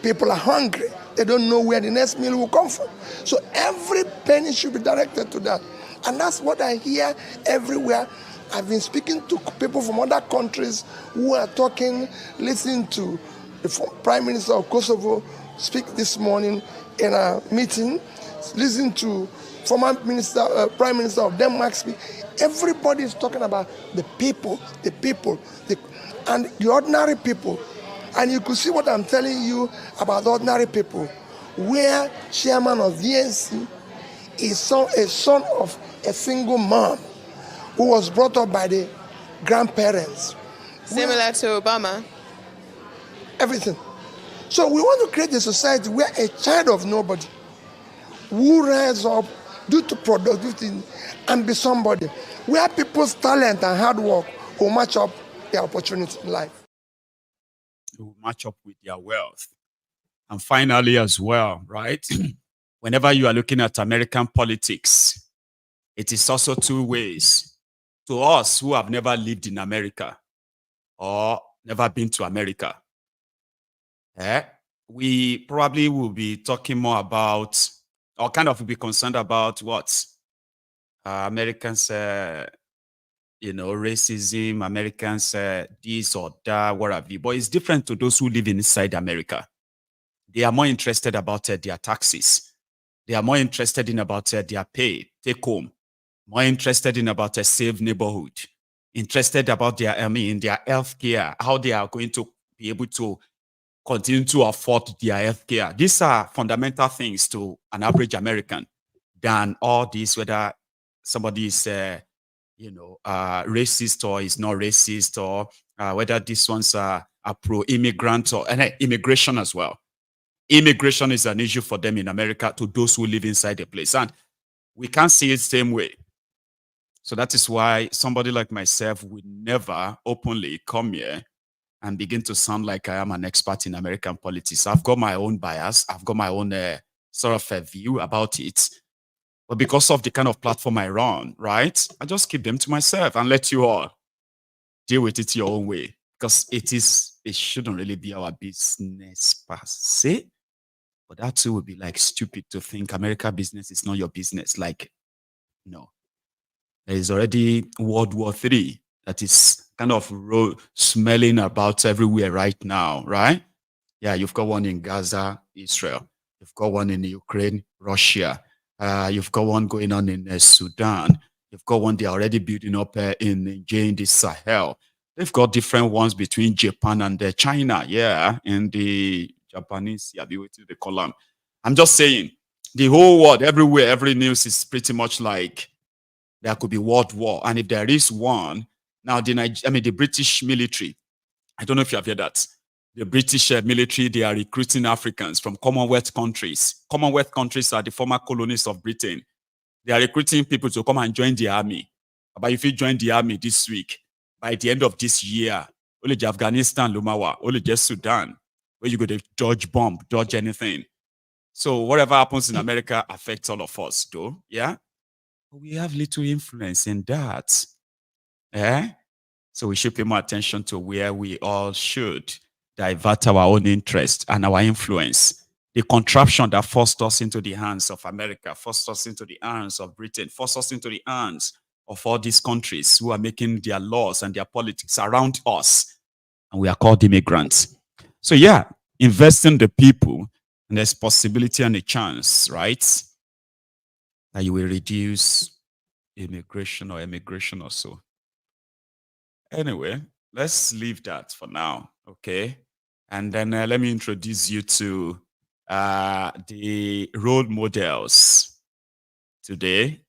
people are hungry. They don't know where the next meal will come from. So every penny should be directed to that. And that's what I hear everywhere. I've been speaking to people from other countries who are talking, listening to the Prime Minister of Kosovo speak this morning in a meeting, listening to former Prime Minister of Denmark speak. Everybody is talking about the people, and the ordinary people. And you could see what I'm telling you about ordinary people, where chairman of the ANC is a son of a single mom who was brought up by the grandparents. Similar to Obama. Everything. So we want to create a society where a child of nobody who rise up due to productivity and be somebody, where people's talent and hard work will match up their opportunity in life. It will match up with their wealth. And finally as well, right? Whenever you are looking at American politics, it is also two ways. To us who have never lived in America or never been to America, we probably will be talking more about, or kind of be concerned about what Americans, racism, Americans, this or that, whatever. But it's different to those who live inside America. They are more interested about their taxes. They are more interested in about their pay, take home. More interested in about a safe neighborhood, interested about their health care, how they are going to be able to continue to afford their health care. These are fundamental things to an average American than all this, whether somebody is, racist or is not racist, or whether these ones are pro-immigrant or immigration as well. Immigration is an issue for them in America to those who live inside the place. And we can't see it the same way. So that is why somebody like myself would never openly come here and begin to sound like I am an expert in American politics. I've got my own bias. I've got my own sort of a view about it. But because of the kind of platform I run, right, I just keep them to myself and let you all deal with it your own way. Because it shouldn't really be our business per se. But that too would be like stupid to think America business is not your business. Like, no. There is already World War III that is kind of smelling about everywhere right now, right? Yeah, you've got one in Gaza, Israel. You've got one in Ukraine, Russia. You've got one going on in Sudan. You've got one they're already building up in the Sahel. They've got different ones between Japan and China. Yeah, and the Japanese, yeah, be waiting the column. I'm just saying, the whole world, everywhere, every news is pretty much like there could be world war. And if there is one, now the British military, I don't know if you have heard that. The British military, they are recruiting Africans from Commonwealth countries. Commonwealth countries are the former colonies of Britain. They are recruiting people to come and join the army. But if you join the army this week, by the end of this year, only Afghanistan, Lumawa, only just Sudan, where you go to dodge bomb, dodge anything. So whatever happens in America affects all of us, though. Yeah? We have little influence in that. So we should pay more attention to where we all should divert our own interest and our influence. The contraption that forced us into the hands of America, forced us into the hands of Britain, forced us into the hands of all these countries who are making their laws and their politics around us. And we are called immigrants. So yeah, invest in the people, and there's possibility and a chance, right, that you will reduce immigration or so. Anyway, let's leave that for now, okay? And then let me introduce you to the role models today.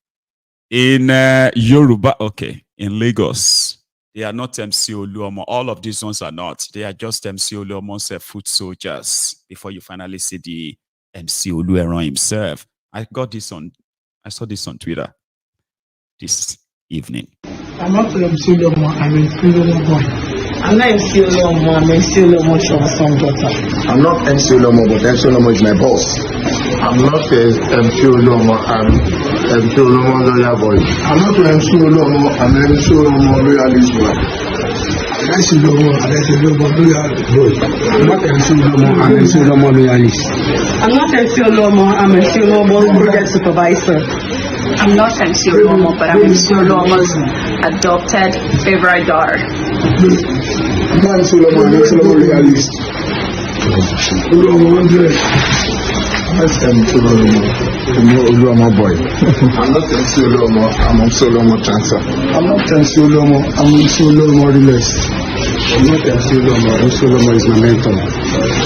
In Yoruba, okay, in Lagos, they are not MC Oluomo. All of these ones are not. They are just MC Oluomo's foot soldiers before you finally see the MC Olueron himself. I saw this on Twitter this evening. I'm not MC Oluomo, I'm MC Oluomo boy. I'm not MC Oluomo, I'm MC Oluomo son daughter. I'm not MC Oluomo, but MC Oluomo is my boss. I'm not MC Oluomo, I'm MC Oluomo lawyer boy. I'm not MC Oluomo, I'm MC Oluomo loyalist boy. I'm MC Oluomo, I'm MC Oluomo loyalist boy. I'm not MC Oluomo, I'm MC Oluomo loyalist. I'm not MC Oluomo, I'm MC Oluomo project supervisor. I'm not MC Oluomo, but I'm MC Oluomo's adopted favorite daughter. I'm not MC Oluomo, I'm MC Oluomo loyalist. That's MC Oluomo boy. I'm not MC Oluomo, I'm MC Oluomo transfer. I'm not MC Oluomo, I'm MC Oluomo realist. I'm not MC Oluomo, MC Oluomo is my mentor.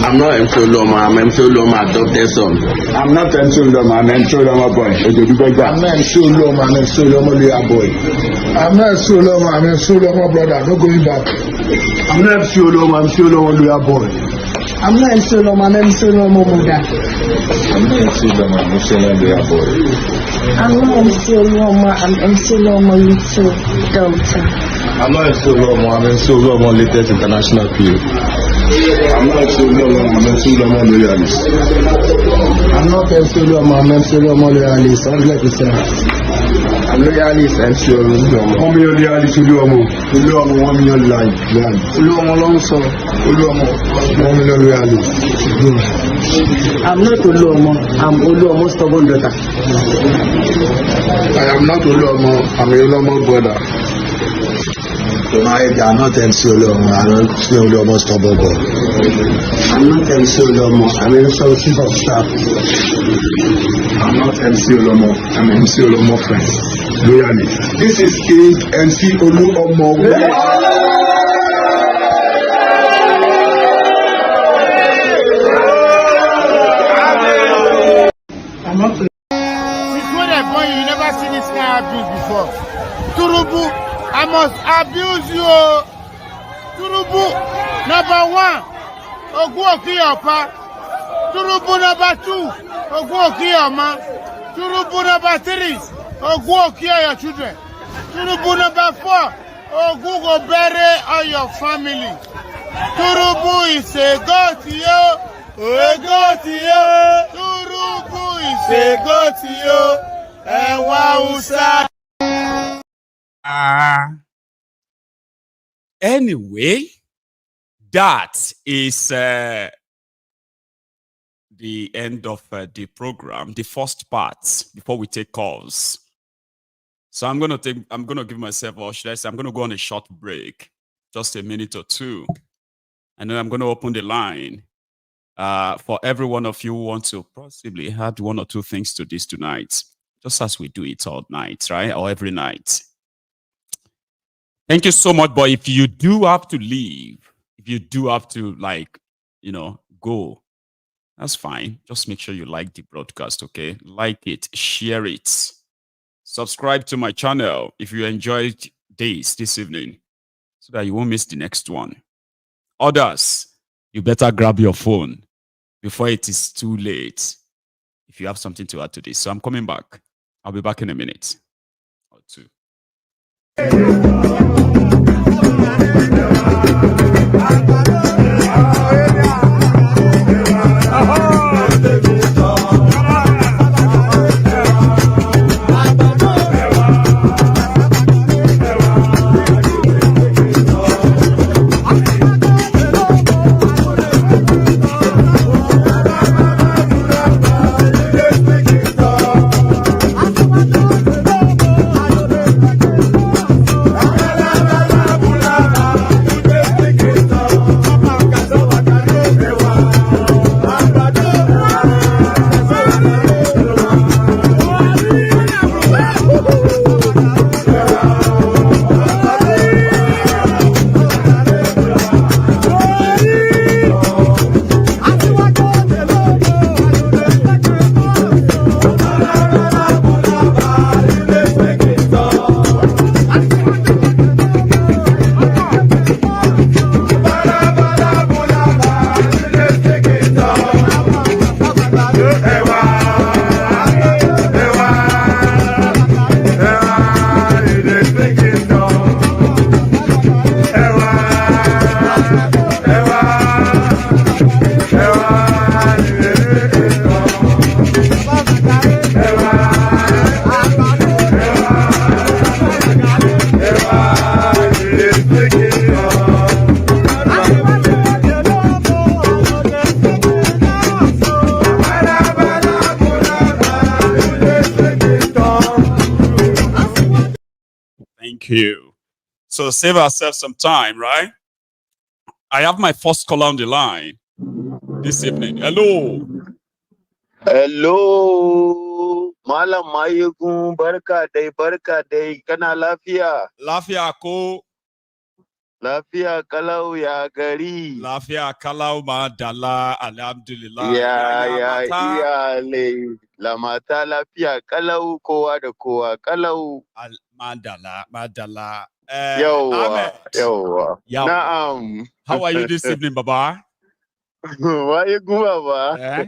I'm not MC Oluomo, I'm MC Oluomo adopted son. I'm not MC Oluomo, I'm MC Oluomo boy. I'm not MC Oluomo, I'm MC Oluomo loyal boy. I'm not MC Oluomo, I'm MC Oluomo brother, no going back. I'm not MC Oluomo, I'm MC Oluomo loyal boy. I'm not MC Oluomo, I'm MC Oluomo mother. I'm not MC Oluomo, I'm MC Oluomo loyal boy. I'm not MC Oluomo, I'm MC Oluomo little daughter. I'm not MC Oluomo, I'm MC Oluomo latest international peer. I'm not MC Oluomo, I'm MC Oluomo loyalist. I'm not MC Oluomo, I'm MC Oluomo loyalist, 100%. I'm loyalist and MC Oluomo. 1 million loyalist Oluomo. Oluomo 1 million land. Oluomo long so. Oluomo 1 million loyalist. I'm not Oluomo, I'm Oluomo's stubborn daughter. I am not Oluomo, I'm Oluomo brother. I'm not MC Oluomo, I'm MC Oluomo's stubborn boy. I'm not MC Oluomo, I'm MC chief of staff. I'm not MC Oluomo, I'm MC Oluomo friend. Loyalist. This is King MC Oluomo. You never seen this kind of abuse before. Thiefnubu, I must abuse you. Thiefnubu, number 1, Ogun Okiyopa. Thiefnubu number 2, Ogun Okiyoma. Thiefnubu number 3, Ogun Okiyo your children. Thiefnubu number 4, Ogun go bury all your family. Thiefnubu is a god to you. A god to you. Thiefnubu is a god to you. Anyway, that is the end of the program, the first part, before we take calls. So I'm gonna give myself, or should I say, I'm gonna go on a short break, just a minute or two, and then I'm gonna open the line for every one of you who want to possibly add 1 or 2 things to this tonight. Just as we do it all night, right? Or every night. Thank you so much. But if you do have to leave, if you do have to, go, that's fine. Just make sure you like the broadcast, okay? Like it, share it. Subscribe to my channel if you enjoyed this evening, so that you won't miss the next one. Others, you better grab your phone before it is too late, if you have something to add to this. So I'm coming back. I'll be back in a minute or 2. Thank you. So save ourselves some time, right? I have my first caller on the line this evening. Hello. Hello, Malam Maiyegun, barka dai, kana lafiya? Lafiya ko? Lafiya kalau ya gari. Lafiya kalau madala, alhamdulillah. Ya mata. iyalai, lamata lafiya kalau kowa da kowa kalau. Madala. Yawwa. Na'am. How are you this evening, Baba? Maiyegun, Baba.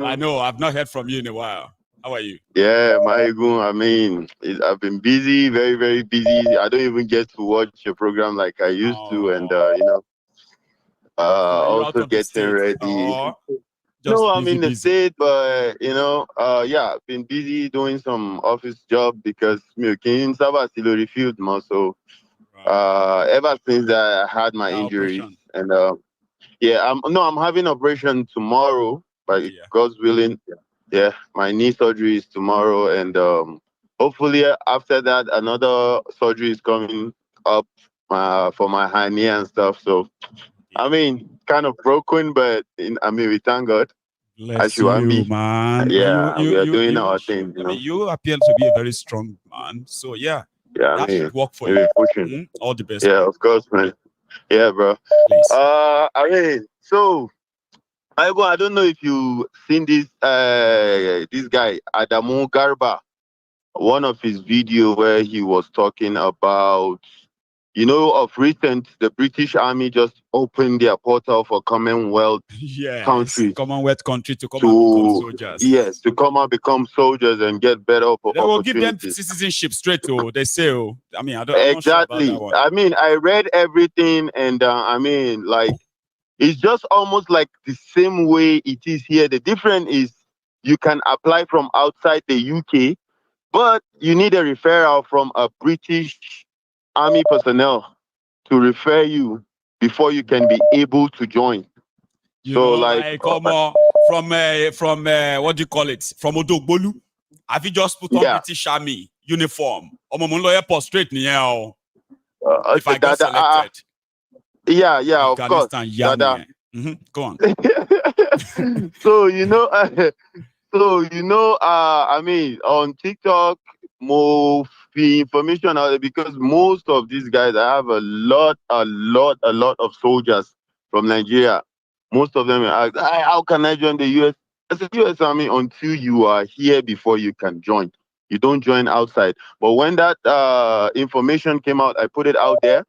I know, I've not heard from you in a while. How are you? Yeah, Maiyegun, I mean, I've been busy, very, very busy. I don't even get to watch your program like I used to, and also getting ready. No, I'm in the state, but yeah, I've been busy doing some office job because King Sabah still refused more. So ever since I had my injuries, and yeah, I'm having operation tomorrow, but God's willing. Yeah, my knee surgery is tomorrow, and hopefully after that another surgery is coming up for my hernia and stuff. So I mean, kind of broken, but we thank God. Bless you, man. Yeah, we are doing our thing. I mean, you appear to be a very strong man. So yeah, that should work for you. All the best. Yeah, of course, man. Yeah, bro. Please. I mean, so I don't know if you seen this guy Adamu Garba, one of his video where he was talking about, of recent the British Army just opened their portal for Commonwealth countries. Commonwealth country to come and become soldiers. Yes, to come and become soldiers and get better opportunities. They will give them citizenship straight to they say. I mean, I don't exactly. I'm not sure about that one. I mean, I read everything, and I mean, like, it's just almost like the same way it is here. The difference is you can apply from outside the UK, but you need a referral from a British Army personnel to refer you before you can be able to join. Come on, from what do you call it? From Odogbolu. Have you just put on British Army uniform? Airport straight now. If I get selected. Yeah, of course. Go on. So I mean, on TikTok, more information out there because most of these guys, I have a lot of soldiers from Nigeria. Most of them ask, how can I join the US? I said, US Army until you are here before you can join. You don't join outside. But when that information came out, I put it out there.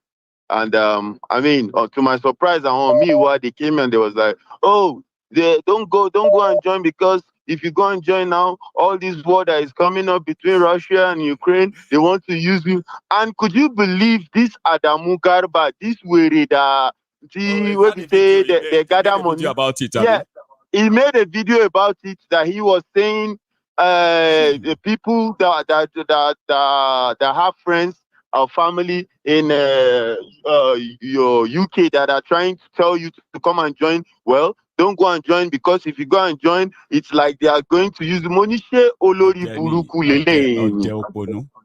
And I mean, to my surprise, they came and they was like, oh, don't go and join because if you go and join now, all this war that is coming up between Russia and Ukraine, they want to use you. And could you believe this Adamu Garba, this Wereda, they gather money about it? Yeah, he made a video about it that he was saying the people that have friends or family in your UK that are trying to tell you to come and join. Well, don't go and join because if you go and join, it's like they are going to use money.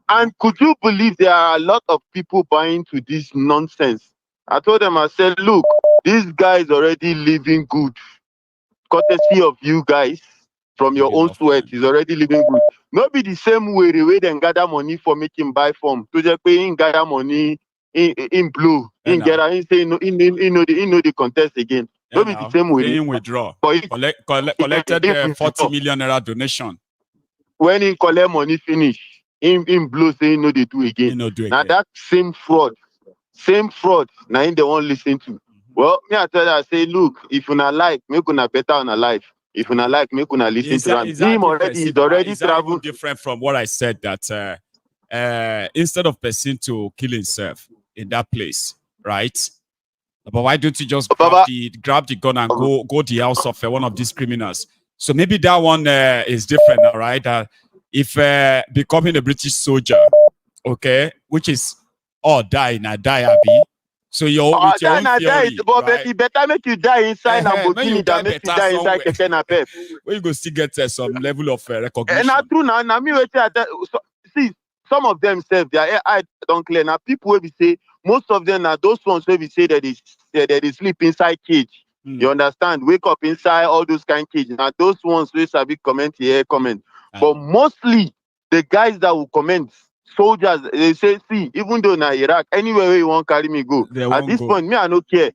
And could you believe there are a lot of people buying to this nonsense? I told them, I said, look, this guy is already living good. Courtesy of you guys, from your own sweat, he's already living good. Not be the same way the way they gather money for making buy form. To just pay in gather money in blue. In gather in say no in the contest again. Not be the same way. In withdraw. Collected 40 million naira donation. When in collect money finish, in blue saying no they do again. Now that same fraud. Now they won't listen to. Well, me I tell you, I say, look, if you not like, make una better on a life. If you not like, make una listen to him. He's already traveled. Different from what I said that instead of person to kill himself in that place, right? But why don't you just grab the gun and go the house of one of these criminals? So maybe that one is different, all right? If becoming a British soldier, okay, which is die, Abi. So you're with your own theory, right? It better make you die inside Lamborghini than make you die inside Keke Napep. Where you go still get some level of recognition. And true now, me see, some of them self their eye don't clear. Now people will be say most of them are those ones will be say that they sleep inside cage. You understand? Wake up inside all those kind of cage. Now those ones will be comment here, comment. But mostly the guys that will comment, soldiers, they say, see, even though na Iraq, anywhere where you want carry me go. At this point, me I no care.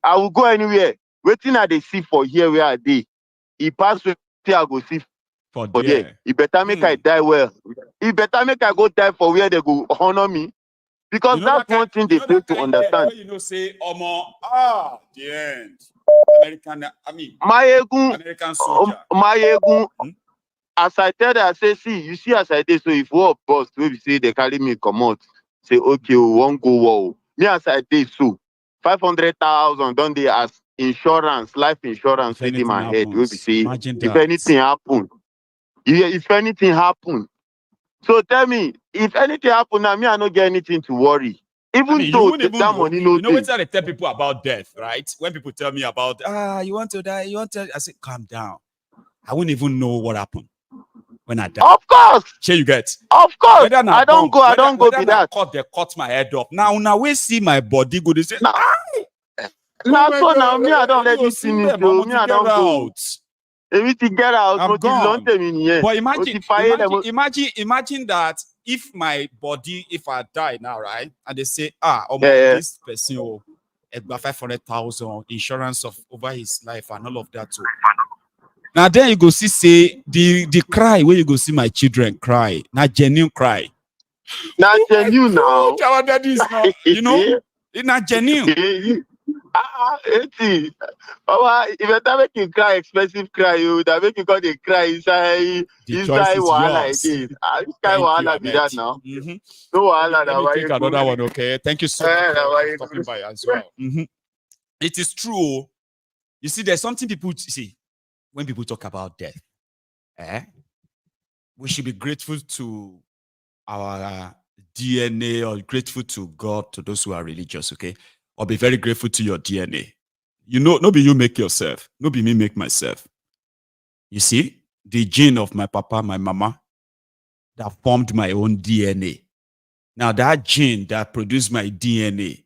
I will go anywhere. Waiting at the see for here where I dey. He pass where I go see for there. He better make I die well. He better make I go die for where they go honor me. Because that's one thing they fail to understand. You know, say, the end. American soldier. Maiyegun, as I tell them, I say, see, you see as I did, so if war bust, we say they carry me come out, say, okay, we won't go war. Me as I did, so 500,000 don't they as insurance, life insurance in my head. We say, if anything happen, if anything happen. So tell me, if anything happen now, me I don't get anything to worry. Even though that money no. You know what I tell people about death, right? When people tell me about you want to die, you want to, I say, calm down. I wouldn't even know what happened when I die. Of course. Sure you get. Of course. I don't go be that. They cut my head off. Now we see my body go. They say, now so now me I don't let you see me. Me I don't go. Everything get out. I'm gone. But imagine that if my body, if I die now, right? And they say, this person about 500,000 insurance of over his life and all of that too. Now then you go see say the cry where you go see my children cry, not genuine cry. Not genuine now. Our daddy is not, you know, it's not genuine. If I make you cry, expensive cry, you that make you call the cry inside wahala like this. This kind wahala be that now. No wahala. Let me take another one, okay? Thank you so much for stopping by as well. It is true. You see, there's something people see when people talk about death. We should be grateful to our DNA or grateful to God, to those who are religious, okay? Or be very grateful to your DNA. You know, no be you make yourself. No be me make myself. You see, the gene of my papa, my mama, that formed my own DNA. Now that gene that produced my DNA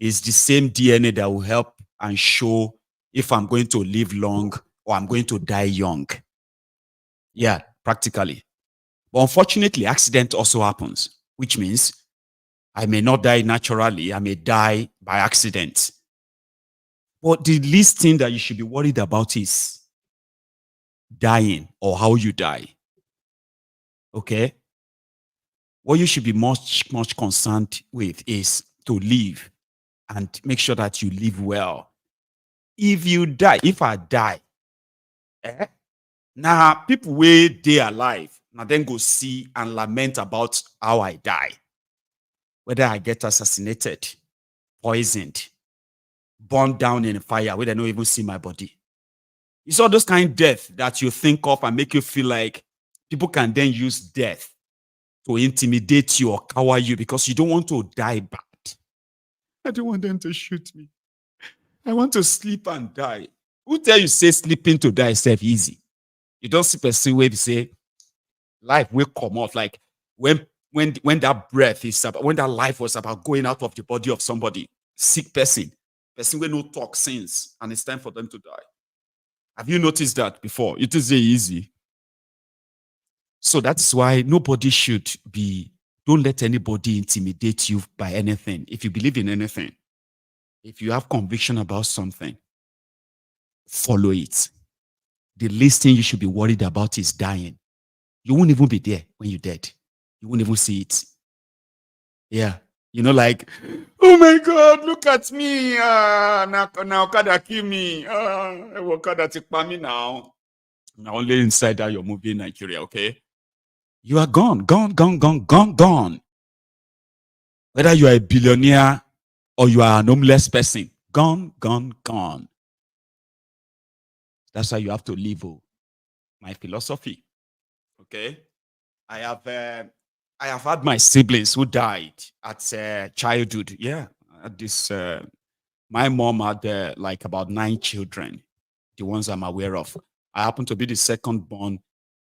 is the same DNA that will help and show if I'm going to live long or I'm going to die young. Yeah, practically. But unfortunately, accident also happens, which means I may not die naturally. I may die by accident. But the least thing that you should be worried about is dying or how you die. Okay? What you should be much concerned with is to live and make sure that you live well. If you die, if I die, now people where they are alive, now then go see and lament about how I die. Whether I get assassinated, poisoned, burned down in a fire where they don't even see my body. It's all those kind of death that you think of and make you feel like people can then use death to intimidate you or cower you because you don't want to die bad. I don't want them to shoot me. I want to sleep and die. Who tell you say sleeping to die is easy? You don't see person where you say life will come off like when that breath is about, when that life was about going out of the body of somebody, sick person with no toxins, and it's time for them to die. Have you noticed that before? It is easy. So that's why nobody should be, don't let anybody intimidate you by anything. If you believe in anything, if you have conviction about something, follow it. The least thing you should be worried about is dying. You won't even be there when you're dead. You won't even see it. Yeah. You know, like, oh my God, look at me. Now Okada kill me. Okada take me now. Now only inside that you're moving in Nigeria, okay? You are gone. Gone. Whether you are a billionaire or you are an homeless person, gone. That's how you have to live. My philosophy. Okay? I have had my siblings who died at childhood. Yeah, at this. My mom had like about 9 children, the ones I'm aware of. I happen to be the second born.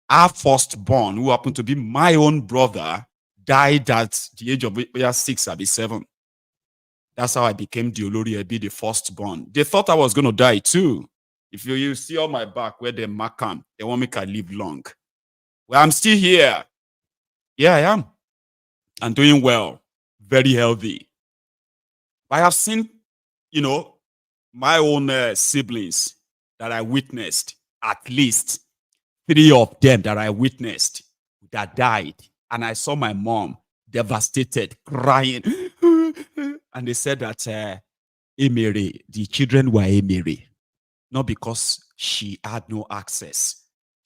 Our first born, who happened to be my own brother, died at the age of 6, I'll be 7. That's how I became the Olori Ebi, the firstborn. They thought I was going to die too. If you see on my back where they mark am, they want me to live long. Well, I'm still here. Yeah, I am. I'm doing well. Very healthy. I have seen, my own siblings that I witnessed, at least 3 of them that I witnessed that died. And I saw my mom devastated, crying. And they said that Emery, the children were Emery, not because she had no access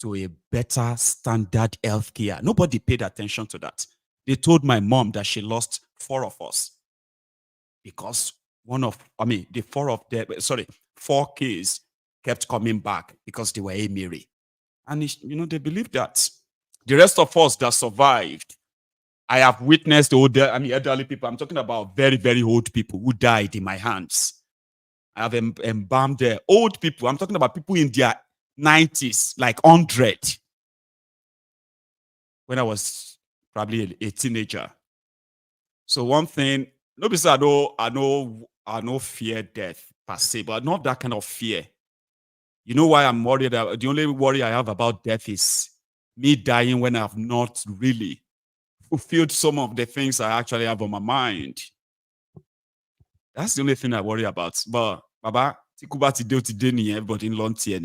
to a better standard healthcare. Nobody paid attention to that. They told my mom that she lost 4 of us because 4 kids kept coming back because they were Emery. And they believed that. The rest of us that survived, I have witnessed elderly people. I'm talking about very, very old people who died in my hands. I have embalmed old people. I'm talking about people in their 90s, like 100. When I was probably a teenager. So one thing, nobody said I know fear death per se, but not that kind of fear. You know why I'm worried? The only worry I have about death is me dying when I've not really fulfilled some of the things I actually have on my mind. That's the only thing I worry about. But Baba, everybody in long tier.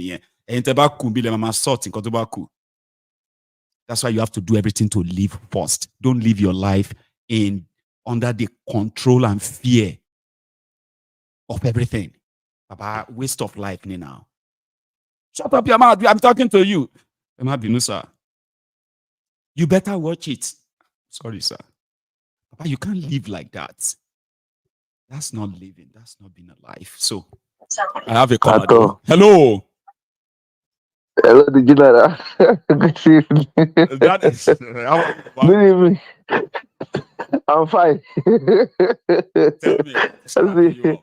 That's why you have to do everything to live first. Don't live your life under the control and fear of everything. Baba, waste of life now. Shut up your mouth. I'm talking to you. You better watch it. Sorry, sir. Papa, you can't live like that. That's not living. That's not being alive. So, I have a call. Hello. Hello, the general. Good evening. That is, good evening. I'm fine. Tell me.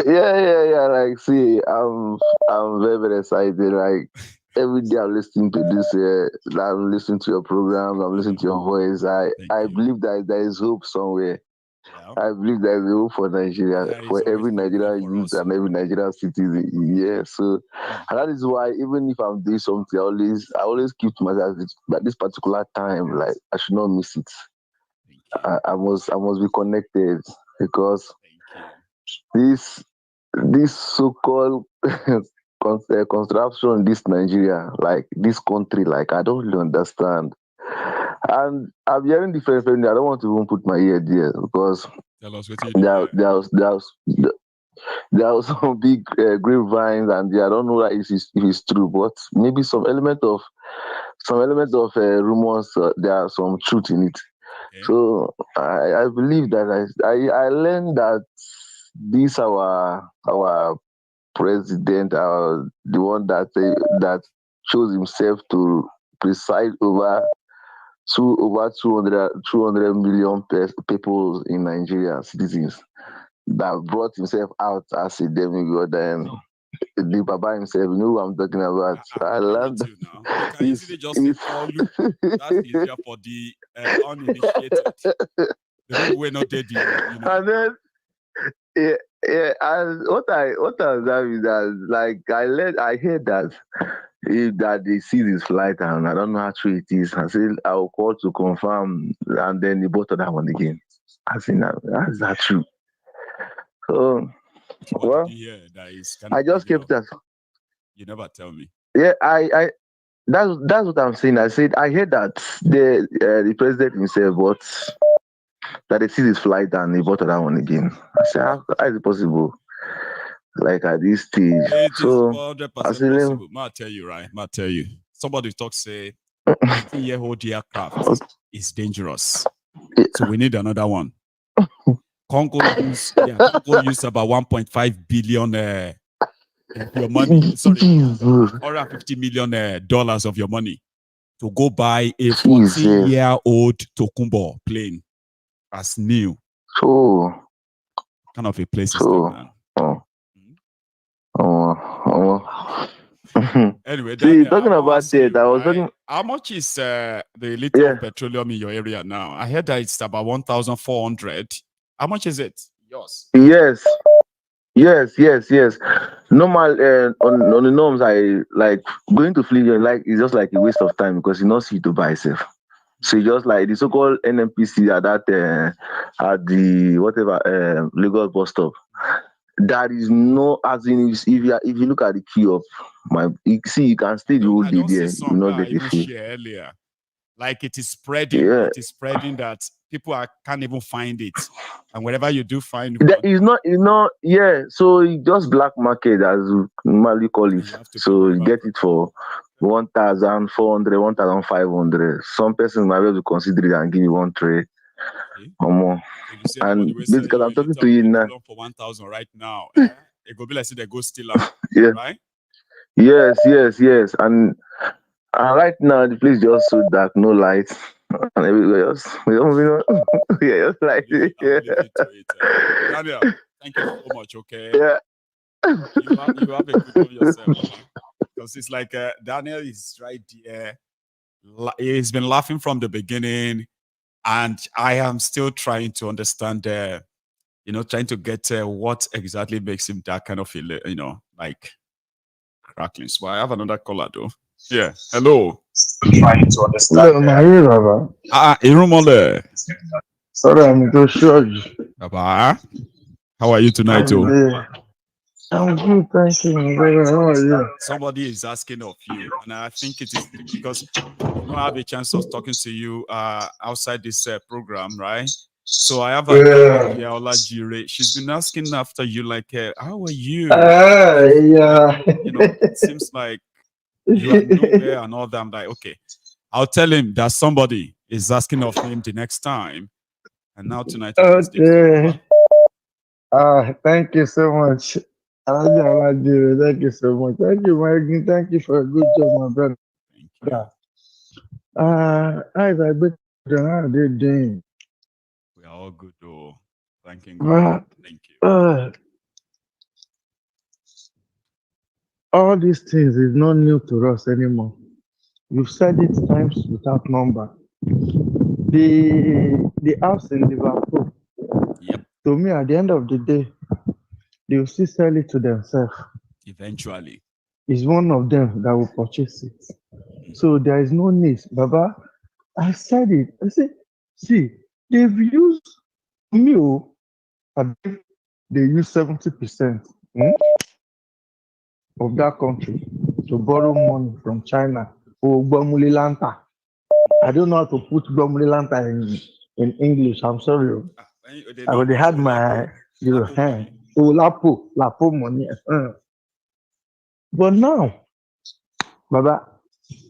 Yeah. Like, see, I'm very, very excited. Like, every day I'm listening to this. I'm listening to your program. I'm listening to your voice. I believe that there is hope somewhere. Yeah. I believe there is hope for Nigeria, for every Nigerian youth and every Nigerian citizen. Yeah. So, and that is why even if I'm doing something, I always keep to myself at this particular time. Like, I should not miss it. I must be connected because this so-called construction in this Nigeria, like this country, like I don't really understand. And I'm hearing different things. I don't want to even put my ear there because there are some big grapevines, and I don't know that if it's true, but maybe some element of rumors. There are some truth in it. Okay. So I believe that I learned that this our president, the one that chose himself to preside over 200 million people in Nigeria, citizens, that brought himself out as a demigod, and the Baba himself, you know who I'm talking about. I learned that. You can easily just call you. That's easier for the uninitiated. The people were not dead, And then, and what I observe is that, like, I heard that that they see this flight, and I don't know how true it is. I said I will call to confirm, and then they bought that one again. I said, that's not true. So, what did you hear that is kind of I just kept that. You never tell me. Yeah, that's what I'm saying. I said I heard that the president himself bought that they see this flight and he bought that one again. I said, how is it possible? Like at this stage. It so is 100% possible. I'll tell you, right? I'll tell you. Somebody say 18-year-old aircraft is dangerous. Yeah. So we need another one. Congo used about 1.5 billion your money. Sorry, $150 million dollars of your money to go buy a 14-year-old Tokumbo plane as new. So what kind of a place is that, man? Anyway, See, Daniel, talking about that, I was talking. How much is the liter of petroleum in your area now? I heard that it's about 1,400. How much is it? Yours? Yes. Normal on the norms, I like going to flee. Like it's just like a waste of time because you not see to buy self. So you just like the so-called NMPC at that at the whatever Lagos bus stop. There is no, as in if you look at the queue up, you can still the whole day there. You not get the feel. Share earlier. Like it is spreading. Yeah. It is spreading that people can't even find it. And wherever you do find it's not, yeah. So it's just black market as we normally call it. So you get it for 1,400, 1,500. Some person might be able to consider it and give you one tray or more. And basically, I'm talking to you now. For 1,000 right now. It go be like they go still up. Yeah. Right? Yes. And right now the place just so dark, no lights, and everywhere else. We don't yeah, just like it. Daniel, thank you so much. Okay. Yeah. You have a good one yourself. Because it's like Daniel is right there. He's been laughing from the beginning, and I am still trying to understand. Trying to get what exactly makes him that kind of like crackling. So I have another caller though. Yeah. Hello. Trying to understand. Irumole. Sorry, I'm too sure. Baba. How are you tonight, I'm good, thank you. How are you? Somebody is asking of you, and I think it is because I have a chance of talking to you outside this program, right? So I have a girl here, Olajire. She's been asking after you, like, how are you? Yeah. It seems like you are nowhere and all that. I'm like, okay, I'll tell him that somebody is asking of him the next time. And now tonight, okay. Thank you so much. Thank you so much. Thank you, Maiyegun. Thank you for a good job, my brother. As I bet how they doing. We are all good, though. Thank you. Thank you. All these things is not new to us anymore. You've said it times without number. The house in Liverpool. Yep. To me, at the end of the day, they will still sell it to themselves. Eventually. It's one of them that will purchase it. So there is no need. Baba, I said it. I said, see, they've used me. They use 70% of that country to borrow money from China for Gbomulilanta. I don't know how to put Gbomulilanta in English. I'm sorry. I already had my Lapo money. But now, Baba,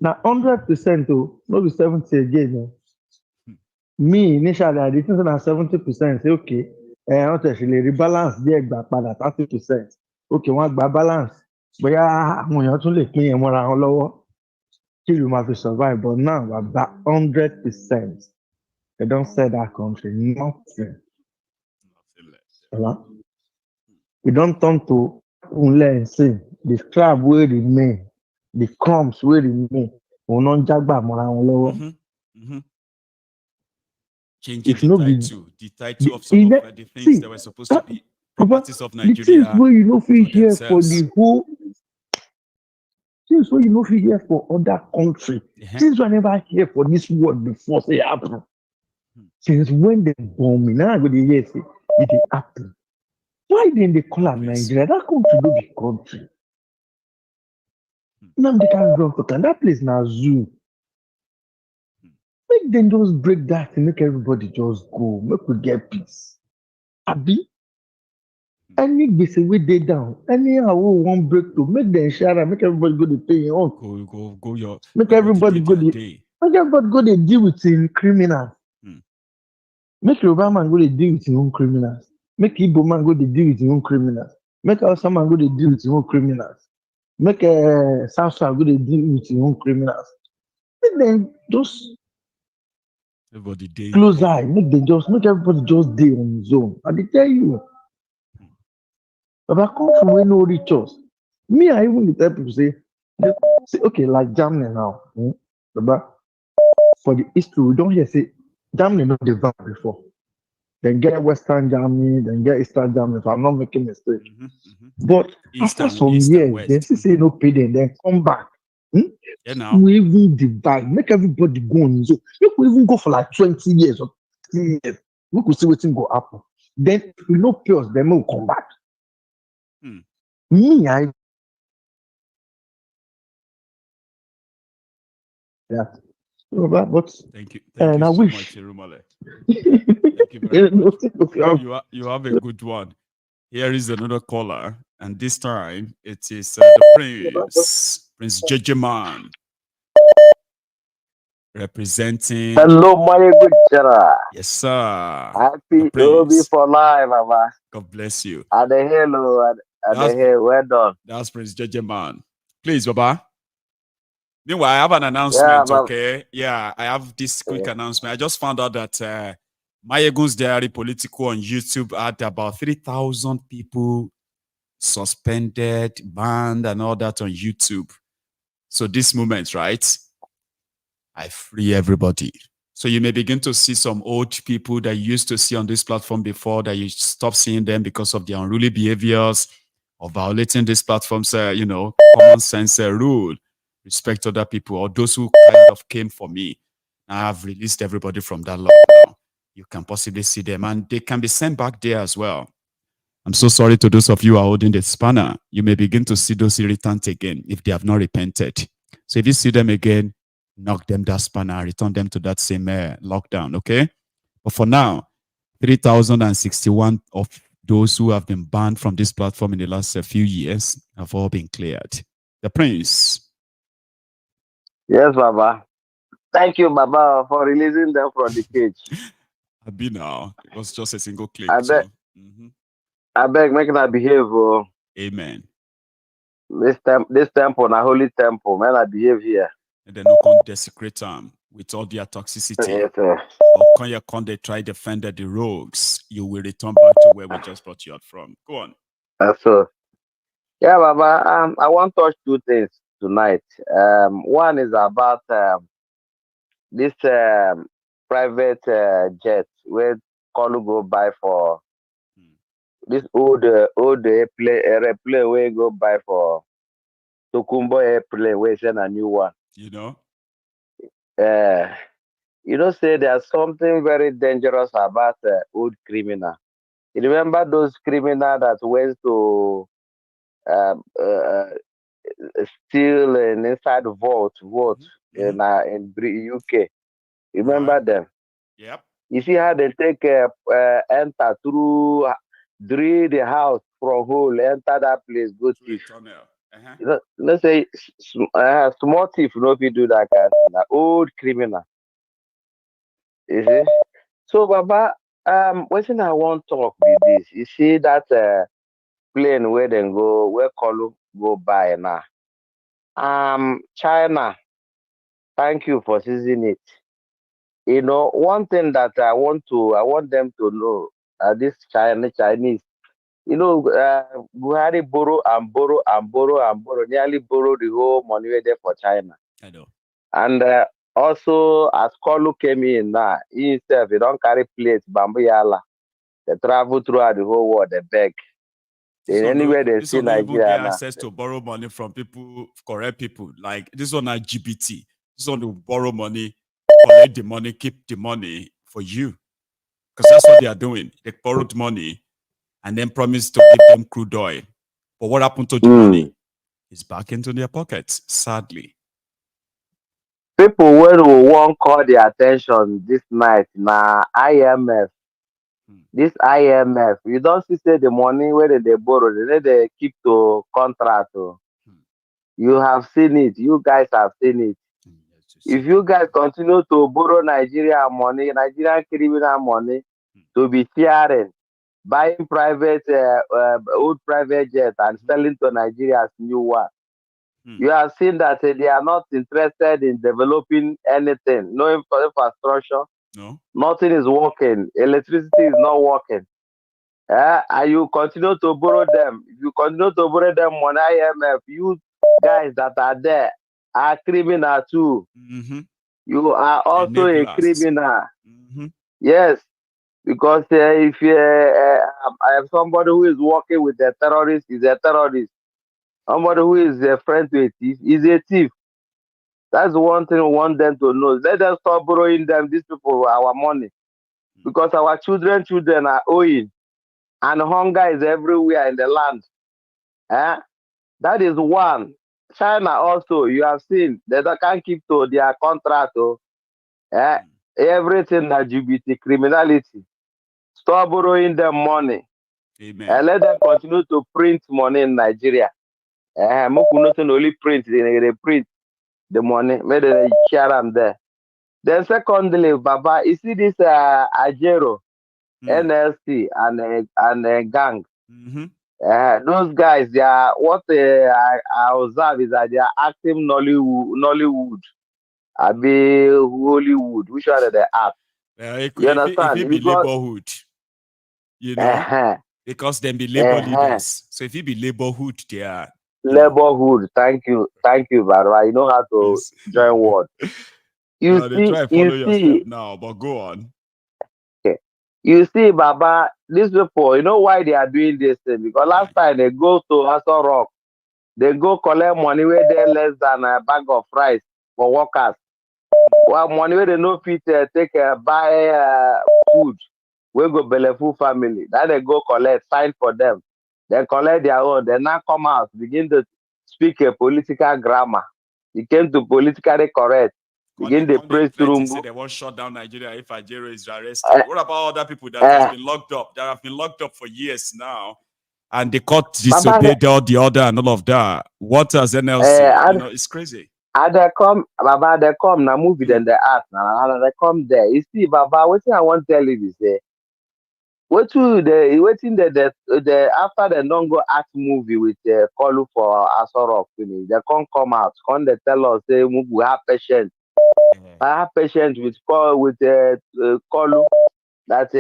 now 100% not be 70 again. Me initially I did 70%. Say okay, I want to actually rebalance there back by 30%. Okay, one by balance. But yeah, when you tún lè pín yẹn mọ́ra wọn lọ́wọ́, kí ló máa fi survive? But now about 100%, they don't sell that country nothing. We don't turn to unless say the crab will remain, the crumbs will remain. We don't jagba mọ́ra wọn lọ́wọ́. Changing the title of some of the things that were supposed to be properties of Nigeria. The things where you know feel here for the whole. Things where you know feel here for other country. Things were never here for this world before they happen. Since when they bomb me, now I go to hear say it happen. Why then they call it Nigeria? That country no be country. Now they can't go to that place now zoo. Make them just break that and make everybody just go. Make we get peace. Abi, any gbese wey dey down, anyhow we wan break to make them share, make everybody go dey pay im own. Go your. Make everybody go dey deal with im criminals. Make Yoruba man go dey deal with im own criminals. Make Igbo man go dey deal with im own criminals. Make Hausa man go dey deal with im own criminals. Make South go dey deal with im own criminals. Make them just. Everybody close eye, make everybody just day on his own. I dey tell you. But I come from where no reach us. Me, I even tell people say, See, okay, like Germany now. But for the history, we don't hear say Germany not developed before. Then get Western Germany, then get Eastern Germany, if I'm not making mistake. But after some years, they say no pay them, then come back. Yeah, now. We even divide, make everybody go on. So if we even go for like 20 years or 10 years, we could see what's going to happen. Then if we no pay us, then we'll come back. Me, I yeah. But thank you so much, Irumale. Thank you very much. You have a good one. Here is another caller, and this time it is the Prince Jejeman, representing. Hello, Maiyegun. Yes, sir. Happy Obi for life, Mama. God bless you. And the hello, and the hair, well done. That's Prince Jejeman. Please, Baba. Meanwhile, I have an announcement, okay? Yeah, I have this quick announcement. I just found out that MaiyegunsDiary Politico on YouTube had about 3,000 people suspended, banned, and all that on YouTube. So this moment, right? I free everybody. So you may begin to see some old people that you used to see on this platform before, that you stop seeing them because of their unruly behaviors or violating this platform's, common sense rule. Respect other people or those who kind of came for me. I have released everybody from that lockdown. You can possibly see them and they can be sent back there as well. I'm so sorry to those of you who are holding the spanner. You may begin to see those irritants again if they have not repented. So if you see them again, knock them that spanner, return them to that same lockdown, okay? But for now, 3,061 of those who have been banned from this platform in the last few years have all been cleared. The Prince. Yes, Baba. Thank you, Baba, for releasing them from the cage. I be now. It was just a single click. I beg, make that behave. Amen. This temple, na holy temple, man, I behave here. And then no can desecrate them with all their toxicity. Yes, sir. Or can they try to defend the rogues? You will return back to where we just brought you out from. Go on. So, yeah, Baba. I want to touch two things tonight. One is about this private jet where Kolu go buy for this old airplane where go buy for Tokumbo airplane where send a new one. Say there's something very dangerous about old criminal. You remember those criminals that went to steal an inside vault in UK. Remember them? Yep. You see how they take enter through, drill the house from hole, enter that place, go thief. Let's say small thief, no people do that kind of thing. Old criminal. You see? So, Baba, one thing I want to talk with this. You see that plane where they go, where Kolu go buy now. China, thank you for seizing it. One thing that I want them to know, this Chinese, Buhari borrow and borrow and borrow and borrow, nearly borrow the whole money there for China. I know. And also, as Kolu came in now, he himself, he don't carry plates, bamboo yala. They travel throughout the whole world, they beg. Anywhere they see Nigeria get access to borrow money from people, correct people. Like this one LGBT. This one to borrow money, collect the money, keep the money for you. Because that's what they are doing. They borrowed money and then promised to give them crude oil. But what happened to the money? It's back into their pockets, sadly. People will won't call their attention this night. Now, IMF. This IMF, you don't see say the money where they borrow, they keep to contract. You have seen it. You guys have seen it. If you guys continue to borrow Nigerian criminal money, to be sharing, buying private, old private jet and selling to Nigeria as new one, you have seen that they are not interested in developing anything. No infrastructure. No. Nothing is working. Electricity is not working. And you continue to borrow them. If you continue to borrow them on IMF, you guys that are there are criminal too. You are also a criminal. Yes, because if I have somebody who is working with a terrorist, is a terrorist. Somebody who is a friend to a thief is a thief. That's one thing we want them to know. Let them stop borrowing them, these people, our money. Because our children are owing. And hunger is everywhere in the land. That is one. China also, you have seen, they can't keep to their contract. Everything LGBT criminality. Stop borrowing them money. Amen. And let them continue to print money in Nigeria. Nothing only print, they print the money, maybe they share them there. Then secondly, Baba, you see this Ajero, NLC and gang. Those guys, they are what I observe is that they are acting Nollywood. I be Hollywood. Which one are they act? You understand? If it be neighborhood, you know, because them be labor leaders. So if it be neighborhood, they are neighborhood. Thank you, Barwa. You know how to join word. You no, they try to follow your step now, but go on. Okay. You see, Baba, these people, you know why they are doing this thing? Because last time they go to Aso Rock, they go collect money where they're less than a bag of rice for workers. Well, money where they no fit buy food. We go Belefu family. Then they go collect, sign for them. They collect their own. They now come out, begin to speak a political grammar. It came to politically correct. Begin to praise They say they won't shut down Nigeria if Ajero is arrested. What about other people that have been locked up? That have been locked up for years now, and the court disobeyed all the order and all of that. What has NLC? It's crazy. And they come, Baba, they come now movie then they ask now, and they come there. You see, Baba, what I want to tell you is after the don't go act movie with call for Asoro finish, they can't come out, can't they tell us say we have patience. I have patience with Kolu that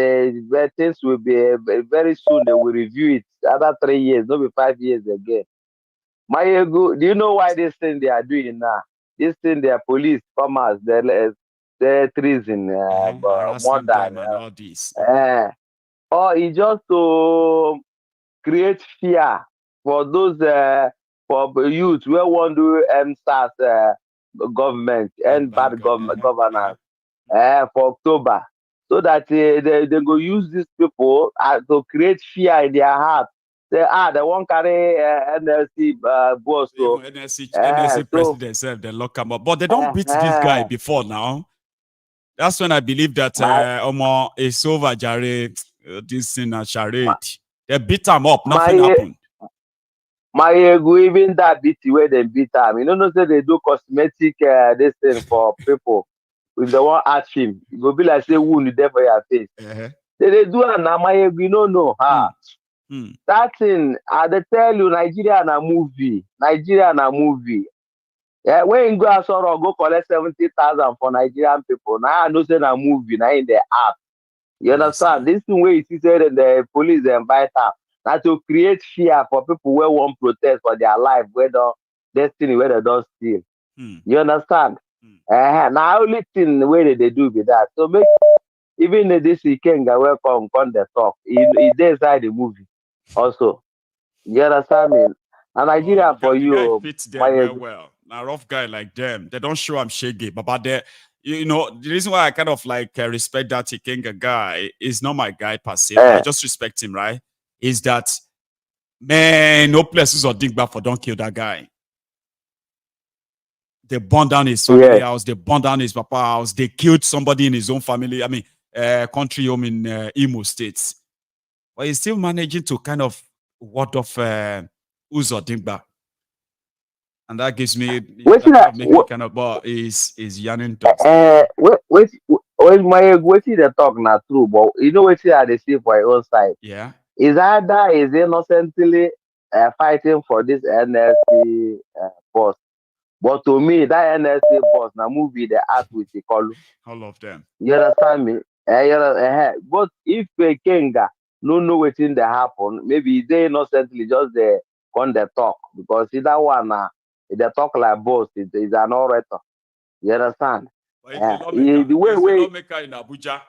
things will be very soon. They will review it. Other 3 years, not be 5 years again. Maiyegun, do you know why this thing they are doing now? This thing, their police, farmers, they're treason, more than all this. Or it's just to create fear for those for youth who want to start government and bad governance for October, so that they go use these people to create fear in their heart. Say, they won't carry NLC boss. So NLC president said they lock him up, but they don't beat this guy before now. That's when I believe that it's over, Charade. This in a charade. They beat him up. Nothing happened. Maiyegun, even that beat where they beat him. You know, say they do cosmetic this thing for people. If they want to ask him, it will be like say wound there for your face. They do and now Maiyegun, you don't know. That thing, they tell you Nigeria na movie. Yeah, when you go and go collect 70,000 for Nigerian people. Now I know say na movie, now in the app. You understand? This thing where you see that the police invite her. Now to create fear for people who want protest for their life, where the destiny, where they don't steal. You understand? Now only thing where they do with that. So make even this weekend welcome come the talk. He inside the movie also. You understand me? And Nigeria for you. Fits them well. Now rough guy like them, they don't show I'm shaggy, but they, the reason why I kind of respect that Ikenga guy is not my guy per se. I just respect him, right? Is that man, no places or dig back for don't kill that guy. They burned down his family house, they burned down his papa house, they killed somebody in his own family, country home in Imo States. But he's still managing to kind of ward off Uzo Dingba. And that gives me kind of is yarning dust. When they talk not true, but you know what they say for your own side. Yeah. Is either is innocently fighting for this NLC boss. But to me, that NLC boss now movie they act with the Kolu. All of them. You understand me? But if Kenga no know what's in the happen, maybe they innocently just on the talk because see that one They talk like boss. He's an orator. You understand? But he's a lawmaker in Abuja.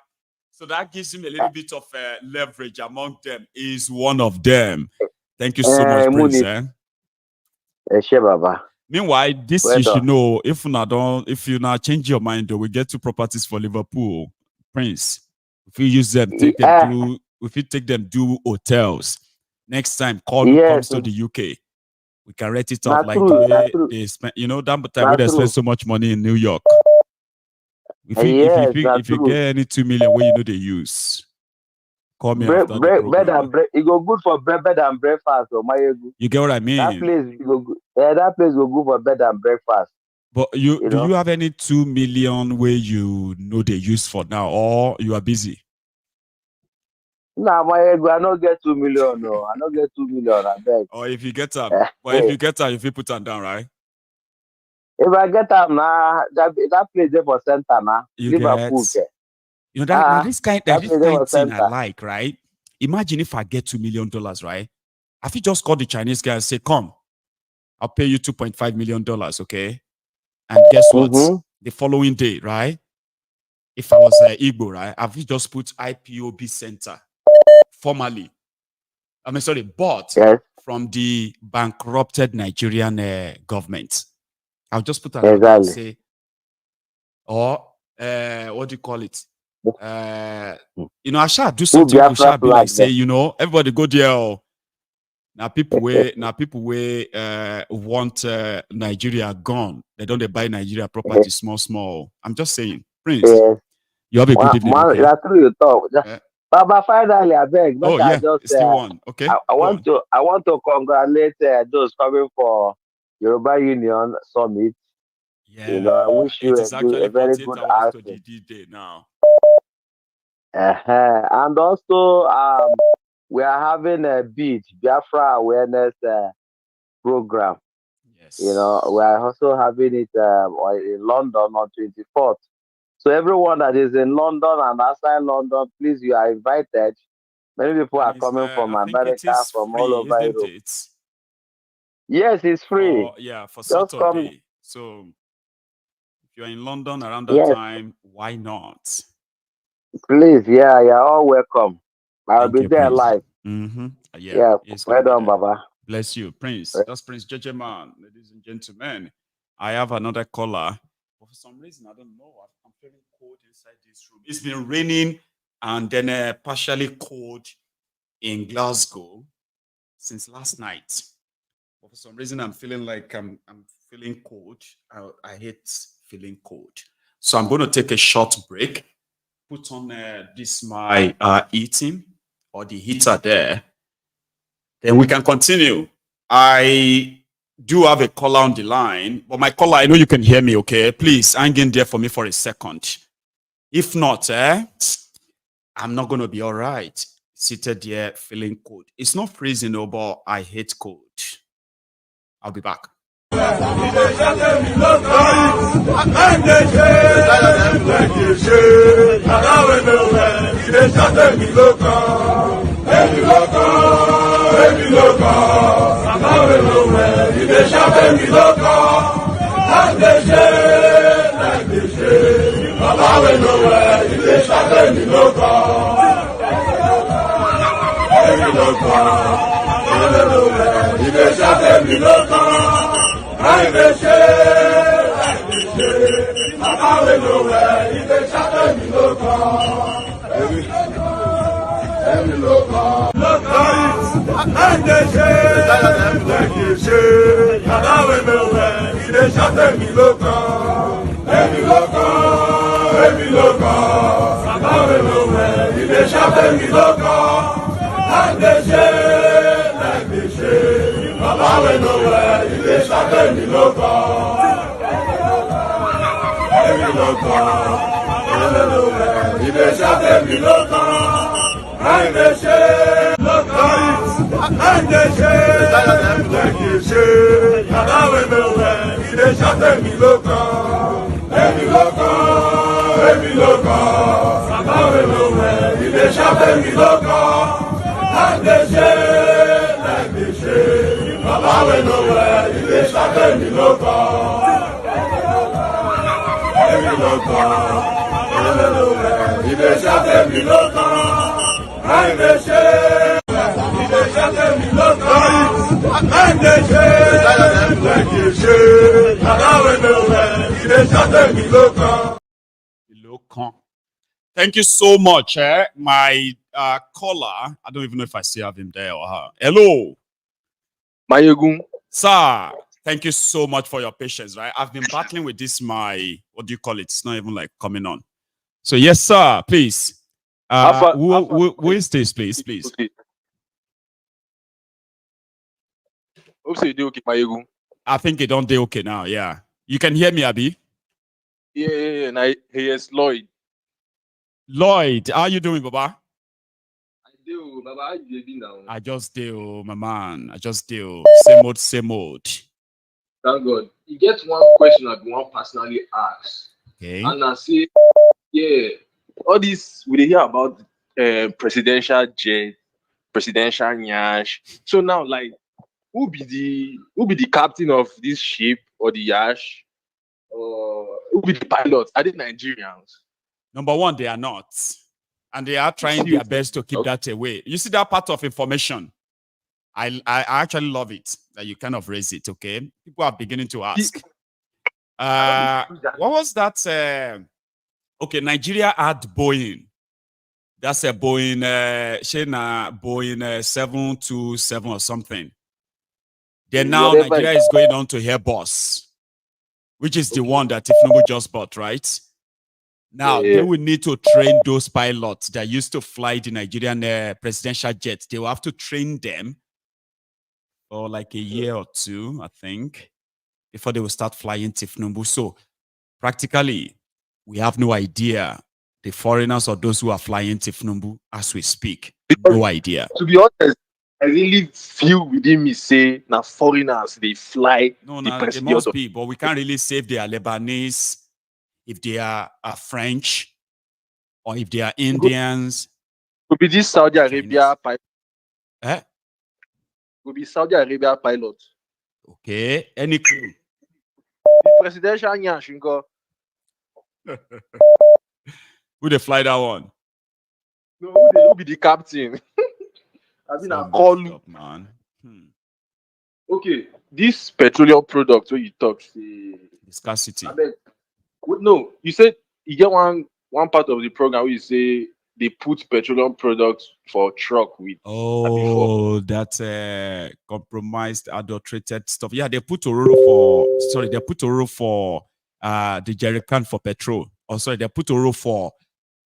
So that gives him a little bit of leverage among them. He's one of them. Thank you so much, Prince. Meanwhile, this you should know, if you now change your mind, though, we get 2 properties for Liverpool, Prince. If you use them, take them do hotels. Next time, call comes to the UK. We can rate it up like the way they spend. You know, that time they spend so much money in New York. If you get any 2 million, where you know they use, call me after the program. Bed and it go good for bed and breakfast. Or Maiyegun. You get what I mean? That place go good for bed and breakfast. But do you have any 2 million where you know they use for now, or you are busy? Nah, Maiyegun, I don't get 2 million. No, I don't get 2 million. I beg. Or if you get them, but if you get them, if you put them down, right? If I get them now, that place there for center now. Liverpool. You know this kind of thing I like, right? Imagine if I get $2 million, right? I think just call the Chinese guy and say, "Come, I'll pay you $2.5 million, okay?" And guess what? The following day, right? If I was Igbo, right? I've just put IPOB Center formally. Bought from the bankrupted Nigerian government. I'll just put that and say, or what do you call it? I shall do something. We shall be like say, everybody go there. Now people want Nigeria gone. They don't buy Nigeria property small. I'm just saying, Prince. You have a good evening. That's true. You talk. Baba, finally, I beg. Still one. Okay. I want to congratulate those coming for Yoruba Union Summit. Yeah, I wish you a very good afternoon. Now. And also, we are having a Biafra awareness program. Yes. We are also having it in London on 24th. So everyone that is in London and outside London, please, you are invited. Many people are coming from America, from all over Europe. Yes, it's free. For Saturday. So if you're in London around that time, why not? Please, you're all welcome. I'll be there live. Well done, Baba. Bless you, Prince. That's Prince JJ Man, ladies and gentlemen. I have another caller. But for some reason, I don't know. I'm feeling cold inside this room. It's been raining and then partially cold in Glasgow since last night. But for some reason, I'm feeling like I'm feeling cold. I hate feeling cold. So I'm going to take a short break. Put on my eating or the heater there. Then we can continue. I do have a caller on the line, but my caller, I know you can hear me, okay? Please hang in there for me for a second. If not, I'm not going to be all right. Seated there feeling cold. It's not freezing, but I hate cold. I'll be back. Thank you so much. My caller, I don't even know if I still have him there or her. Hello. Maiyegun. Sir, thank you so much for your patience, right? I've been battling with this, what do you call it? It's not even like coming on. So yes, sir, please. Who is this, please? Okay. Hope so you do okay, Maiyegun. I think you don't do okay now, yeah. You can hear me, Abi? Yeah. Yes, Lloyd. Lloyd, how are you doing, Baba? I do, Baba. How you doing now? I just do, my man. I just do. Same old. Thank God. You get one question I want personally ask. Okay. And I say, yeah, all this we hear about presidential jet, presidential nyash. So now, like, who be the captain of this ship or the yash? Who be the pilot? Are they Nigerians? Number one, they are not. And they are trying their best to keep that away. You see that part of information? I actually love it that you kind of raise it, okay? People are beginning to ask. What was that? Okay, Nigeria had Boeing. That's a Boeing, Boeing 727 or something. Then now Nigeria is going on to Airbus, which is the one that Thiefnubu just bought, right? Now, they will need to train those pilots that used to fly the Nigerian presidential jets. They will have to train them for like a year or two, I think, before they will start flying Thiefnubu. So, practically, we have no idea the foreigners or those who are flying Thiefnubu as we speak. No idea. To be honest, I really feel within me say, now foreigners, they fly No, the they must be, but we can't really say if they are Lebanese, if they are French, or if they are Indians. Could be this Saudi Arabia pilot. Could be Saudi Arabia pilot. Okay, any clue? The presidential Nyashingo. Who they fly that one? No, who be the captain? I mean, I call you, man. Okay, this petroleum product where you talk, the scarcity. No, you said you get one part of the program where you say they put petroleum products for truck with. Oh, that compromised, adulterated stuff. Yeah, they put Ororo for. Sorry, they put Ororo for the jerry can for petrol. Oh, sorry, they put Ororo for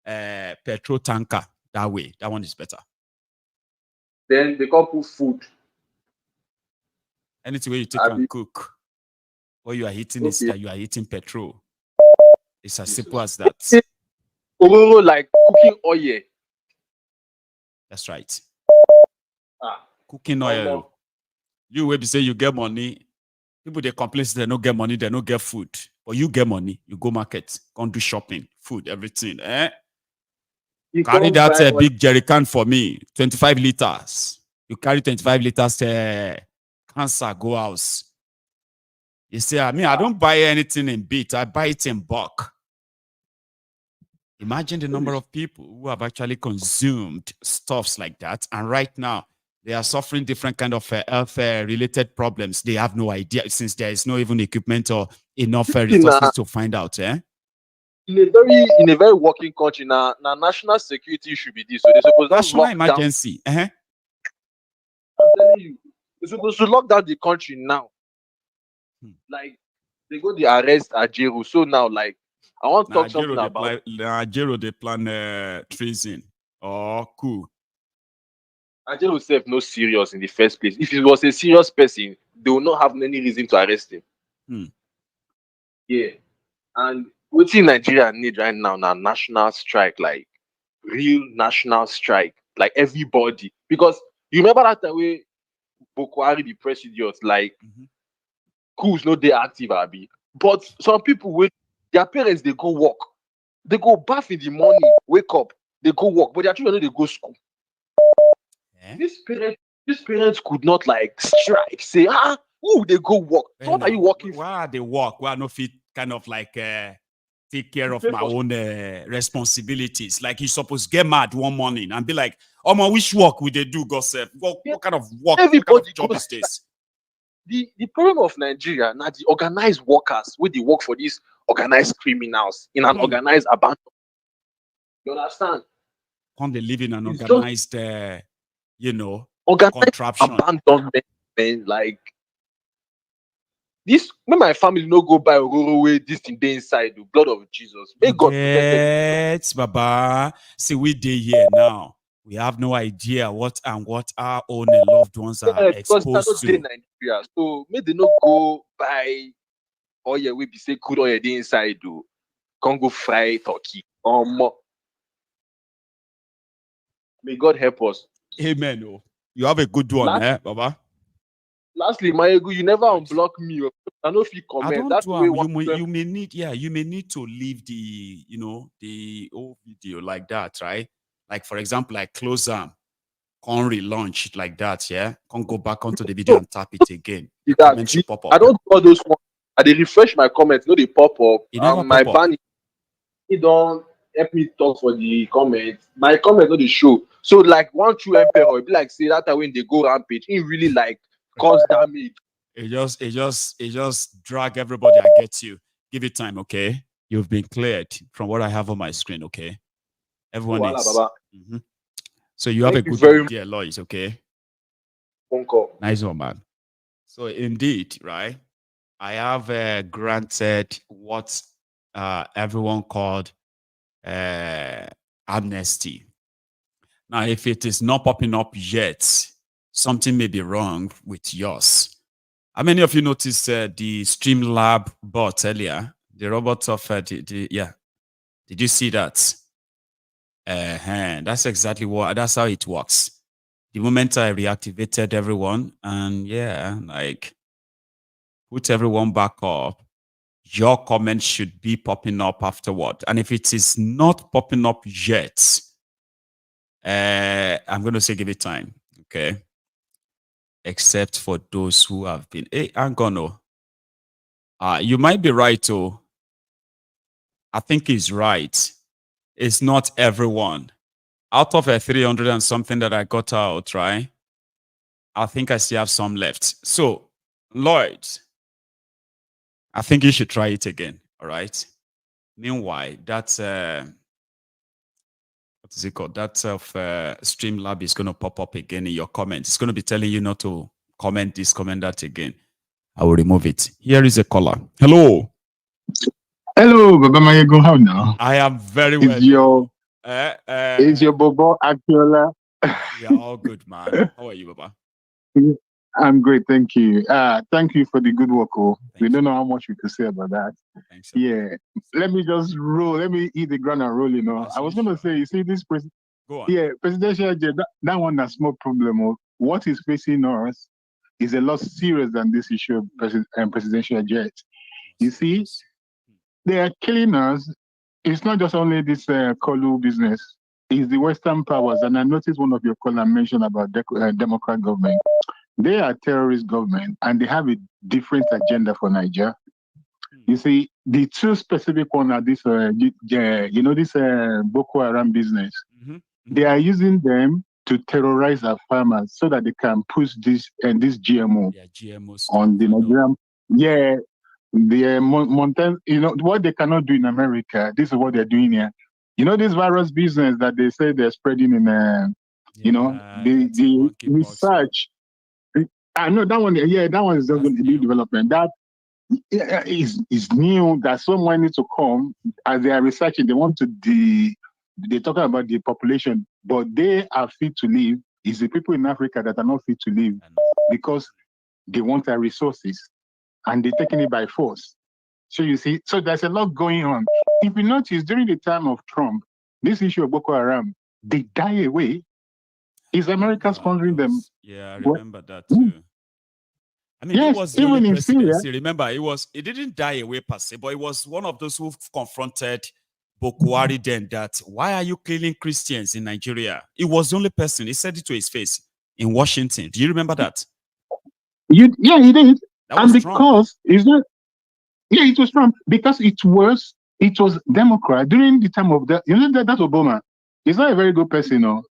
petrol tanker. That way, that one is better. Then they can put food. Anything where you take and cook, what you are eating is that you are eating petrol. It's as simple as that. Ororo like cooking oil. That's right. Cooking oil. You will be say you get money. People they complain they don't get money, they don't get food. But you get money, you go market, go do shopping, food, everything. You carry that big jerry can for me, 25 liters. You carry 25 liters cancer go house. You say, I mean, I don't buy anything in bit, I buy it in bulk. Imagine the number of people who have actually consumed stuffs like that. And right now, they are suffering different kind of health-related problems. They have no idea since there is no even equipment or enough resources to find out. In a very working country, now national security should be this. So they're supposed national emergency. I'm telling you, they're supposed to lock down the country now. Like they go the arrest Ajeru. So now, like I want to talk something about Ajeru. They plan treason or coup. Ajeru himself no serious in the first place. If he was a serious person, they will not have any reason to arrest him. Yeah, and what in Nigeria need right now national strike, like real national strike, like everybody. Because you remember that time way Boko Haram the press idiots like coups no they active Abi. But some people with their parents they go work, they go bath in the morning, wake up, they go work, but their children they go school. These parents could not like strike, say Who they go work? So what are you working for? Why are they work? Why not fit kind of like take care of my own responsibilities? Like you supposed to get mad one morning and be like, "Oh man, which work would they do, gossip? What kind of work? What kind of job is this?" The problem of Nigeria now, the organized workers where they work for these organized criminals in an organized abandonment. You understand? Can't they live in an organized, organized contraption? Abandonment, man. Like this, when my family no go buy Ororo way, this thing dey inside the blood of Jesus. May God protect them. Baba. See, we dey here now. We have no idea what our own loved ones are exposed to. Nigeria, so may they not go buy oil we be say crude oil dey inside do. Can't go fry turkey. May God help us. Amen. Oh, you have a good one, Baba. Lastly, Maiyegun, you never unblock me. I know if you comment. That's you may need to leave the the old video like that, right? Like for example, like close can't relaunch like that, yeah. Can't go back onto the video and tap it again. Pop up. I don't do all those ones. I dey refresh my comments, no they pop up. My ban, it don't help me talk for the comments. My comments no they show. So like one true emperor, it be like say that when they go rampage, it really like cause damage. It just drag everybody and get you. Give it time, okay? You've been cleared from what I have on my screen, okay? Everyone is. So you have a good idea, Lois, okay? Phone call. Nice one, man. So indeed, right? I have granted what everyone called amnesty. Now, if it is not popping up yet, something may be wrong with yours. How many of you noticed the Streamlab bot earlier? The robot of yeah. Did you see that? That's exactly that's how it works. The moment I reactivated everyone and like put everyone back up, your comments should be popping up afterward. And if it is not popping up yet, I'm going to say give it time, okay? Except for those who have been. Hey, I'm gonna. You might be right, too. I think he's right. It's not everyone. Out of a 300 and something that I got out, right? I think I still have some left. So, Lloyd, I think you should try it again, all right? Meanwhile, that's what is it called? That Streamlab is going to pop up again in your comments. It's going to be telling you not to comment this, comment that again. I will remove it. Here is a caller. Hello. Hello, Baba Maiyegun. How now? I am very well. Is your Bobo Akiola? Yeah, all good, man. How are you, Baba? I'm great, thank you. Thank you for the good work. We don't know how much we could say about that. Thanks, yeah, let me just roll. Let me eat the ground and roll. I was going to say, you see, this presidential jet, that one that's more problem. What is facing us is a lot serious than this issue of presidential jet. You see, they are killing us. It's not just only this Kolu business. It's the Western powers. And I noticed one of your callers mentioned about Democrat government. They are terrorist government and they have a different agenda for Nigeria. You see, the two specific one are this, this Boko Haram business. They are using them to terrorize our farmers so that they can push this GMO on the Nigerian. Yeah, the mountain. What they cannot do in America, this is what they're doing here. This virus business that they say they're spreading in, the research. I know that one. Yeah, that one is just going to be development. That is new. That someone needs to come as they are researching. They want to they're talking about the population, but they are fit to live. It's the people in Africa that are not fit to live because they want their resources and they're taking it by force. So you see, so there's a lot going on. If you notice, during the time of Trump, this issue of Boko Haram, they die away. Is America sponsoring them? Yeah, I remember that too. I mean, yes, it was even in Syria. Syria. Remember, it didn't die away per se, but it was one of those who confronted Boko Haram then that, why are you killing Christians in Nigeria? It was the only person. He said it to his face in Washington. Do you remember that? Yeah, he did. And because it's not, yeah, it was Trump because it was Democrat during the time of that. You know that's Obama. He's not a very good person, no.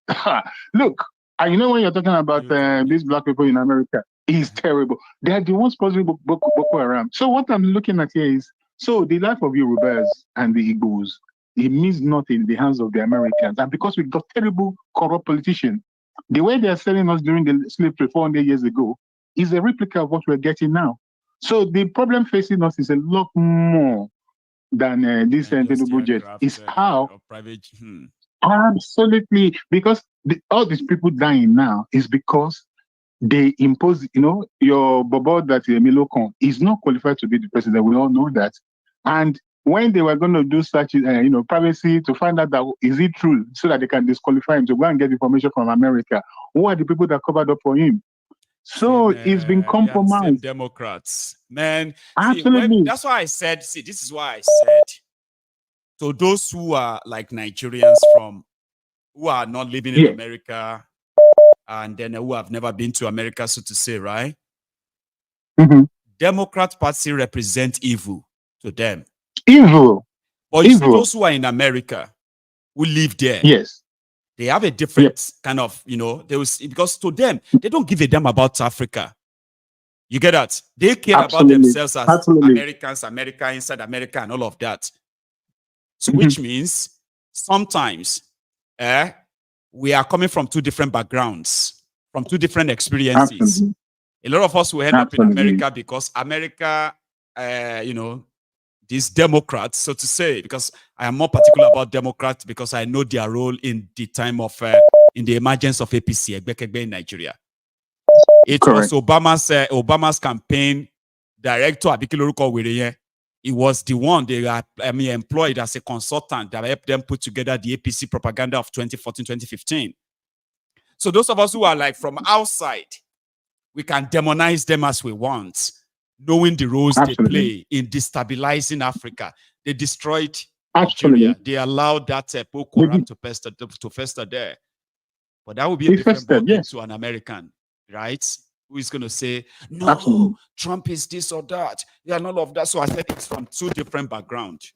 Look, and you know when you're talking about these black people in America, he's terrible. They are the ones causing Boko Haram. So what I'm looking at here is so the life of Yorubas and the Igbos, it means nothing in the hands of the Americans. And because we got terrible, corrupt politicians, the way they are selling us during the slave trade 400 years ago is a replica of what we're getting now. So the problem facing us is a lot more than this budget. Is how absolutely because all these people dying now is because they impose. You know, your Bobo that Milokon is not qualified to be the president. We all know that. And when they were going to do such, privacy to find out that is it true, so that they can disqualify him to go and get information from America. Who are the people that covered up for him? So it's been compromised. Democrats, man. Absolutely. That's why I said. See, this is why I said. So those who are like Nigerians who are not living in America, and then who have never been to America, so to say, right? Mm-hmm. Democrat Party represent evil to them. Evil. But you see those who are in America, who live there. Yes. They have a different kind of, because to them, they don't give a damn about Africa. You get that? They care about themselves as Americans, America, inside America, and all of that. So, which means sometimes we are coming from two different backgrounds, from two different experiences. Absolutely. A lot of us will end up in America because America, these Democrats, so to say, because I am more particular about Democrats because I know their role in the time of, in the emergence of APC, Egbekegbe in Nigeria. It was Obama's campaign director, Abikilo Ruko. He was the one they employed as a consultant that helped them put together the APC propaganda of 2014, 2015. So those of us who are like from outside, we can demonize them as we want, knowing the roles they play in destabilizing Africa. They destroyed Nigeria. They allowed that Boko Haram to fester there. But that would be a different ballgame to an American, right? Who is going to say, no, Trump is this or that. Yeah, none of that. So I said it's from two different backgrounds.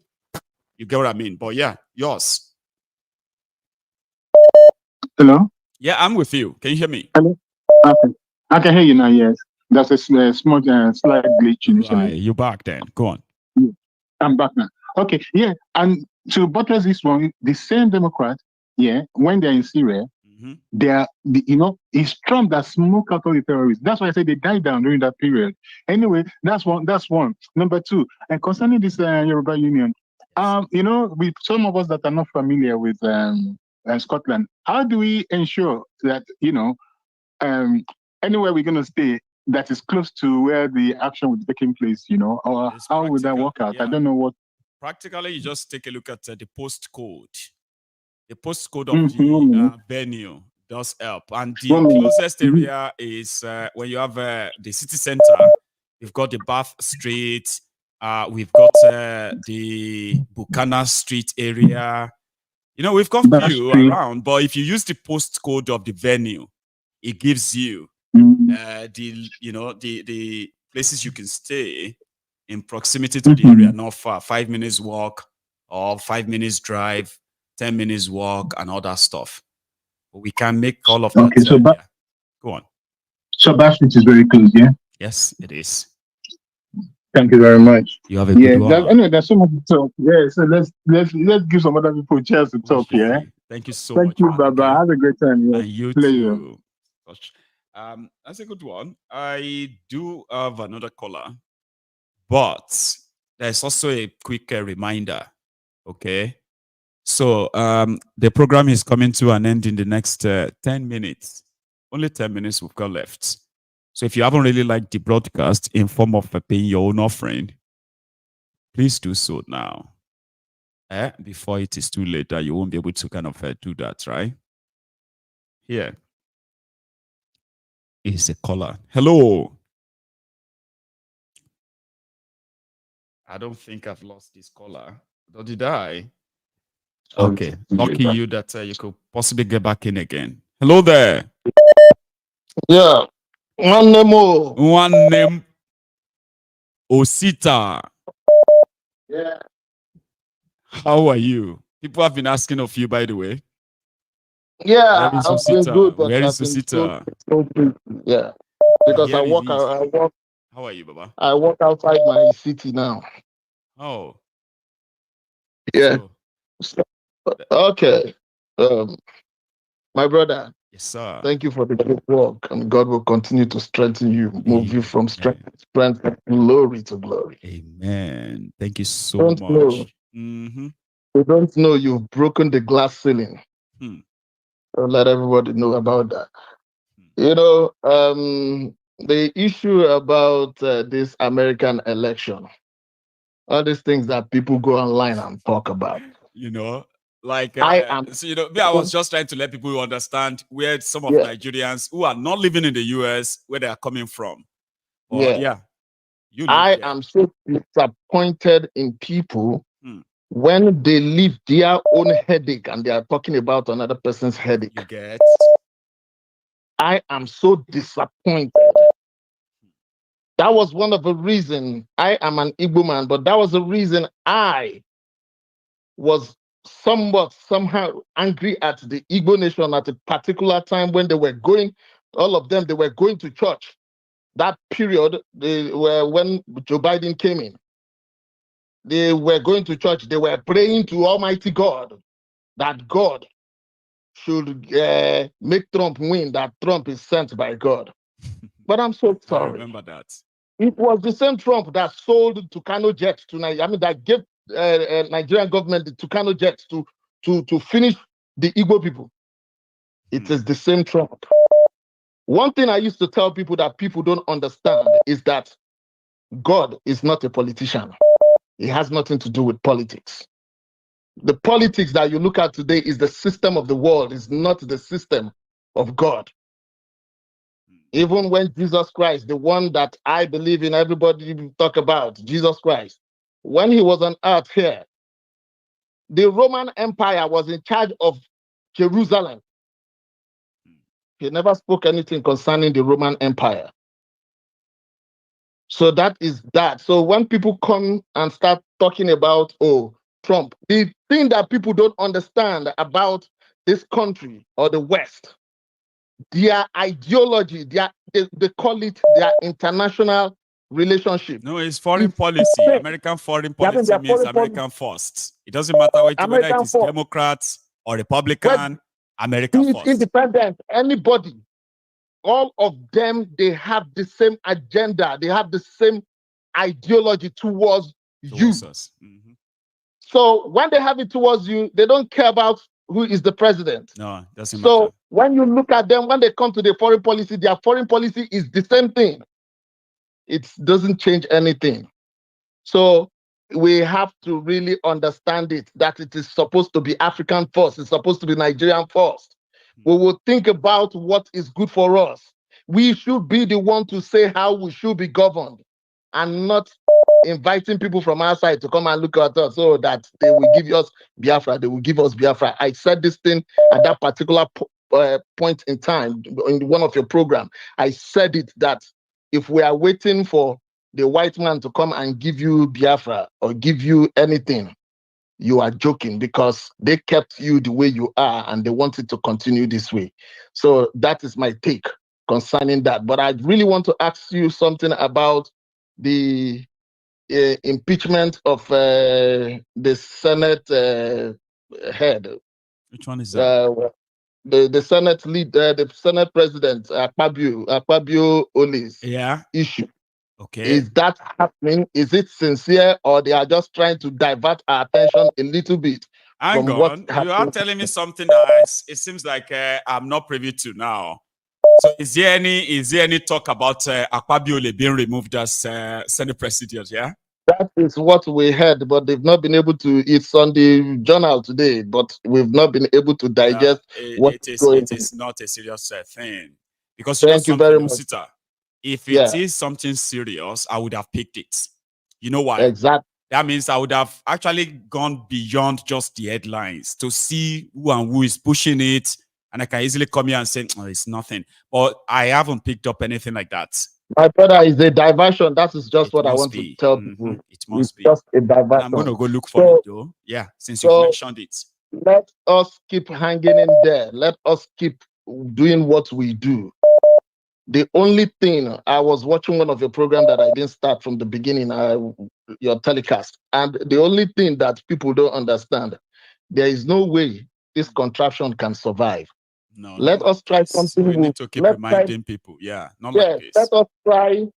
You get what I mean? But yeah, yours. Hello? Yeah, I'm with you. Can you hear me? Hello? Okay. I can hear you now, yes. That's a small slight glitch initially. Right, you're back then. Go on. Yeah, I'm back now. Okay, yeah. And to buttress this one, the same Democrat, when they're in Syria, they are, it's Trump that smoked out all the terrorists. That's why I said they died down during that period. Anyway, that's one. Number two, and concerning this Yoruba Union, with some of us that are not familiar with Scotland, how do we ensure that, anywhere we're going to stay that is close to where the action was taking place, or how would that work out? I don't know what. Practically, you just take a look at the postcode. The postcode of the venue does help. And the closest area is when you have the city center, we've got the Bath Street, we've got the Buchanan Street area. We've got few around, but if you use the postcode of the venue, it gives you the places you can stay in proximity to the area, not far, 5 minutes walk or 5 minutes drive, 10 minutes walk, and all that stuff. But we can make all of that. Okay, so go on. So Bath Street is very close, yeah? Yes, it is. Thank you very much. You have a good one. Anyway, there's so much to talk. Yeah, so let's give some other people a chance to talk, yeah? Thank you so much. Thank you, Baba. Have a great time. Yeah. And you too. That's a good one. I do have another caller, but there's also a quick reminder, okay? So the program is coming to an end in the next 10 minutes. Only 10 minutes we've got left. So if you haven't really liked the broadcast in form of paying your own offering, please do so now. Before it is too late, that you won't be able to kind of do that, right? Here is a caller. Hello. I don't think I've lost this caller. Or did I? Okay. Lucky you that you could possibly get back in again. Hello there. Yeah. One name. Osita. Yeah. How are you? People have been asking of you, by the way. Yeah, Where is I've been Osita? good, but Where I've is been Osita? so busy. Yeah, because I walk. How are you, Baba? I walk outside my city now. Oh. Yeah. So, okay. My brother. Yes, sir. Thank you for the good work, and God will continue to strengthen you, move you from strength to strength, glory to glory. Amen. Thank you so Don't much. know. Mm-hmm. You don't know you've broken the glass ceiling. So let everybody know about that. You know, the issue about this American election, all these things that people go online and talk about. You know, like I am. so, you know, I was just trying to let people understand where some of Nigerians who are not living in the US, where they are coming from. But I am so disappointed in people when they leave their own headache and they are talking about another person's headache. You get? I am so disappointed. That was one of the reasons. I am an Igbo man, but that was the reason I was somehow angry at the Igbo nation at a particular time when they were going, all of them, they were going to church. That period, they were when Joe Biden came in. They were going to church. They were praying to Almighty God that God should make Trump win, that Trump is sent by God. But I'm so sorry. I remember that. It was the same Trump that sold Tucano jets to Nigeria. I mean, that gave Nigerian government the Tucano jets to finish the Igbo people. It is the same Trump. One thing I used to tell people that people don't understand is that God is not a politician. It has nothing to do with politics. The politics that you look at today is the system of the world, is not the system of God. Even when Jesus Christ, the one that I believe in, everybody talk about, Jesus Christ, when he was on earth here, the Roman Empire was in charge of Jerusalem. He never spoke anything concerning the Roman Empire. So that is that. So when people come and start talking about, oh, Trump, the thing that people don't understand about this country or the West, their ideology, they call it their international relationship. No, it's foreign policy. American foreign policy means American first. It doesn't matter whether it is Democrats or Republican, America first. Independent, anybody. All of them, they have the same agenda. They have the same ideology towards you. Us. Mm-hmm. So when they have it towards you, they don't care about who is the president. No, doesn't matter. So when you look at them, when they come to the foreign policy, their foreign policy is the same thing. It doesn't change anything. So we have to really understand it, that it is supposed to be African first. It's supposed to be Nigerian first. We will think about what is good for us. We should be the one to say how we should be governed and not inviting people from outside to come and look at us so that they will give us Biafra. They will give us Biafra. I said this thing at that particular point in time in one of your programs. I said it that if we are waiting for the white man to come and give you Biafra or give you anything, you are joking, because they kept you the way you are and they wanted to continue this way. So that is my take concerning that. But I really want to ask you something about the impeachment of the Senate head. Which one is that? The Senate lead, the Senate President, Akpabio Oli's issue. Okay. Is that happening? Is it sincere, or they are just trying to divert our attention a little bit? Hang on. You are telling me something that it seems like I'm not privy to now. So is there any talk about Akpabio being removed as Senate President? Yeah. That is what we heard, but they've not been able to. It's on the journal today, but we've not been able to digest it is not a serious thing, because thank you very much. If it is something serious, I would have picked it. You know why? Exactly. That means I would have actually gone beyond just the headlines to see who is pushing it. And I can easily come here and say, oh, it's nothing. But I haven't picked up anything like that. My brother, is a diversion. That is just what I want be. to tell people. It must be. Just a diversion. And I'm going to go look for it, though. Yeah, since you've mentioned it. Let us keep hanging in there. Let us keep doing what we do. The only thing, I was watching one of your programs that I didn't start from the beginning, your telecast, and the only thing that people don't understand, there is no way this contraption can survive. No, let us try something. We need to keep reminding people. Yeah, not like this. Let us try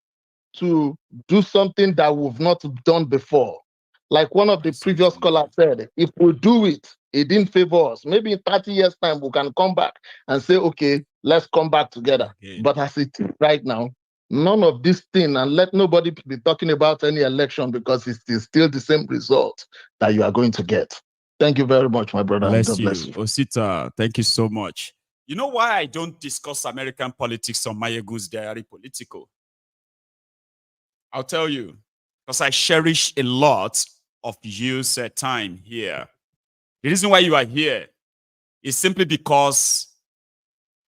to do something that we've not done before. Like one of the previous callers said, if we do it, it didn't favor us. Maybe in 30 years' time, we can come back and say, okay, let's come back together. Okay. But as it is right now, none of this thing, and let nobody be talking about any election because it is still the same result that you are going to get. Thank you very much, my brother. Bless you. Osita, thank you so much. You know why I don't discuss American politics on MaiyegunsDiary Politico? I'll tell you, because I cherish a lot of you's time here. The reason why you are here is simply because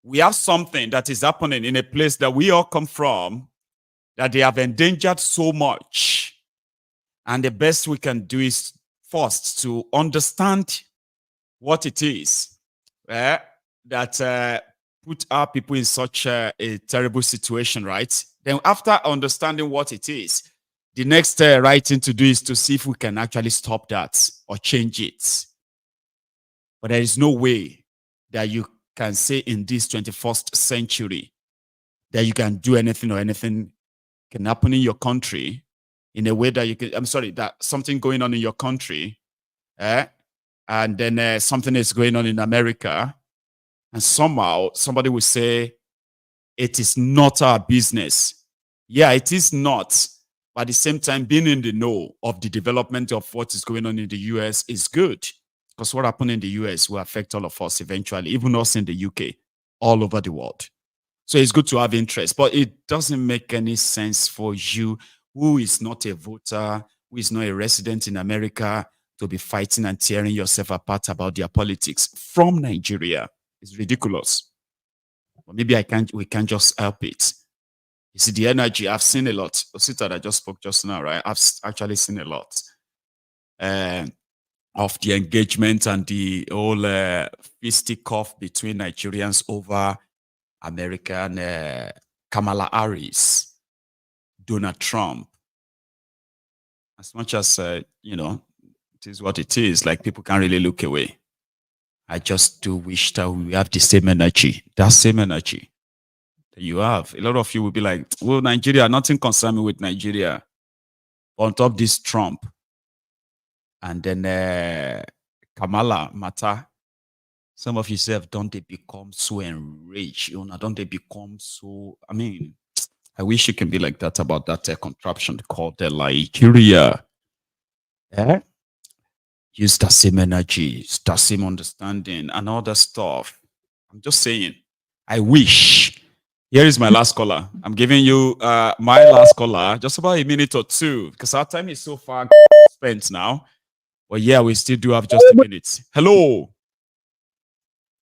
we have something that is happening in a place that we all come from that they have endangered so much. And the best we can do is first to understand what it is that put our people in such a terrible situation, right? Then after understanding what it is, the next right thing to do is to see if we can actually stop that or change it. But there is no way that you can say in this 21st century that you can do anything or anything can happen in your country in a way that you can, that something going on in your country, and then something is going on in America, and somehow somebody will say, it is not our business. Yeah, it is not. But at the same time, being in the know of the development of what is going on in the US is good. Because what happened in the US will affect all of us eventually, even us in the UK, all over the world. So it's good to have interest, but it doesn't make any sense for you who is not a voter, who is not a resident in America, to be fighting and tearing yourself apart about their politics from Nigeria. It's ridiculous. But maybe we can't just help it. You see, the energy, I've seen a lot. Osita that just spoke just now, right? I've actually seen a lot of the engagement and the whole fisticuff between Nigerians over American Kamala Harris, Donald Trump. As much as, you know, it is what it is, like people can't really look away. I just do wish that we have the same energy, that same energy that you have. A lot of you will be like, well, Nigeria, nothing concerns me with Nigeria. On top of this Trump. And then Kamala matter. Some of you say, don't they become so enraged? You know, don't they become so, I mean, I wish you can be like that about that contraption called Nigeria. Yeah? Use that same energy, that same understanding, and all that stuff. I'm just saying, I wish. Here is my last caller. I'm giving you my last caller, just about a minute or two, because our time is so far spent now. But yeah, we still do have just a minute. Hello.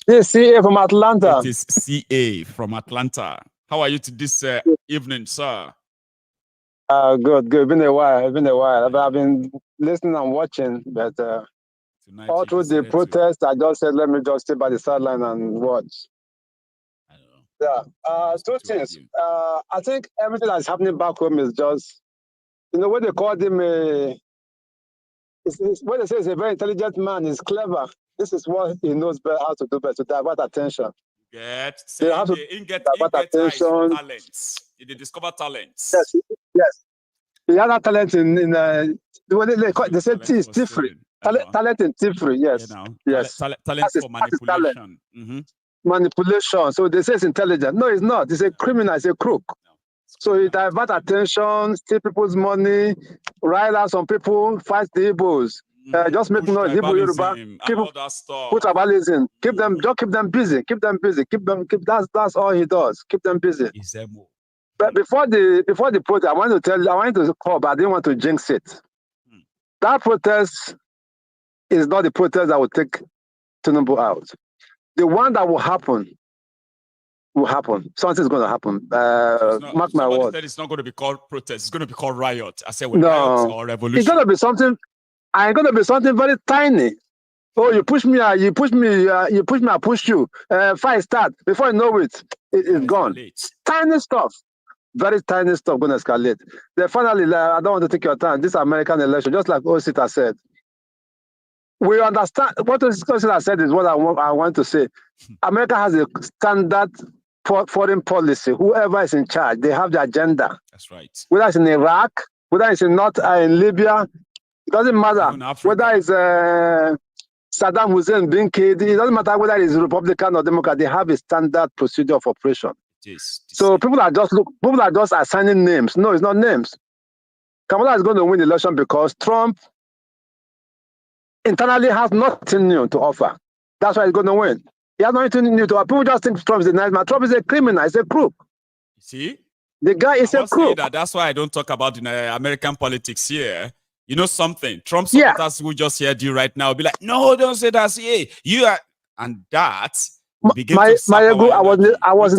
This is CA from Atlanta. It is CA from Atlanta. How are you to this evening, sir? Good. Been a while. I've been listening and watching, but all through the protest, I just said, let me just sit by the sideline and watch. Yeah. Two things. I think everything that's happening back home is just, you know, what they call him when they say he's a very intelligent man, he's clever. This is what he knows how to do better, to divert attention. They get attention. Talents. They discover talents. Yes. He has that talent they say thievery. Talent in thievery, yes. Yes. Talent for manipulation. Manipulation. So they say it's intelligent. No, it's not. It's a criminal, it's a crook. So he divert attention, steal people's money, rile out some people, fight the Igbos. Just make noise, Igbo, Yoruba, put tribalism, keep them busy, that's all he does, keep them busy. But before the protest, I wanted to call, but I didn't want to jinx it. That protest is not the protest that will take Thiefnubu out. The one that will happen will happen. Something's going to happen. Mark my word. Said it's not going to be called protest. It's going to be called riot. I said, well, riot or revolution. It's going to be something. I'm going to be something very tiny. Oh, you push me, you push me, you push me, I push you. Fight start. Before you know it, it's gone. Tiny stuff. Very tiny stuff going to escalate. Then finally, I don't want to take your time. This American election, just like Osita said, we understand what Osita said is what I want to say. America has a standard foreign policy. Whoever is in charge, they have the agenda. That's right. Whether it's in Iraq, whether it's in Libya, it doesn't matter. Whether it's Saddam Hussein being killed, it doesn't matter whether it's Republican or Democrat. They have a standard procedure of operation. So people are just assigning names. No, it's not names. Kamala is going to win the election because Trump internally has nothing new to offer. That's why he's going to win. He has nothing new to offer. People just think Trump is a nice man. Trump is a criminal. He's a crook. See? The guy is a crook. That's why I don't talk about the American politics here. You know something? Trump supporters who just heard you right now will be like, no, don't say that. Yeah, you are, and that begin to Maiyegun, I was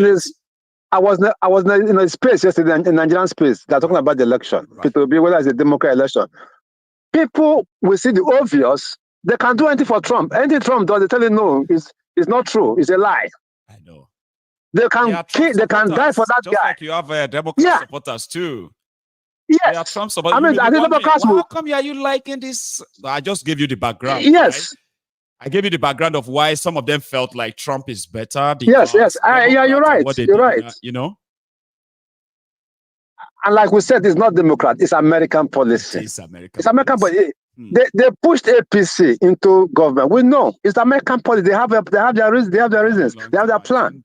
in a space yesterday, in Nigerian space. They're talking about the election. It will be whether it's a Democrat election. People will see the obvious. They can do anything for Trump. Anything Trump does, they tell you no, it's not true. It's a lie. I know. They can kill. They can die for that just guy. Like you have Democrat supporters too. Yes. Are Trump supporters. I mean, I think Democrats how come are you liking this? I just gave you the background. Yes. Right? I gave you the background of why some of them felt like Trump is better. Yes. Yeah, you're right. You're right. You know. And like we said, it's not Democrat. It's American policy. It's American. It's American policy. They pushed APC into government. We know it's American policy. They have their reasons. They have their plan.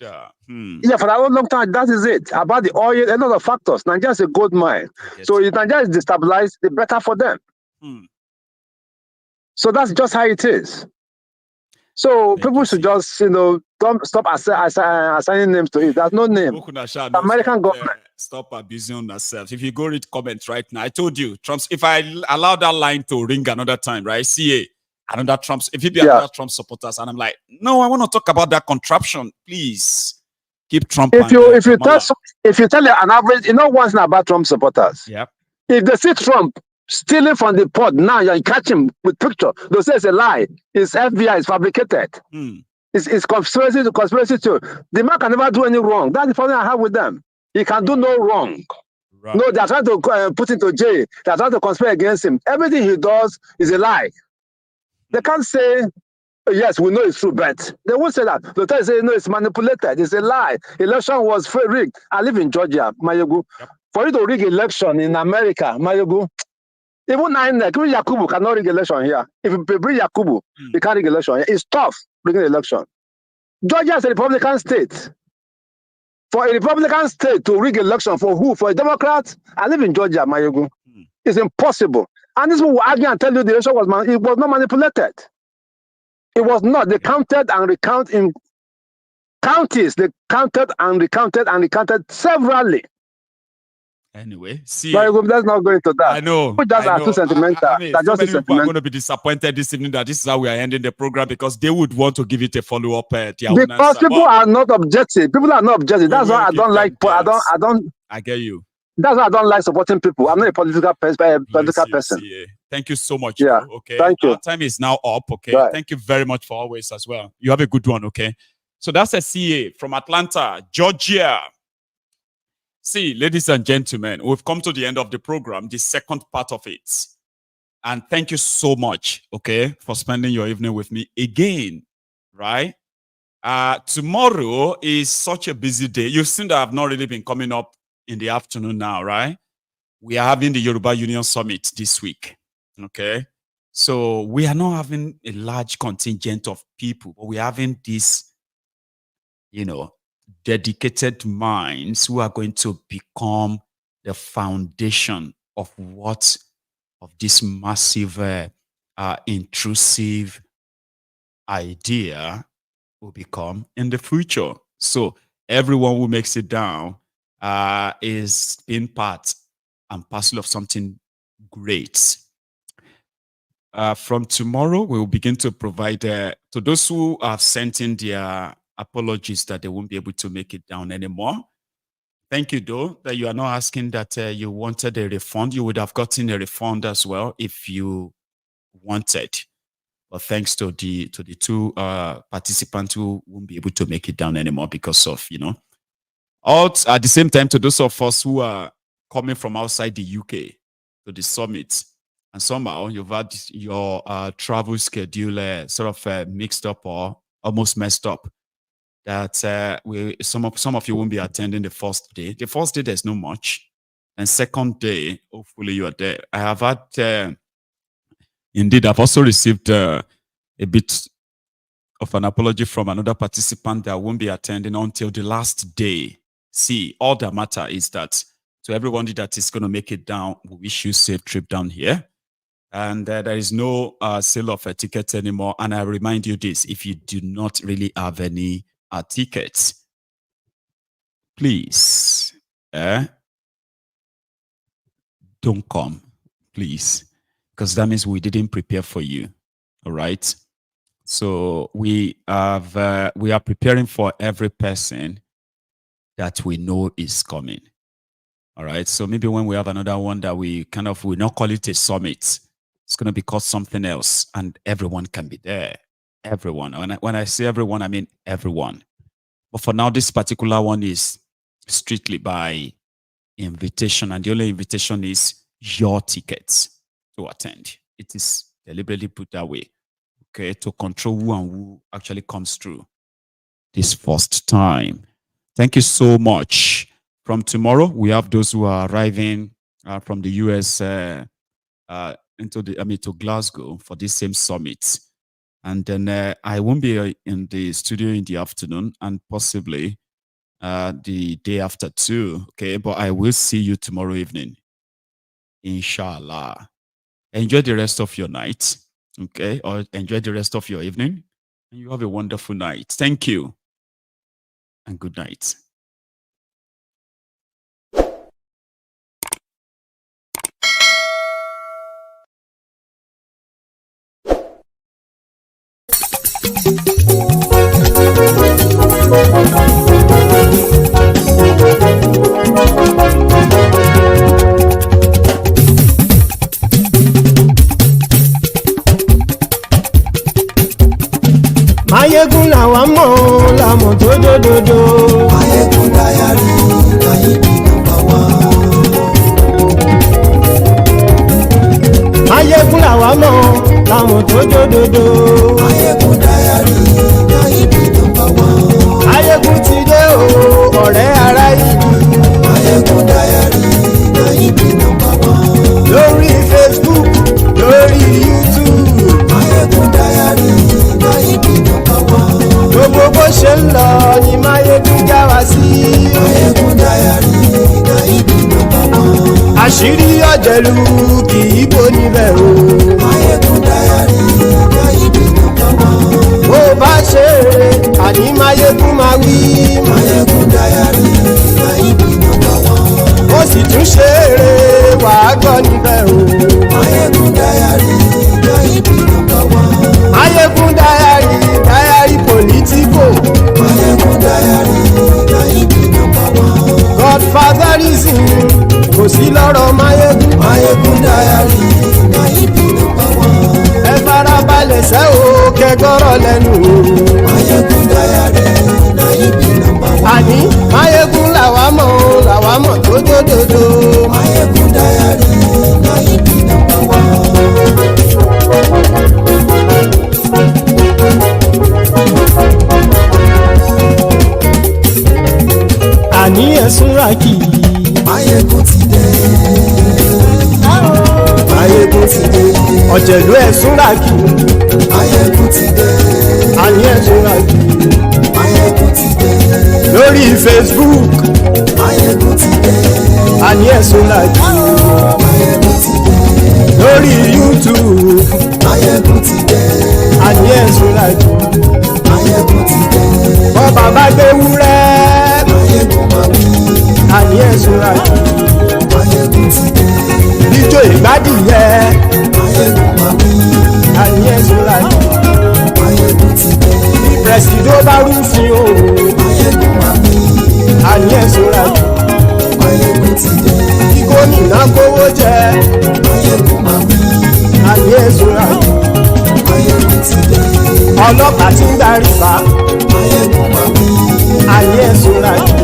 Yeah, for a long time, that is it. About the oil, a lot of factors. Nigeria is a gold mine. So if Nigeria is destabilized, the better for them. So that's just how it is. So people should just, don't stop assigning names to it. There's no name. American government. Stop abusing themselves. If you go read comments right now, I told you, Trump's. If I allow that line to ring another time, right? CA, another Trump's. If it be another Trump supporters, and I'm like, no, I want to talk about that contraption, please. Keep Trump. If you tell an average, one thing about Trump supporters. Yeah. If they see Trump stealing from the pod, now you catch him with picture. They'll say it's a lie. It's FBI. It's fabricated. It's conspiracy too. The man can never do any wrong. That's the problem I have with them. He can do no wrong. Right. No, they're trying to put him to jail. They're trying to conspire against him. Everything he does is a lie. They can't say, yes, we know it's true, but they won't say that. They'll tell you, say, no, it's manipulated. It's a lie. Election was rigged. I live in Georgia, Maiyegun. For you to rig election in America, Maiyegun, even Yakubu cannot rig election here. If you bring Yakubu, you can't rig election here. It's tough rigging election. Georgia is a Republican state. For a Republican state to rig election for who? For a Democrat? I live in Georgia, Maiyegun. It's impossible. And this will argue and tell you the election was not manipulated. It was not. They counted and recounted in counties. They counted and recounted severally. Anyway, see, let's not go into that. I know. Just are too sentimental. I mean, so many people are going to be disappointed this evening that this is how we are ending the program because they would want to give it a follow-up. Because people are not objective. People are not objective. That's why I don't like. I get you. That's why I don't like supporting people. I'm not a political person. Yeah. Thank you so much. Yeah. Bro, okay. Thank you. Our time is now up. Okay. Right. Thank you very much for always as well. You have a good one. Okay. So that's a CA from Atlanta, Georgia. See, ladies and gentlemen, we've come to the end of the program, the second part of it. And thank you so much, okay, for spending your evening with me again, right? Tomorrow is such a busy day. You've seen that I've not really been coming up in the afternoon now, right? We are having the Yoruba Union Summit this week, okay? So we are not having a large contingent of people, but we're having this, dedicated minds who are going to become the foundation of this massive, intrusive idea will become in the future. So everyone who makes it down is being part and parcel of something great. From tomorrow, we will begin to provide to those who have sent in their apologies that they won't be able to make it down anymore. Thank you, though, that you are not asking that you wanted a refund. You would have gotten a refund as well if you wanted. But thanks to the two participants who won't be able to make it down anymore because of, at the same time, to those of us who are coming from outside the UK to the summit, and somehow you've had your travel schedule sort of mixed up or almost messed up, that some of you won't be attending the first day. The first day, there's no much. And second day, hopefully you are there. I have had, indeed, I've also received a bit of an apology from another participant that won't be attending until the last day. See, all that matter is that to everyone that is going to make it down, we wish you a safe trip down here. And there is no sale of a ticket anymore. And I remind you this, if you do not really have any tickets, please, don't come, please. Because that means we didn't prepare for you. All right. So we are preparing for every person that we know is coming. All right. So maybe when we have another one that we not call it a summit, it's going to be called something else, and everyone can be there. Everyone. When I say everyone, I mean everyone. But for now, this particular one is strictly by invitation, and the only invitation is your tickets to attend. It is deliberately put that way, okay, to control who and who actually comes through this first time. Thank you so much. From tomorrow, we have those who are arriving from the US to Glasgow for this same summit. And then I won't be in the studio in the afternoon, and possibly the day after too, okay? But I will see you tomorrow evening, inshallah. Enjoy the rest of your night, okay? Or enjoy the rest of your evening, and you have a wonderful night. Thank you, and good night. Maiyegun làwa mọ̀ làmọ̀ tó dòdòdò. Maiyegun Diary, Maiyegun #1. Maiyegun làwa mọ̀ làmọ̀ tó dòdòdò. Maiyegun Diary, Maiyegun #1. Maiyegun ti dé o, ọ̀rẹ́ ará ìlú. Maiyegun Diary, Maiyegun #1. Lórí Facebook, lórí YouTube. Maiyegun Diary, Maiyegun #1. Gbogbo bó ṣe ń lọ ni Maiyegun já wa sí. Maiyegun Diary, Maiyegun #1. Àṣírí ọ̀jẹ̀lú kì í bò níbẹ̀ o. Maiyegun Diary, Maiyegun #1. Bó bá ṣe eré àní Maiyegun máa wí. Maiyegun Diary, Maiyegun #1. Ó sì tún ṣe eré wàá gbọ́ níbẹ̀ o. Maiyegun Diary, Maiyegun #1. Maiyegun Diary, Diary Politico. Maiyegun Diary, Maiyegun #1. Godfatherism kò sí lọ́rọ̀ Maiyegun. Maiyegun Diary, Maiyegun #1. Ẹ farabalẹ̀ sẹ́ o kẹgọ́rọ̀ lẹ́nu o. Maiyegun Diary, Maiyegun #1. Àní Maiyegun làwa mọ̀ tó dòdòdò. Maiyegun Diary, Maiyegun #1. Àní ẹ̀sùn rákì. Maiyegun ti dé. Maiyegun ti dé. Ọ̀jẹ̀lú ẹ̀sùn rákì. Maiyegun ti dé. Àní ẹ̀sùn rákì. Maiyegun ti dé. Lórí Facebook. Maiyegun ti dé. Àní ẹ̀sùn rákì. Maiyegun ti dé. Lórí YouTube. Maiyegun ti dé. Àní ẹ̀sùn rákì. Maiyegun ti dé. Bọ́ bàbá gbé wúrẹ́. Maiyegun máa wí. Àní ẹ̀sùn rákì. Maiyegun ti dé. Ijó ìgbádìyẹ. Maiyegun máa wí. Àní ẹ̀sùn rákì. Maiyegun ti dé. Bí pẹ̀sìdó bá rúfin o. ọlọ́pàá tí ń darí bá àní ẹ̀sùn rájò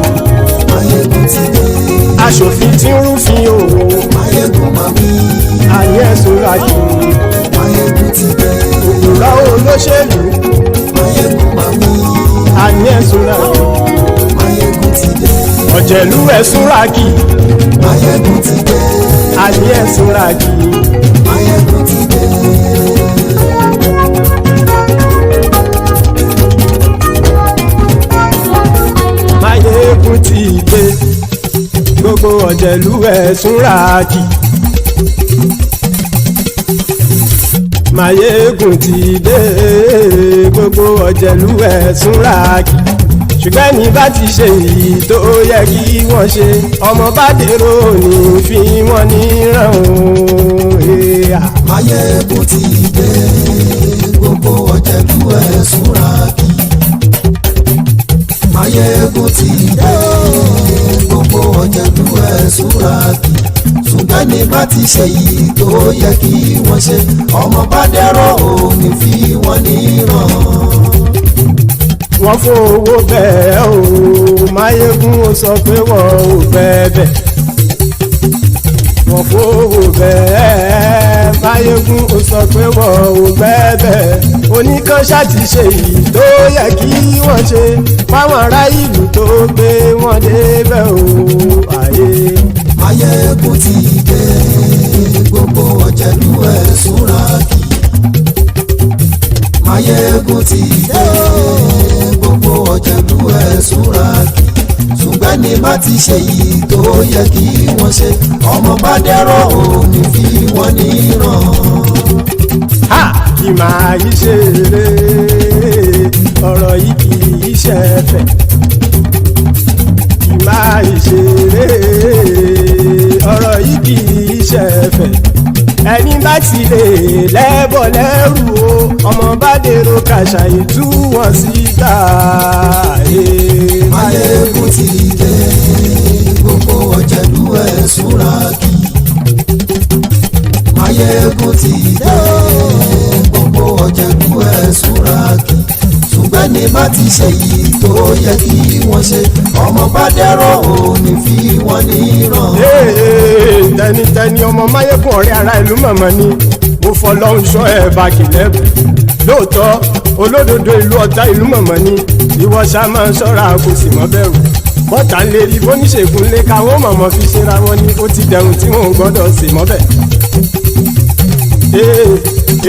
aṣòfin tí ń rúfin òwò àní ẹ̀sùn rájò òpùrọ́ olóṣèlú àní ẹ̀sùn rájò ọ̀jẹ̀lú ẹ̀sùn rájì àní ẹ̀sùn rájì. Maiyegun ti dé gbogbo ọ̀jẹ̀lú ẹ̀sùn rájì. Maiyegun ti dé gbogbo ọ̀jẹ̀lú ẹ̀sùn rájì. Ṣùgbọ́n ní bá ti ṣe èyí tó yẹ kí wọ́n ṣe ọmọ bá dèrò ní fi wọ́n níran o. Maiyegun ti dé gbogbo ọ̀jẹ̀lú ẹ̀sùn rájì. Maiyegun ti dé gbogbo ọ̀jẹ̀lú ẹ̀sùn rájì. Ṣùgbọ́n ní bá ti ṣe èyí tó yẹ kí wọ́n ṣe ọmọ bá dèrò ní fi wọ́n níran. Wọ́n fowó bẹ́ẹ̀ o Maiyegun ó sọ pé wọ́n ò bẹ́ẹ̀. Wọ́n fowó bẹ́ẹ̀ Maiyegun ó sọ pé wọ́n ò bẹ́ẹ̀. Oníkan ṣáàtì ṣe èyí tó yẹ kí wọ́n ṣe fáwọn ará ìlú tó gbé wọn débẹ̀ o ayé. Maiyegun ti dé gbogbo ọ̀jẹ̀lú ẹ̀sùn rájì. Maiyegun ti dé gbogbo ọ̀jẹ̀lú ẹ̀sùn rájì. Ṣùgbọ́n ní bá ti ṣe yìí tó yẹ kí wọ́n ṣe ọmọ bá dẹ́rọ̀ ò ní fi wọ́n níran. Kì máa yí ṣe eré ọ̀rọ̀ yìí kì í ṣe ẹ̀fẹ̀. Kì máa yí ṣe eré ọ̀rọ̀ yìí kì í ṣe ẹ̀fẹ̀. Ẹni bá ti lè lẹ́bọ̀ lẹ́rù o ọmọ bá dèrò kàṣà ìtú wọn síta. Maiyegun ti dé gbogbo ọ̀jẹ̀lú ẹ̀sùn rájì. Maiyegun ti dé gbogbo ọ̀jẹ̀lú ẹ̀sùn rájì. Ṣùgbọ́n ní bá ti ṣe yìí tó yẹ kí wọ́n ṣe ọmọ bá dẹ́rọ̀ ò ní fi wọ́n níran. Tẹnitẹni ọmọ Maiyegun ọ̀rẹ́ ara ìlú mọ̀mọ́ ni mo fọlọ́hún ṣọ́ ẹ̀ bá kìlẹ́bù. Lóòótọ́ olódodo ìlú ọ̀tá ìlú mọ̀mọ́ ni ìwọ ṣá máa ń ṣọ́ra kò sì mọ́ bẹ̀rù. Bọ́tà ń lè rí bóníṣègùn lé káwọn mọ̀mọ́ fi ṣera wọn ni ó ti dẹrùn tí wọn ò gbọ́dọ̀ sì mọ́ bẹ̀.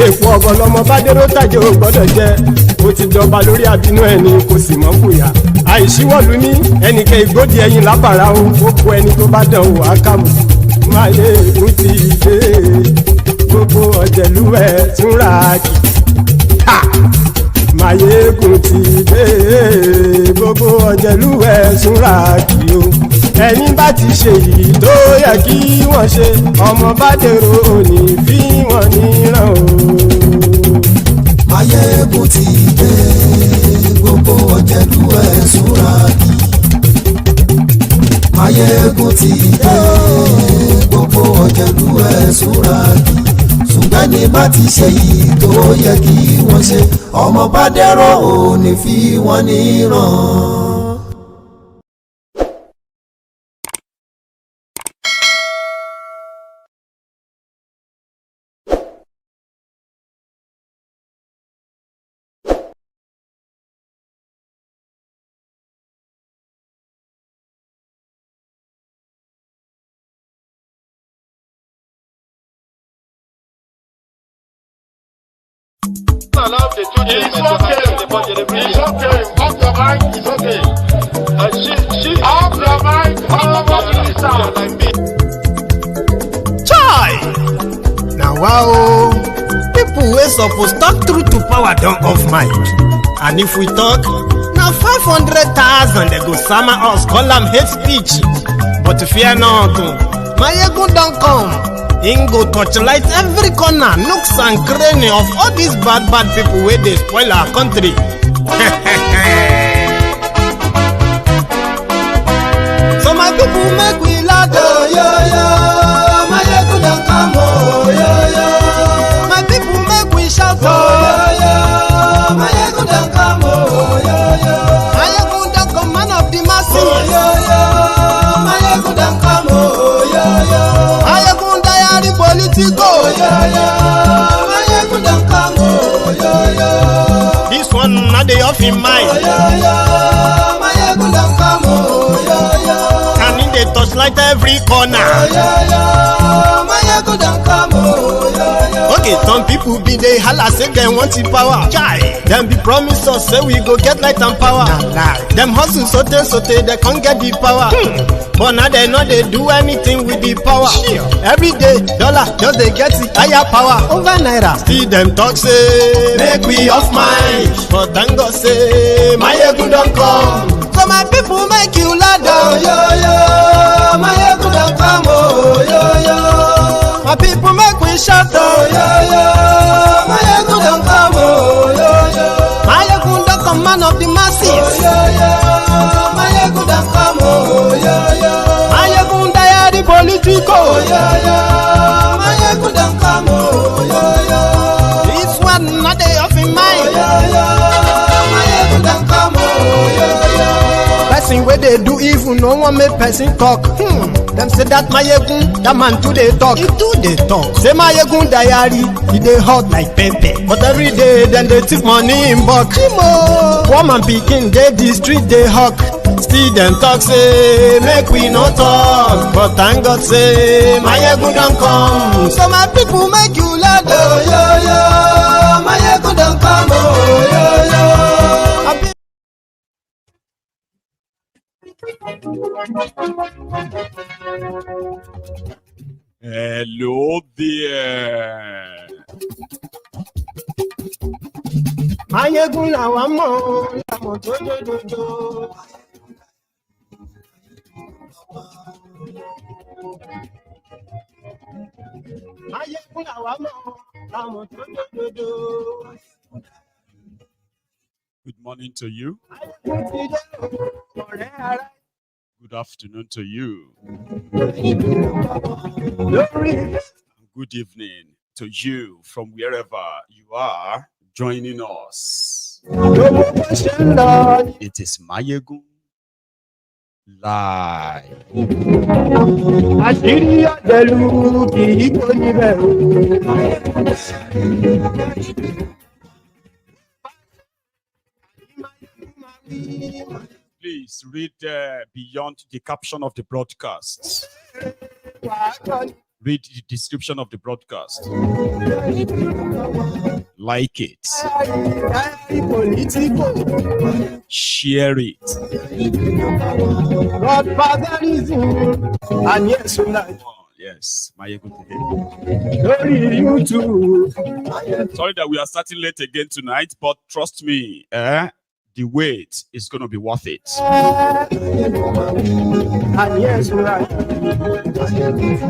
Èèpo ọ̀gọ̀ lọmọ bá dérò tàjẹ́ ò gbọ́dọ̀ jẹ́ ó ti jọba lórí àbínú ẹni kò sì mọ́ fòyà. Àìsíwọ́lu ní ẹnìkẹ́ ìgbódì ẹyin lábàrá o ó kó ẹni tó bá dán o àkàmù. Maiyegun ti dé gbogbo ọ̀jẹ̀lú ẹ̀sùn rájì. Maiyegun ti dé gbogbo ọ̀jẹ̀lú ẹ̀sùn rájì o. Ẹni bá ti ṣe yìí tó yẹ kí wọ́n ṣe ọmọ bá dèrò òní fi wọ́n níran o. Maiyegun ti dé gbogbo ọ̀jẹ̀lú ẹ̀sùn rájì. Maiyegun ti dé gbogbo ọ̀jẹ̀lú ẹ̀sùn rájì. Ṣùgbọ́n ní bá ti ṣe yìí tó yẹ kí wọ́n ṣe ọmọ bá dẹ́rọ̀ ò ní fi wọ́n níran. Allow the children to have the budget. It's okay. Off your mind. It's okay. She off your mind. Like me. Chai! Now wow, people wey suppose talk truth to power don off mind. And if we talk, na 500,000 they go sama us call am hate speech. But fear not, Maiyegun don come. Him go torchlight every corner, nooks and cranny of all these bad people wey dey spoil our country. So my people make we laugh, oh yo yo, Maiyegun don come, oh yo yo. My people make we shout, oh yo yo, Maiyegun Maiyegun don come, oh, yo, yo. This one not the off in mind. Maiyegun don come, oh, yo, yo. And in the touchlight every corner. Maiyegun don come, oh, yo, yo. Okay, some people be they holla say they want the power. Chai. Them be promise us say we go get light and power. Nah. Them hustle sote they can't get the power. But now they know they do anything with the power. Every day, dollar just they get the higher power over naira. See them talk say make we off mind. But thank God say Maiyegun don come. So my people make you ladder. Oh, yo, yo. Maiyegun don come, oh, yo, yo. My people make we shout. Oh, yo, yo. Maiyegun don come, oh, yo, yo. Maiyegun don come, man of the masses. Oh, yo, yo. Maiyegun don come, oh, yo, yo. MaiyegunDiary Politico. Oh, yo, yo. Maiyegun don come, oh, yo, yo. This one not the off in mind. Oh, yo, yo. Maiyegun don come, oh, yo, yo. Person where they do evil, no one make person talk. Them say that Maiyegun, that man too they talk. He too they talk. Say MaiyegunDiary, he they hot like pepper. But every day, then they take money in bulk. Woman picking, they the street they hawk. Still them talk say make we no talk. But thank God say Maiyegun don come. So my people make you laugh. Oh, yo, yo. Maiyegun don come, oh, yo, yo. Hello there. Maiyegun làwa mọ̀, làmọ̀ tó dòdòdò. Maiyegun làwa mọ̀, làmọ̀ tó dòdòdò. Good morning to you. Good afternoon to you. Good evening to you from wherever you are joining us. It is Maiyegun Live. Please read beyond the caption of the broadcast. Read the description of the broadcast. Like it. Share it. Yes, Maiyegun today. Sorry that we are starting late again tonight, but trust me, the wait is going to be worth it.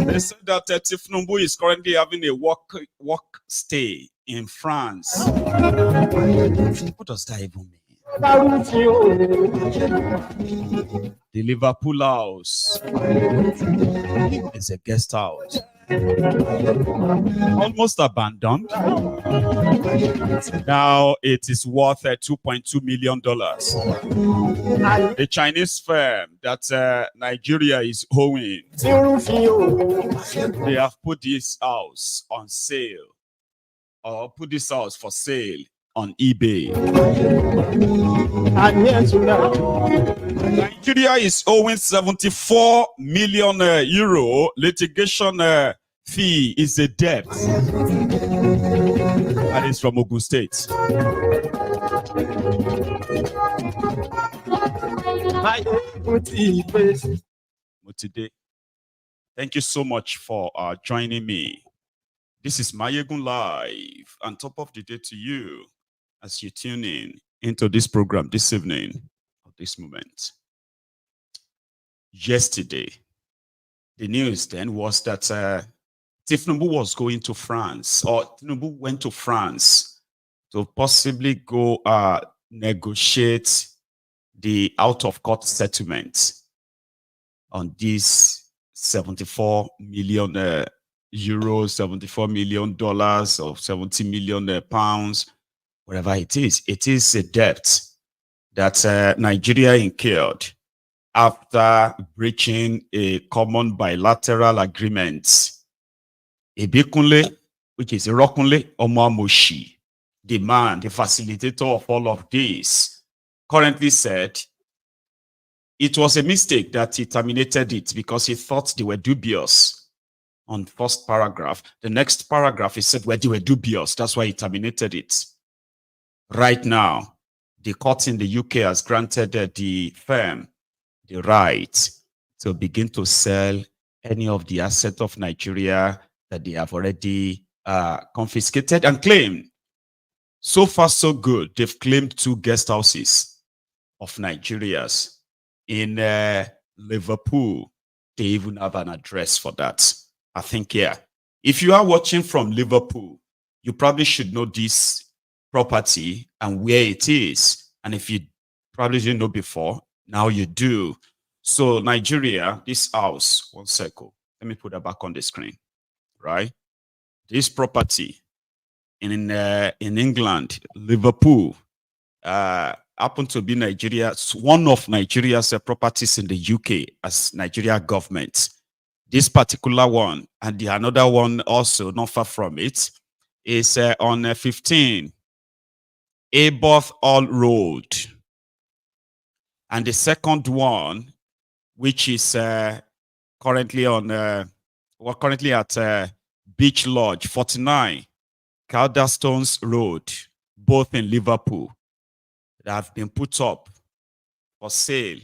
They said that Thiefnubu is currently having a work stay in France. What does that even mean? The Liverpool house is a guest house. Almost abandoned. Now it is worth $2.2 million. The Chinese firm that Nigeria is owning, they have put this house on sale, or put this house for sale on eBay. Nigeria is owing 74 million euro. Litigation fee is a debt. That is from Ogun State. Today, thank you so much for joining me. This is Maiyegun Live, and top of the day to you as you tune in into this program this evening, at this moment. Yesterday, the news then was that Thiefnubu was going to France, or Thiefnubu went to France to possibly go negotiate the out-of-court settlement on this 74 million euros, $74 million, or 70 million pounds, whatever it is. It is a debt that Nigeria incurred after breaching a common bilateral agreement. Ibikunle which is Irokunle Omomoshi, the man, the facilitator of all of this, currently said it was a mistake that he terminated it because he thought they were dubious on first paragraph. The next paragraph, he said, well, they were dubious. That's why he terminated it. Right now, the court in the UK has granted the firm the right to begin to sell any of the assets of Nigeria that they have already confiscated and claimed. So far, so good. They've claimed 2 guest houses of Nigerians in Liverpool. They even have an address for that. I think, yeah. If you are watching from Liverpool, you probably should know this property and where it is. And if you probably didn't know before, now you do. So Nigeria, this house, one second. Let me put that back on the screen, right? This property in England, Liverpool, happened to be one of Nigeria's properties in the UK as Nigeria government. This particular one, and the another one also not far from it, is on 15 Aborth Hall Road. And the second one, which is currently at Beach Lodge, 49 Calderstones Road, both in Liverpool, that have been put up for sale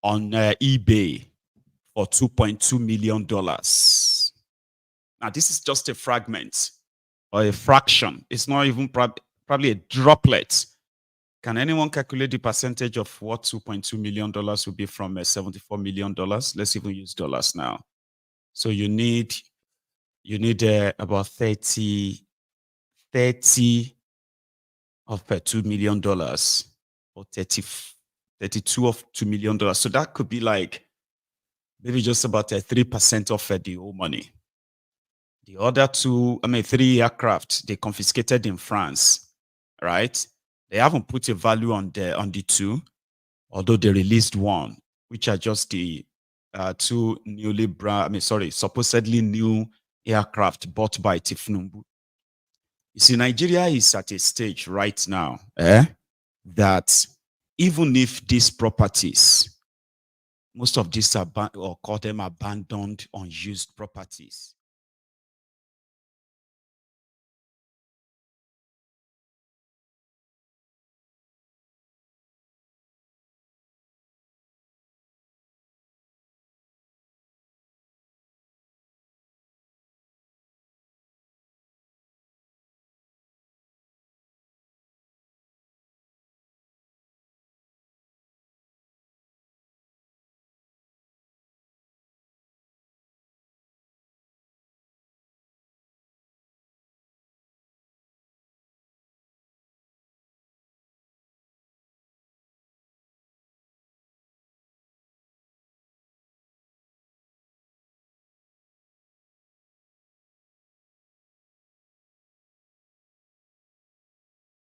on eBay for $2.2 million. Now, this is just a fragment or a fraction. It's not even probably a droplet. Can anyone calculate the percentage of what $2.2 million would be from $74 million? Let's even use dollars now. So you need about 30 of $2 million or 32 of $2 million. So that could be like maybe just about 3% of the whole money. The other 3 aircraft they confiscated in France, right? They haven't put a value on the 2, although they released one, which are just the 2 supposedly new aircraft bought by Thiefnubu. You see, Nigeria is at a stage right now that even if these properties, most of these are or call them abandoned, unused properties,